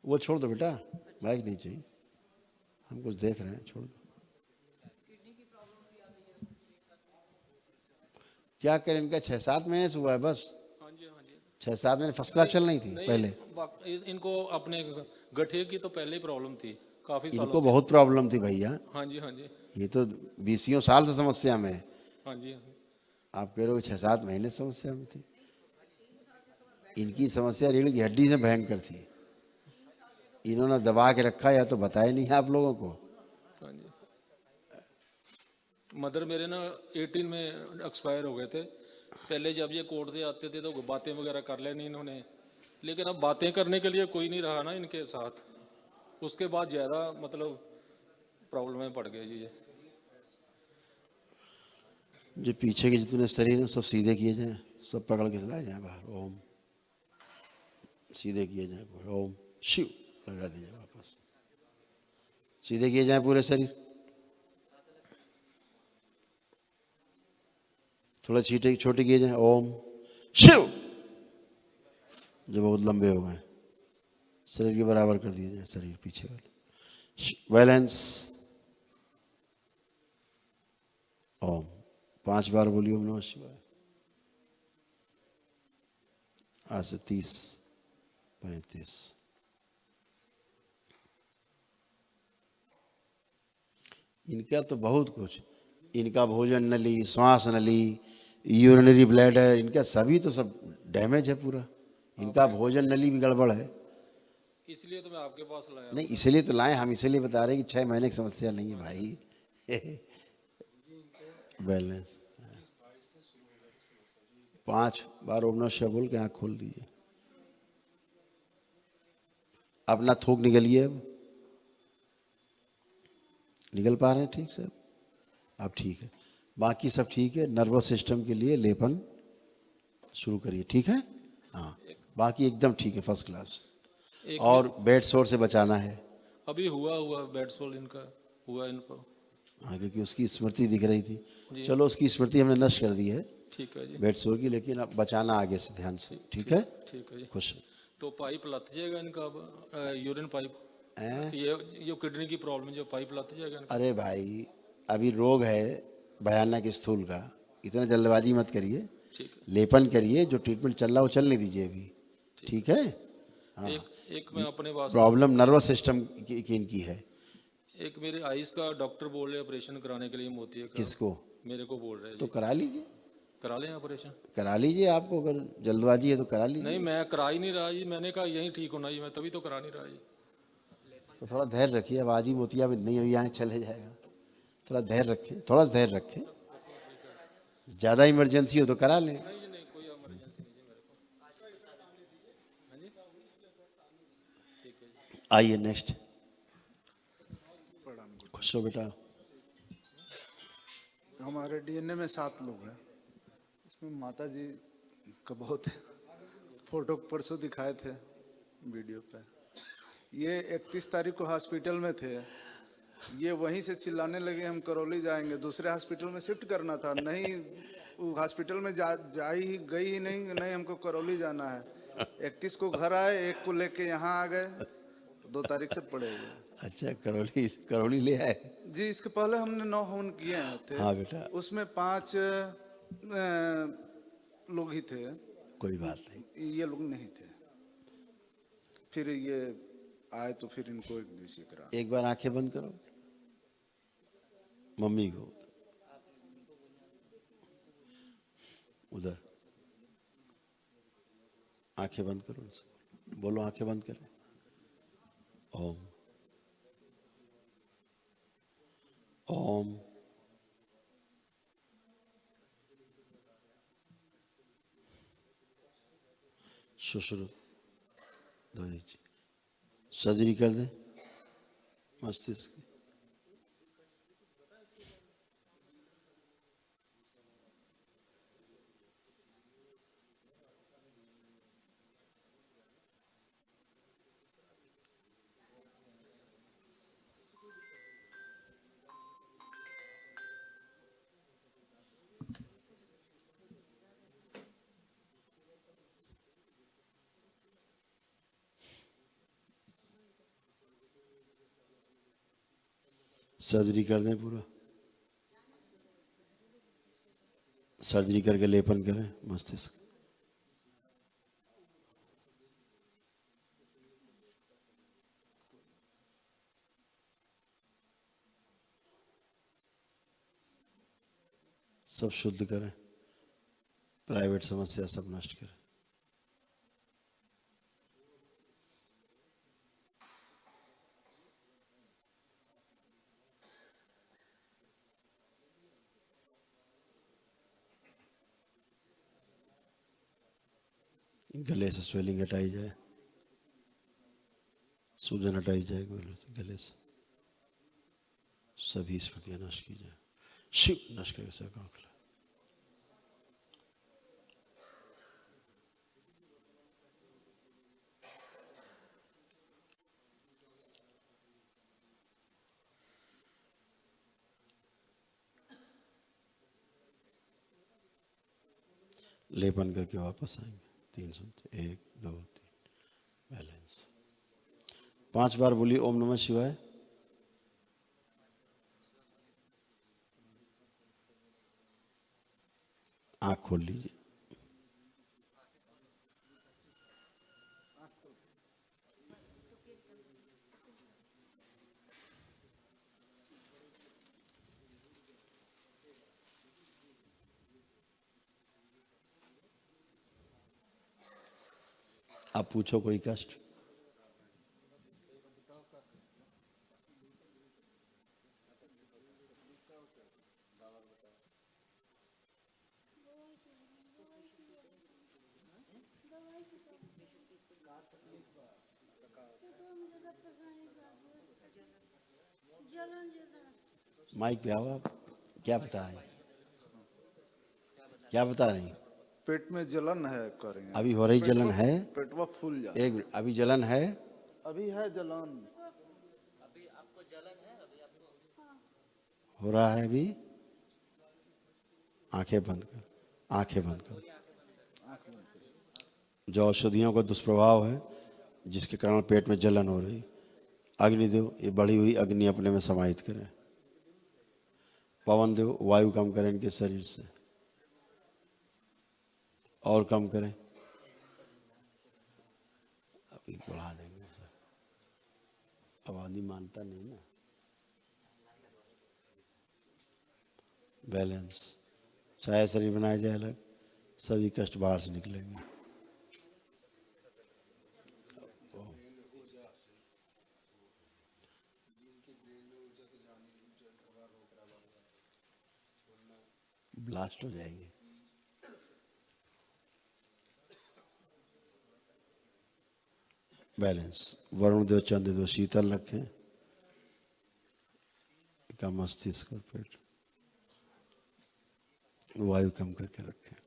वो छोड़ दो बेटा, माइक नहीं चाहिए, हम कुछ देख रहे हैं, छोड़ दो। क्या करें, इनका 6-7 महीने से हुआ है बस। 6-7 महीने फर्स्ट क्लास चल रही थी पहले। इनको अपने गठिया की तो पहले ही प्रॉब्लम थी काफी सालों इनको से। बहुत प्रॉब्लम थी भैया। हाँ जी, हाँ जी। ये तो 20 साल से समस्या में है। हाँ जी। आप कह रहे हो 6-7 महीने समस्या में थी। इनकी समस्या रीढ़ की हड्डी से भयंकर थी, इन्होंने दबा के रखा, या तो बताया नहीं है आप लोगों को। हाँ जी। मदर मेरे ना 18 में एक्सपायर हो गए थे। पहले जब ये कोर्ट से आते थे तो बातें वगैरह कर लेनी इन्होंने, लेकिन अब बातें करने के लिए कोई नहीं रहा ना इनके साथ, उसके बाद ज़्यादा मतलब प्रॉब्लम में पड़ गए जी ये। जो पीछे के जितने शरीर हैं सब सीधे किए जाएं, सब पकड़ के लाए जाएं बाहर। ओम सीधे किए जाएं पूरे। ओम शिव लगा दीजिए वापस, सीधे किए जाएं पूरे शरीर। थोड़ा छीटे छोटे किए जाएं। ओम शिव, जो बहुत लंबे हो गए शरीर के बराबर कर दिए जाए शरीर पीछे वाले। बैलेंस। ओम 5 बार बोलिए ओम नमः शिवाय। आज से 30 35। इनका तो बहुत कुछ, इनका भोजन नली, श्वास नली, यूरिनरी ब्लैडर, इनका सभी तो सब डैमेज है पूरा। इनका भोजन नली भी गड़बड़ है। इसलिए तो मैं आपके पास लाया। नहीं इसलिए तो लाए हम, इसीलिए बता रहे हैं कि 6 महीने की समस्या नहीं है भाई। बैलेंस। 5 बार ओम नमः शिवाय बोल के आँख खोल दीजिए। अपना थूक निकलिए। अब निकल पा रहे हैं ठीक से? अब ठीक है, बाकी सब ठीक है। नर्वस सिस्टम के लिए लेपन शुरू करिए, ठीक है? हाँ बाकी एकदम ठीक है, फर्स्ट क्लास। और बेड सोर से बचाना है। अभी हुआ बेड सोल इनका हुआ इनको। हाँ क्योंकि उसकी स्मृति दिख रही थी। चलो उसकी स्मृति हमने नष्ट कर दी है, ठीक है जी, बेड सोर की, लेकिन अब बचाना आगे से ध्यान से, ठीक है? ठीक है जी। खुश। तो पाइप लग जाएगा इनका अब, यूरिन पाइप। ये किडनी की प्रॉब्लम जो पाइप लग जाएगा इनका। अरे भाई अभी रोग है भयानक स्थूल का, इतना जल्दबाजी मत करिए, लेपन करिए, जो ट्रीटमेंट चल रहा है वो चलने दीजिए अभी, ठीक है? हाँ एक मैं अपने वास्ते, प्रॉब्लम नर्वस सिस्टम की इनकी है। एक मेरे आइज का डॉक्टर बोल रहे ऑपरेशन कराने के लिए मोती है। किसको? मेरे को बोल रहे हैं। तो करा लीजिए, करा लें ऑपरेशन? करा लीजिए, आपको अगर जल्दबाजी है तो करा लीजिए। नहीं मैं करा ही नहीं रहा जी, मैंने कहा यहीं ठीक होना जी, मैं तभी तो करा नहीं रहा जी। तो थोड़ा धैर्य रखिए, अब आज ही मोतियाबिंद नहीं, अभी यहाँ चले जाएगा। थोड़ा धैर्य रखें, थोड़ा धैर्य रखें। ज़्यादा इमरजेंसी हो तो करा लें। आइए नेक्स्ट। खुश हो बेटा। हमारे डीएनए में 7 लोग हैं। इसमें माता जी का बहुत फोटो परसों दिखाए थे वीडियो पे। ये 31 तारीख को हॉस्पिटल में थे। ये वहीं से चिल्लाने लगे हम करौली जाएंगे, दूसरे हॉस्पिटल में शिफ्ट करना था। नहीं वो हॉस्पिटल में गई ही नहीं, हमको करौली जाना है। 31 को घर आए, 1 को लेके यहाँ आ गए, 2 तारीख से पड़े हुए। अच्छा करौली ले आए जी। इसके पहले हमने 9 हवन किए थे। हाँ बेटा। उसमें 5 लोग ही थे। कोई बात नहीं, ये लोग नहीं थे। फिर ये आए तो फिर इनको एक देसी करा। एक बार आंखें बंद करो मम्मी को, उधर आंखें बंद करो, उनसे बोलो आंखें बंद करें। ओम ओम शुश्रु सर्जरी कर दे मस्तिष्क की। सर्जरी कर दें पूरा, सर्जरी करके लेपन करें मस्तिष्क। सब शुद्ध करें, प्राइवेट समस्या सब नष्ट करें। गले से स्वेलिंग हटाई जाए, सूजन हटाई जाए गले से, सभी स्मृतियां नष्ट की जाए। शिव नष्ट करके सब काम खिला। लेपन करके वापस आएंगे। 3 1 2 3 बैलेंस। 5 बार बोलिए ओम नमः शिवाय। आँख खोल लीजिए। आप पूछो कोई कष्ट। माइक पे आओ आप। क्या बता रहे हैं? क्या बता रहे हैं? पेट में जलन है करेंगे। अभी हो रही जलन है? पेटवा फूल जाए। एक मिनट, अभी जलन है? अभी है जलन। अभी आपको जलन है? अभी आपको हो रहा है अभी? आंखें बंद कर, आंखें बंद कर। जो औषधियों का दुष्प्रभाव है जिसके कारण पेट में जलन हो रही, अग्निदेव ये बढ़ी हुई अग्नि अपने में समाहित करें। पवन देव वायु कम करें इनके शरीर से, और कम करें। अभी बढ़ा देंगे सर, अब आदमी मानता नहीं ना। बैलेंस। चाहे शरीर बनाया जाए अलग, सभी कष्ट बाहर से निकलेंगे। ब्लास्ट हो जाएंगे। बैलेंस। वरुण देव चंद्र देव शीतल रखें, का मस्तिष्क और पेट। वायु कम करके रखें।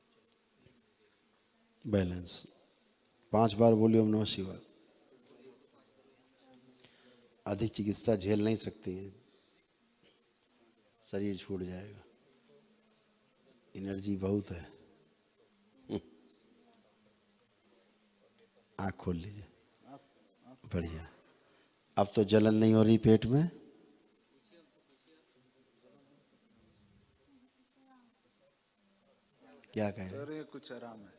बैलेंस। 5 बार बोलिए ओम नमः शिवाय। अधिक चिकित्सा झेल नहीं सकती है, शरीर छूट जाएगा। एनर्जी बहुत है। आँख खोल लीजिए। बढ़िया। अब तो जलन नहीं हो रही पेट में? क्या कह रहे हैं? कुछ आराम है।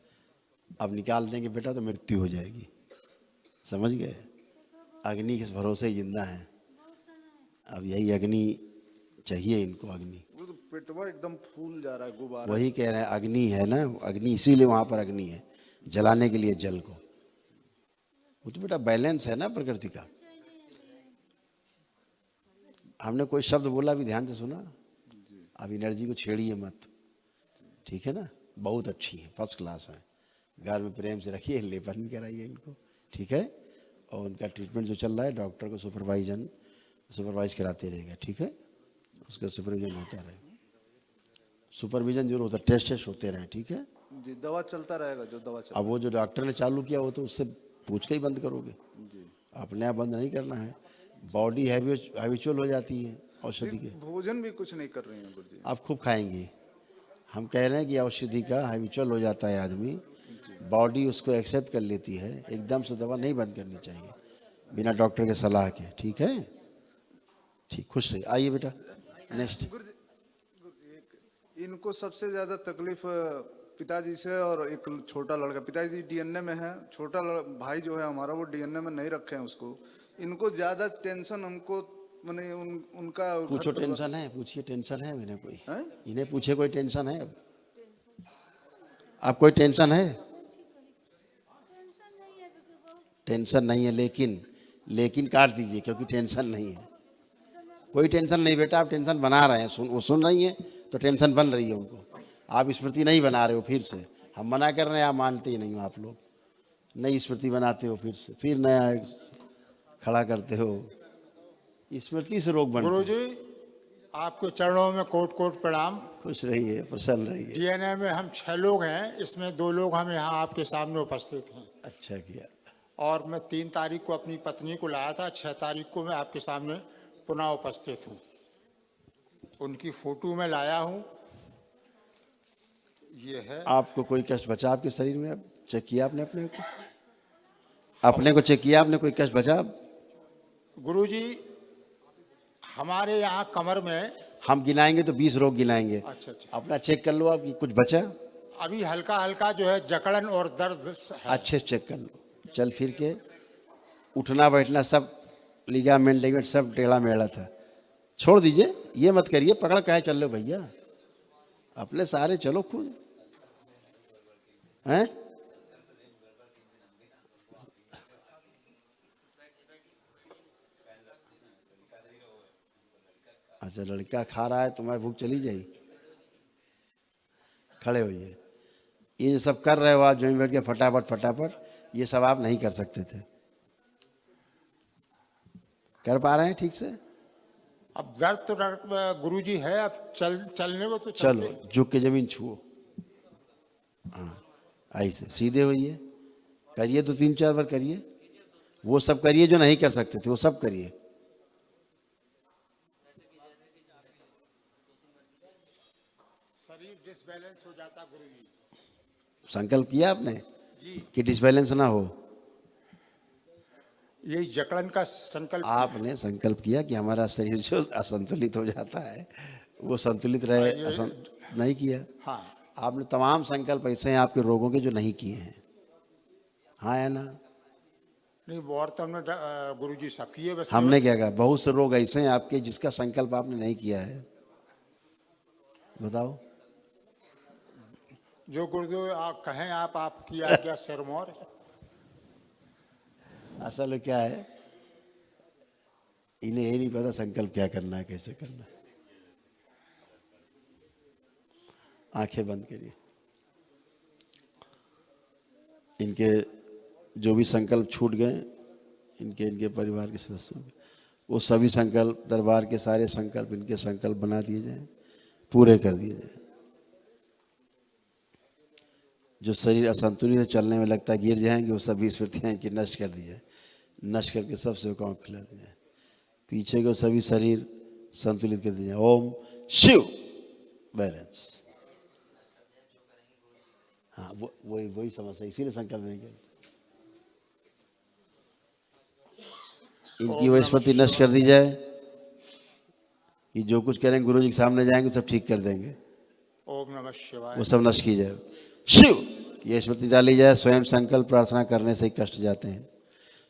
अब निकाल देंगे बेटा तो मृत्यु हो जाएगी, समझ गए? अग्नि के भरोसे ही जिंदा है। अब यही अग्नि चाहिए इनको, अग्नि। वो तो पेटवा एकदम फूल जा रहा है, गुब्बारा। वही कह रहे हैं अग्नि है ना, अग्नि इसीलिए वहां पर अग्नि है, जलाने के लिए जल को। वो तो बेटा बैलेंस है ना प्रकृति का। हमने कोई शब्द बोला भी ध्यान से सुना? अब एनर्जी को छेड़िए मत, ठीक है ना? बहुत अच्छी है, फर्स्ट क्लास है। घर में प्रेम से रखिए, लेपन भी कराइए इनको, ठीक है? और उनका ट्रीटमेंट जो चल रहा है डॉक्टर को सुपरवाइज कराते रहेगा, ठीक है? उसका सुपरविजन होता रहे। सुपरविजन जरूर होता है, टेस्ट होते रहे, ठीक है जी। दवा चलता रहेगा, जो दवा चलता। अब वो जो डॉक्टर ने चालू किया वो तो उससे पूछ के ही बंद करोगे जी। अपने आप बंद नहीं करना है। बॉडी हैबिचुअल हो जाती है औषधि के। भोजन भी कुछ नहीं कर रहे हैं गुरुजी। आप खूब खाएंगे। हम कह रहे हैं कि औषधि का हैबिचुअल हो जाता है आदमी, बॉडी उसको एक्सेप्ट कर लेती है। एकदम से दवा नहीं बंद करनी चाहिए बिना डॉक्टर के सलाह के, ठीक है? ठीक, खुश रहिए। आइए बेटा नेक्स्ट। इनको सबसे ज्यादा तकलीफ पिताजी से और एक छोटा लड़का। पिताजी डीएनए में है, छोटा भाई जो है हमारा वो डीएनए में नहीं रखे हैं उसको। इनको ज्यादा टेंशन हमको माने उनका पूछो टेंशन है, पूछिए टेंशन है इन्हें कोई है? इन्हें पूछे कोई टेंशन है? अब आप कोई टेंशन है? टेंशन नहीं है, लेकिन काट दीजिए क्योंकि टेंशन नहीं है। कोई टेंशन नहीं बेटा, आप टेंशन बना रहे हैं। वो सुन रही है तो टेंशन बन रही है उनको। आप स्मृति नहीं बना रहे हो, फिर से हम मना कर रहे हैं, आप मानते ही नहीं हो आप लोग। नई स्मृति बनाते हो, फिर नया खड़ा करते हो, स्मृति से रोग बनते। गुरुजी आपके चरणों में कोट कोट प्रणाम। खुश रहिए, प्रसन्न रहिए। डीएनए में हम 6 लोग हैं, इसमें 2 लोग हम यहाँ आपके सामने उपस्थित हैं। अच्छा किया। और मैं 3 तारीख को अपनी पत्नी को लाया था, 6 तारीख को मैं आपके सामने पुनः उपस्थित हूँ। उनकी फोटो मैं लाया हूँ, ये है। आपको कोई कष्ट बचा आपके शरीर में? अब चेक किया आपने अपने को चेक किया आपने? कोई कष्ट बचा? गुरुजी हमारे यहाँ कमर में, हम गिनाएंगे तो 20 रोग गिनाएंगे। अच्छा अच्छा, अपना चेक कर लो आप कि कुछ बचा? अभी हल्का हल्का जो है जकड़न और दर्द है। अच्छे से चेक कर लो, चल फिर के उठना बैठना सब लिगामेंट सब टेढ़ा मेढ़ा था। छोड़ दीजिए, ये मत करिए, पकड़ काहे चल लो भैया, अपने सारे चलो खुद हैं। अच्छा, लड़का खा रहा है तुम्हारी भूख चली जाएगी। खड़े होइए। ये जो सब कर रहे हो आप जमीन बैठ के फटाफट, ये सब आप नहीं कर सकते थे। कर पा रहे हैं ठीक से? अब दर्द तो गुरुजी है, अब चलने को तो चलो झुक के जमीन छुओ। हाँ ऐसे सीधे होइए, करिए तो 3-4 बार करिए। वो सब करिए जो नहीं कर सकते थे, वो सब करिए। शरीर डिसबैलेंस हो जाता गुरुजी। संकल्प किया आपने कि डिसबैलेंस ना हो? यही जकड़न का संकल्प आपने संकल्प किया कि हमारा शरीर जो असंतुलित हो जाता है वो संतुलित रहे। नहीं किया? हाँ। आपने तमाम संकल्प ऐसे हैं आपके रोगों के जो नहीं किए हैं। हाँ है ना? नहीं, बहुत तो हमने गुरुजी सब किए। बस हमने क्या कहा? बहुत से रोग ऐसे हैं आपके जिसका संकल्प आपने नहीं किया है। बताओ। जो गुरुदेव आप कहें, आप किया क्या सिरमौर। असल में क्या है, इन्हें यही नहीं पता संकल्प क्या करना है, कैसे करना है। आंखें बंद करिए। इनके जो भी संकल्प छूट गए, इनके परिवार के सदस्यों के, वो सभी संकल्प, दरबार के सारे संकल्प इनके संकल्प बना दिए जाएं, पूरे कर दिए जाएं। जो शरीर असंतुलित चलने में लगता है गिर जाएंगे, वो सभी स्मृतियाँ की नष्ट कर दी जाए, नष्ट करके सब सेवकाओं को खिला दिया जाए। पीछे को सभी शरीर संतुलित कर दिए जाए। ओम शिव बैलेंस। हाँ वही समस्या, इसीलिए संकल्प नहीं किया। इनकी वही स्मृति नष्ट कर दी जाए कि जो कुछ करेंगे गुरु जी के सामने जाएंगे सब ठीक कर देंगे। ओम नमः शिवाय। वो सब नष्ट की जाए। शिव ये स्मृति डाली जाए। स्वयं संकल्प प्रार्थना करने से ही कष्ट जाते हैं।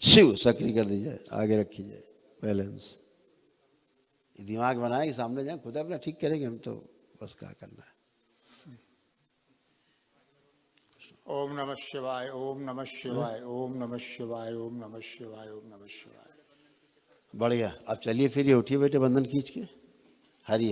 शिव सक्रिय कर दी जाए, आगे रखी जाए बैलेंस। दिमाग बनाए कि सामने जाए, खुद अपना ठीक करेंगे हम तो, बस क्या करना है। ओम नमः शिवाय, ओम नमः शिवाय, ओम नमः शिवाय, ओम नमः शिवाय, ओम नमः शिवाय। बढ़िया। अब चलिए फिर ये उठिए बेटे, बंधन खींच के। हरि